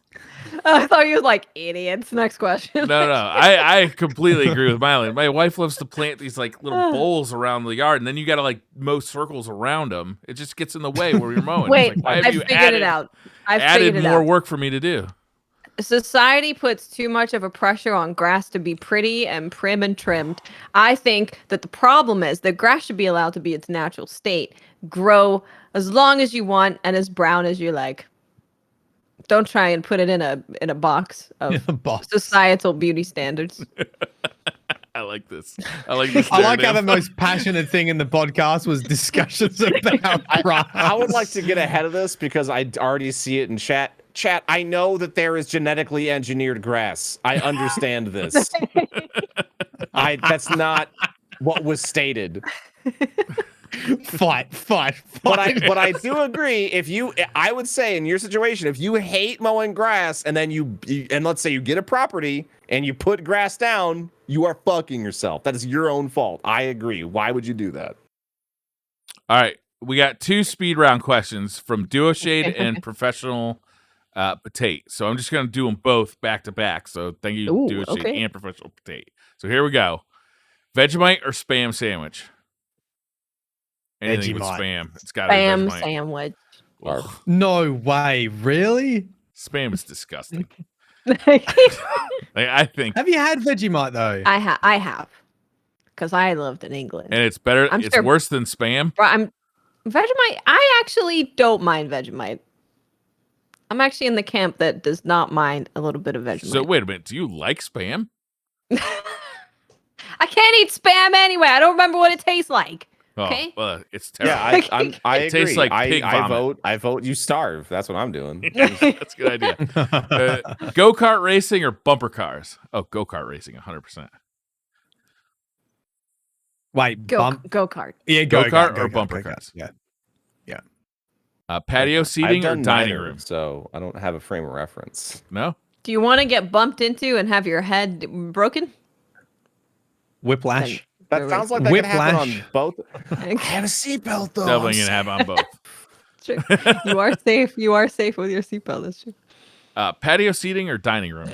I thought you was like idiots. Next question. No. I completely agree with Myelin. My wife loves to plant these like little bowls around the yard, and then you got to like mow circles around them. It just gets in the way where you're mowing. Wait, It's like, why have I've you figured added, it out. I've added figured it more out. work for me to do? Society puts too much of a pressure on grass to be pretty and prim and trimmed. I think that the problem is that grass should be allowed to be its natural state, grow as long as you want and as brown as you like. Don't try and put it in a box of Boss. societal beauty standards. I like this. I like this. I like how the narrative. most passionate thing in the podcast was discussions about grass. I would like to get ahead of this because I already see it in chat. Chat, I know that there is genetically engineered grass. I understand this. That's not what was stated. fight. But I do agree. I would say in your situation, if you hate mowing grass and then and let's say you get a property and you put grass down, you are fucking yourself. That is your own fault. I agree. Why would you do that? All right, we got 2 speed round questions from Duoshade and Professional Potate. So I'm just gonna do them both back to back. So thank you, Ooh, Duoshade okay. and Professional Potate. So here we go. Vegemite or Spam sandwich? Anything with Vegemite. Spam. It's got to be Spam Vegemite. sandwich. Ugh, No way, really? Spam is disgusting. Like, I think, Have you had Vegemite though? I have, because I lived in England. and it's better. I'm It's sure- worse than Spam. But Vegemite. I actually don't mind Vegemite. I'm actually in the camp that does not mind a little bit of Vegemite. So wait a minute. Do you like Spam? I can't eat Spam anyway. I don't remember what it tastes like. Oh, Okay. well, it's terrible. Yeah, I It agree. tastes like pig vomit. I vote you starve. That's what I'm doing. That's a good idea. Go kart racing or bumper cars? Oh, go kart racing, 100%. Wait, Go bump. kart. Yeah, Go-kart or go-kart, bumper go-kart. cars? Yeah. Patio seating or I've done dining neither, room? so I don't have a frame of reference. No. Do you want to get bumped into and have your head broken? Whiplash. That There sounds we like that could happen on Whiplash. both. go. have a seatbelt though. Definitely gonna have on both. Sure. You are safe. You are safe with your seatbelt. That's true. Patio seating or dining room?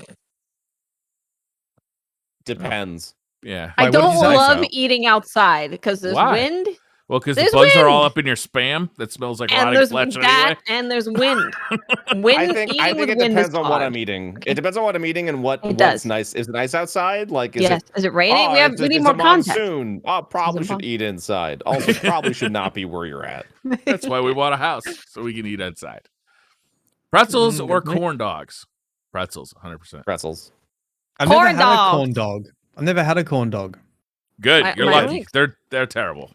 Depends. Yeah. I Wait, what did don't you say? love So- eating outside because there's Why? wind Well, because the There's bugs are all wind. up in your Spam that smells like and rotting there's flesh that anyway. and there's wind. Wind. I think eating with it wind depends is on what I'm hard. eating. It depends on what I'm eating and It what's does. nice. Is it nice outside? Like, is Yes. it? Is it raining? Oh, we need it's more a context. monsoon. Oh, probably should eat inside. Also, probably should not be where you're at. That's why we bought a house so we can eat outside. Pretzels or good point. corn dogs? Pretzels, 100%. Pretzels. I've Corn never had a dogs. corn dog. I've never had a corn dog. Good, My- you're my lucky. only- They're terrible.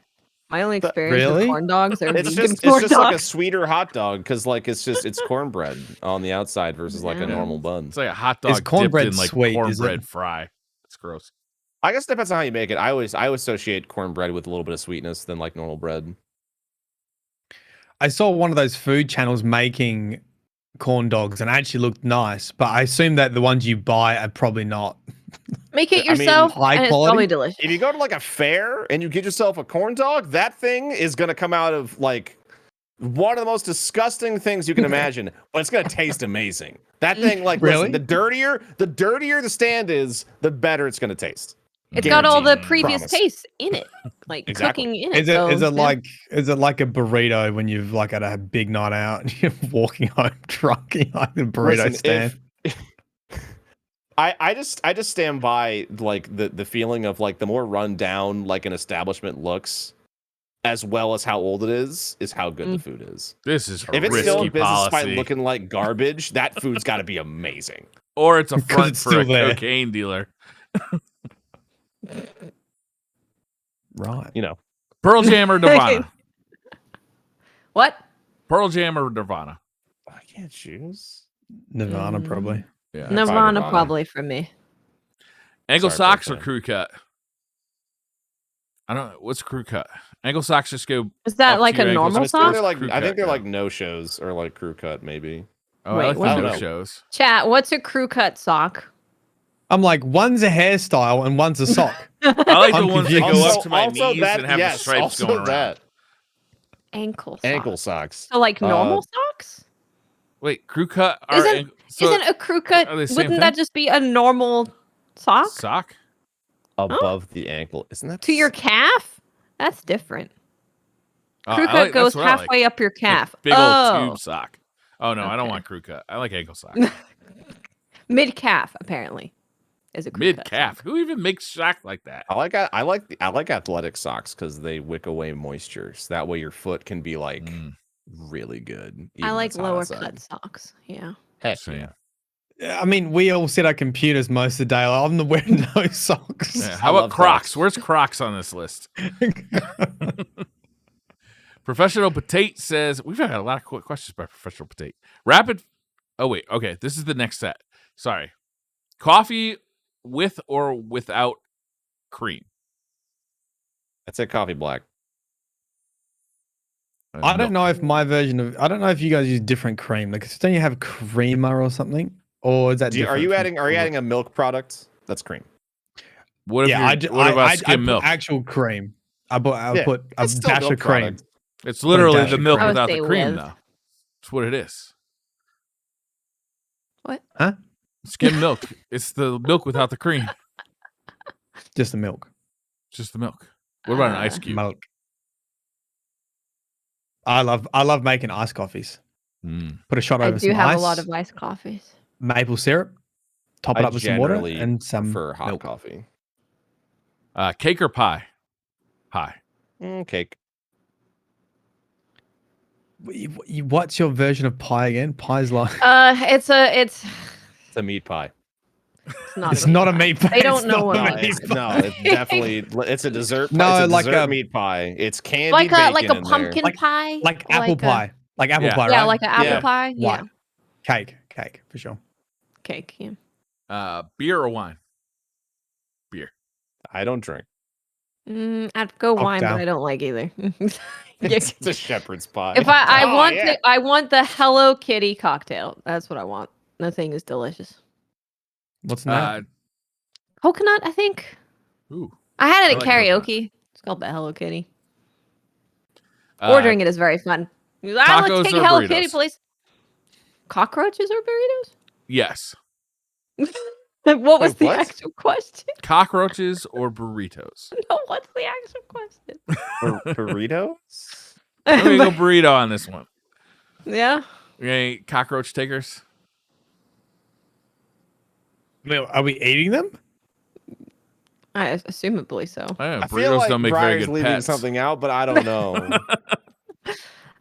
My only But- experience Really? with corn dogs are It's vegan just corn like a dogs. sweeter hot dog because like it's cornbread on the outside versus like a Yeah. normal bun. It's like a hot Is dog cornbread dipped in like sweet, is it? cornbread fry. It's gross. I guess it depends on how you make it. I always associate cornbread with a little bit of sweetness than like normal bread. I saw one of those food channels making corn dogs and it actually looked nice, but I assume that the ones you buy are probably not. Make it I mean, yourself, high and it's quality? probably delicious. If you go to like a fair and you get yourself a corn dog, that thing is gonna come out of like one of the most disgusting things you can imagine, but it's gonna taste amazing. That thing, like, Really? listen, the dirtier the stand is, the better it's gonna taste. It's got all the Guaranteed. previous Promise. tastes in it, like Exactly. cooking in it. Is it so, yeah. is it like a burrito when you've like had a big night out and you're walking home drunk in like the burrito Listen, stand? I just stand by like the feeling of like the more run down like an establishment looks, as well as how old it is how good the food is. This is a If it's still risky in business by policy. looking like garbage, that food's got to be amazing. Or it's a 'Cause front it's for a still there. cocaine dealer. Right. You know, Pearl Jam or Nirvana? What? Pearl Jam or Nirvana? I can't choose. Nirvana, probably. Yeah. Nirvana Nirvana. probably for me. Ankle Sorry, socks Pearl or Jam. crew cut? I don't know. What's crew cut? Ankle socks just go. Is that up like to a your ankles. normal What's sock? crew I think cut they're go? like no shows or like crew cut maybe. Oh, Wait, I like what- the I don't no know. shows. Chat, what's a crew cut sock? I'm like, one's a hairstyle and one's a sock. I like the I'm ones that confused. go up to my Also knees that- and have yes, the stripes also going around. that. Ankle sock. Ankle socks. So like normal socks? Wait, crew cut are Isn't a crew cut? are they the same Wouldn't thing? that just be a normal sock sock? Above the ankle. Isn't that to your calf? That's different. Oh, Crew I cut like- goes that's what I like. halfway up your Like calf. big old Oh, tube sock. Oh no, I don't Okay. want crew cut. I like ankle sock. mid calf apparently is a crew Mid cut calf. sock. Who even makes sock like that? I like athletic socks because they wick away moisture. So that way your foot can be like Mm, really good. I even when like it's hot lower outside. cut socks. Yeah. Heck same. yeah. I mean, we all sit at computers most of the day. I'm the wearing no socks. Yeah, I how about love Crocs? Crocs. Where's Crocs on this list? Professional Potate says we've had a lot of quick questions by Professional Potate. Rapid. Oh wait, okay. This is the next set. Sorry. Coffee with or without cream? I'd say coffee black. I don't know if my version of I don't know if you guys use different cream. Like, don't you have creamer or something? Or is that Are different you from adding a milk product? That's cream. What if Yeah, what about I skim put milk? actual cream. I Yeah, put a it's still dash milk of cream. product. It's literally dash the of milk cream. I would without the say cream, with. though. That's what it is. What? Huh? Skim milk. It's the milk without the cream. Just the milk. Just the milk. What about an ice cube? Milk. I love making iced coffees. Mm. Put a shot I over do some have ice, a lot of iced coffees. maple syrup, top it I up with some water generally and some prefer hot milk. coffee. Cake or pie? Pie. Cake. What's your version of pie again? Pie's like It's It's a meat pie. not. it's not a meat pie. They don't It's know not what a it meat is. pie. It's definitely it's a dessert. No, it's a like dessert a- meat pie. It's candy Like bacon a in pumpkin there. pie, like apple pie. Like apple Yeah. pie, right? Yeah, like an apple Yeah. pie. Yeah, White. Cake for sure. cake. Yeah. Beer or wine? Beer. I don't drink. I'd go wine, down. but I don't like either. It's a shepherd's pie. If I Oh, want yeah. I want the Hello Kitty cocktail. That's what I want. That thing is delicious. What's in that? Coconut, I think. Ooh. I had it I at like coconut. karaoke. It's called the Hello Kitty. Uh, Ordering it is very fun. I'd like tacos to take or a Hello burritos? Kitty, please. Cockroaches or burritos? Yes. What was Wait, the what? actual question? Cockroaches or burritos? No, what's the actual question? Burritos? I'm gonna go burrito on this one. Yeah. Okay, cockroach takers. I mean, are we eating them? Assumably so. I don't know, I feel burritos like don't make very Briar's good leaving pets. something out, but I don't know.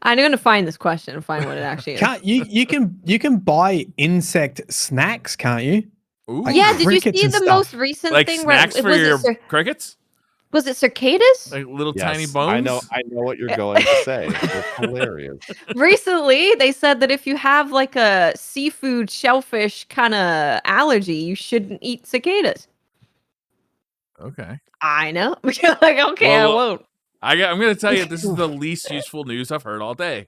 I'm going to find this question and find what it actually is. Can't you can buy insect snacks, can't you? Ooh. Like Yeah, did you crickets see and the stuff. most recent Like thing snacks where for was your crickets? was it cicadas? Like little Yes, tiny bones? I know what you're going to say. It's hilarious. Recently, they said that if you have like a seafood shellfish kind of allergy, you shouldn't eat cicadas. Okay. I know. like, okay, Well, I won't. I'm going to tell you, this is the least useful news I've heard all day.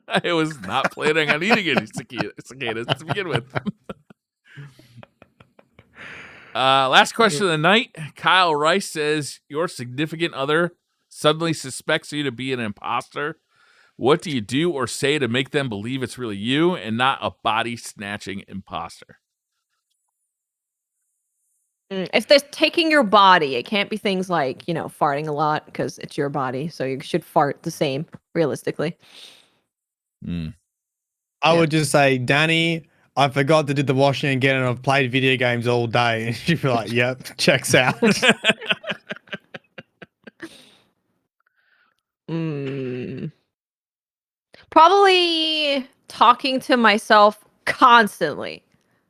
I was not planning on eating any cicadas to begin with. Last question of the night. Kyle Rice says, your significant other suddenly suspects you to be an imposter. What do you do or say to make them believe it's really you and not a body-snatching imposter? If they're taking your body, it can't be things like, farting a lot because it's your body. So you should fart the same, realistically. I would just say, Danny, I forgot to do the washing again and I've played video games all day. And she'd be like, yep, checks out. Probably talking to myself constantly.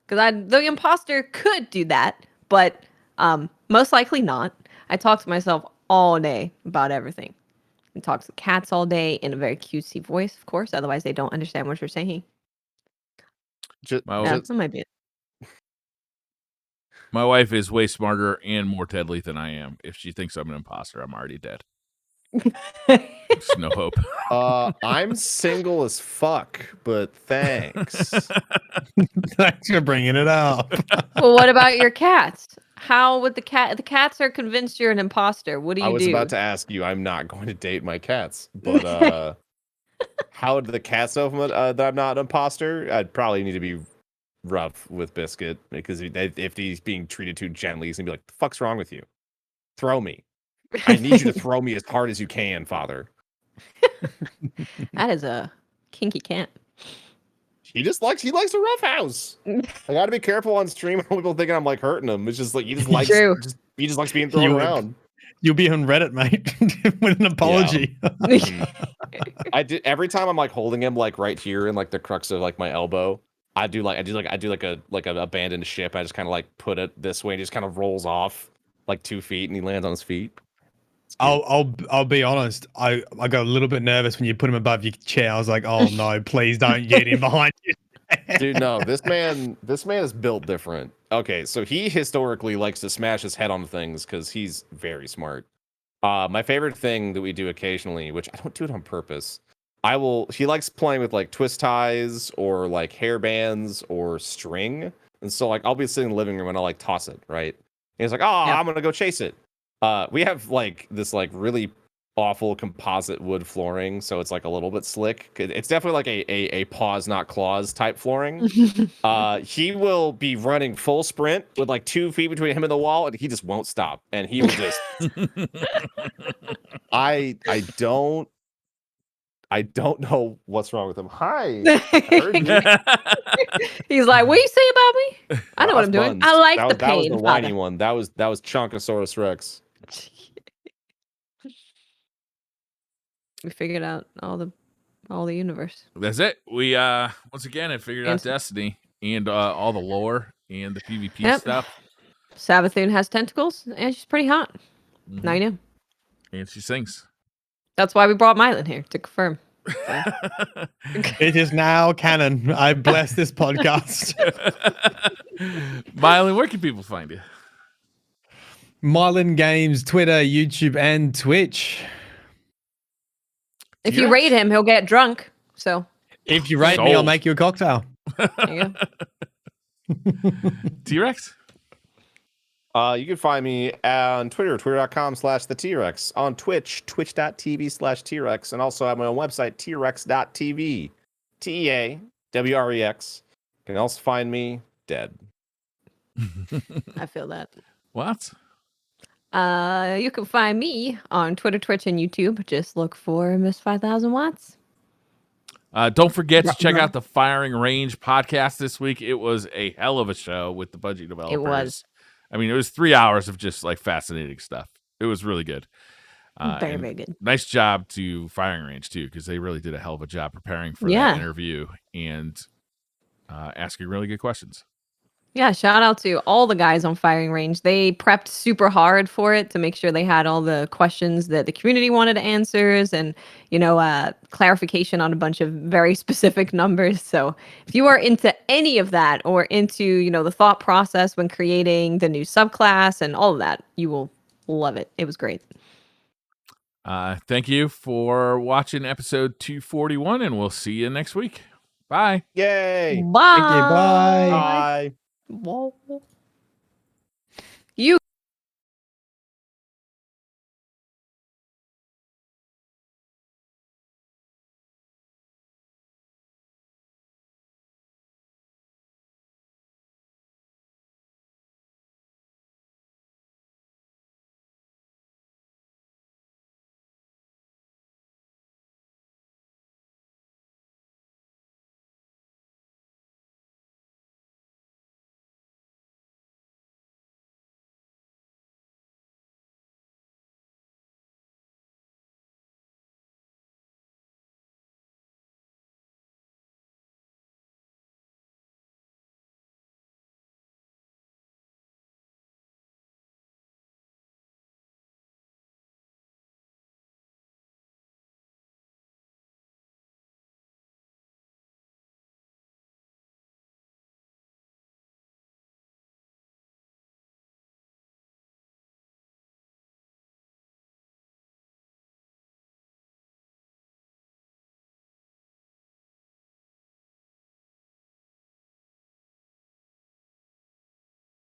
Because the imposter could do that, but Most likely not. I talk to myself all day about everything. I talk to cats all day in a very cutesy voice, of course. Otherwise, they don't understand what you're saying. Just, Yeah, that might be My wife is way smarter and more deadly than I am. If she thinks I'm an imposter, I'm already dead. it. There's no hope. I'm single as fuck, but thanks. Thanks for bringing it up. Well, what about your cats? How would the cats are convinced you're an imposter? What do you I was do? about to ask you. I'm not going to date my cats, but how do the cats know that I'm not an imposter? I'd probably need to be rough with Biscuit because if he's being treated too gently, he's gonna be like, "The fuck's wrong with you? Throw me! I need you to throw me as hard as you can, Father." That is a kinky cat. He likes a roughhouse. I gotta be careful on stream. People thinking I'm like hurting him. It's just like he just likes being thrown around. You'll be on Reddit, mate, with an apology. I did every time I'm like holding him like right here in like the crux of like my elbow. I do like an abandoned ship. I just kind of like put it this way and he just kind of rolls off like 2 feet and he lands on his feet. I'll be honest. I got a little bit nervous when you put him above your chair. I was like, oh no, please don't get him behind you. Dude, no, this man is built different. Okay, so he historically likes to smash his head on things because he's very smart. My favorite thing that we do occasionally, which I don't do it on purpose, he likes playing with like twist ties or like hair bands or string. And so like I'll be sitting in the living room and I'll like toss it, right? And he's like, oh, yeah. I'm gonna go chase it. We have like this like really awful composite wood flooring, so it's like a little bit slick. It's definitely like a paws not claws type flooring. He will be running full sprint with like 2 feet between him and the wall, and he just won't stop. And he will just I don't know what's wrong with him. Hi. I heard you. He's like, what do you say about me? I know what I'm doing. I like the pain. That was the whiny one. That was Chonkosaurus Rex. We figured out all the universe. That's it. We once again have figured out Destiny and all the lore and the PvP stuff. Savathun has tentacles and she's pretty hot. Mm-hmm. Now you know. And she sings. That's why we brought Myelin here to confirm. So. It is now canon. I bless this podcast. Myelin, where can people find you? Myelin Games, Twitter, YouTube, and Twitch. If you rate him, he'll get drunk. So if you rate me, I'll make you a cocktail. There you go. Teawrex? You can find me on Twitter, twitter.com/the on Twitch, twitch.tv/Teawrex, and also I have my own website, teawrex.tv, TEAWREX. You can also find me dead. I feel that. What? You can find me on Twitter, Twitch, and YouTube. Just look for Miss 5000 Watts. Don't forget to check out the Firing Range podcast this week. It was a hell of a show with the Bungie developers. It was. I mean, it was 3 hours of just like fascinating stuff. It was really good. Very, very good. Nice job to Firing Range too, because they really did a hell of a job preparing for that interview and asking really good questions. Yeah, shout out to all the guys on Firing Range. They prepped super hard for it to make sure they had all the questions that the community wanted answers and, clarification on a bunch of very specific numbers. So if you are into any of that or into, the thought process when creating the new subclass and all of that, you will love it. It was great. Thank you for watching episode 241, and we'll see you next week. Bye. Yay. Bye. Thank you. Bye. Bye. Whoa.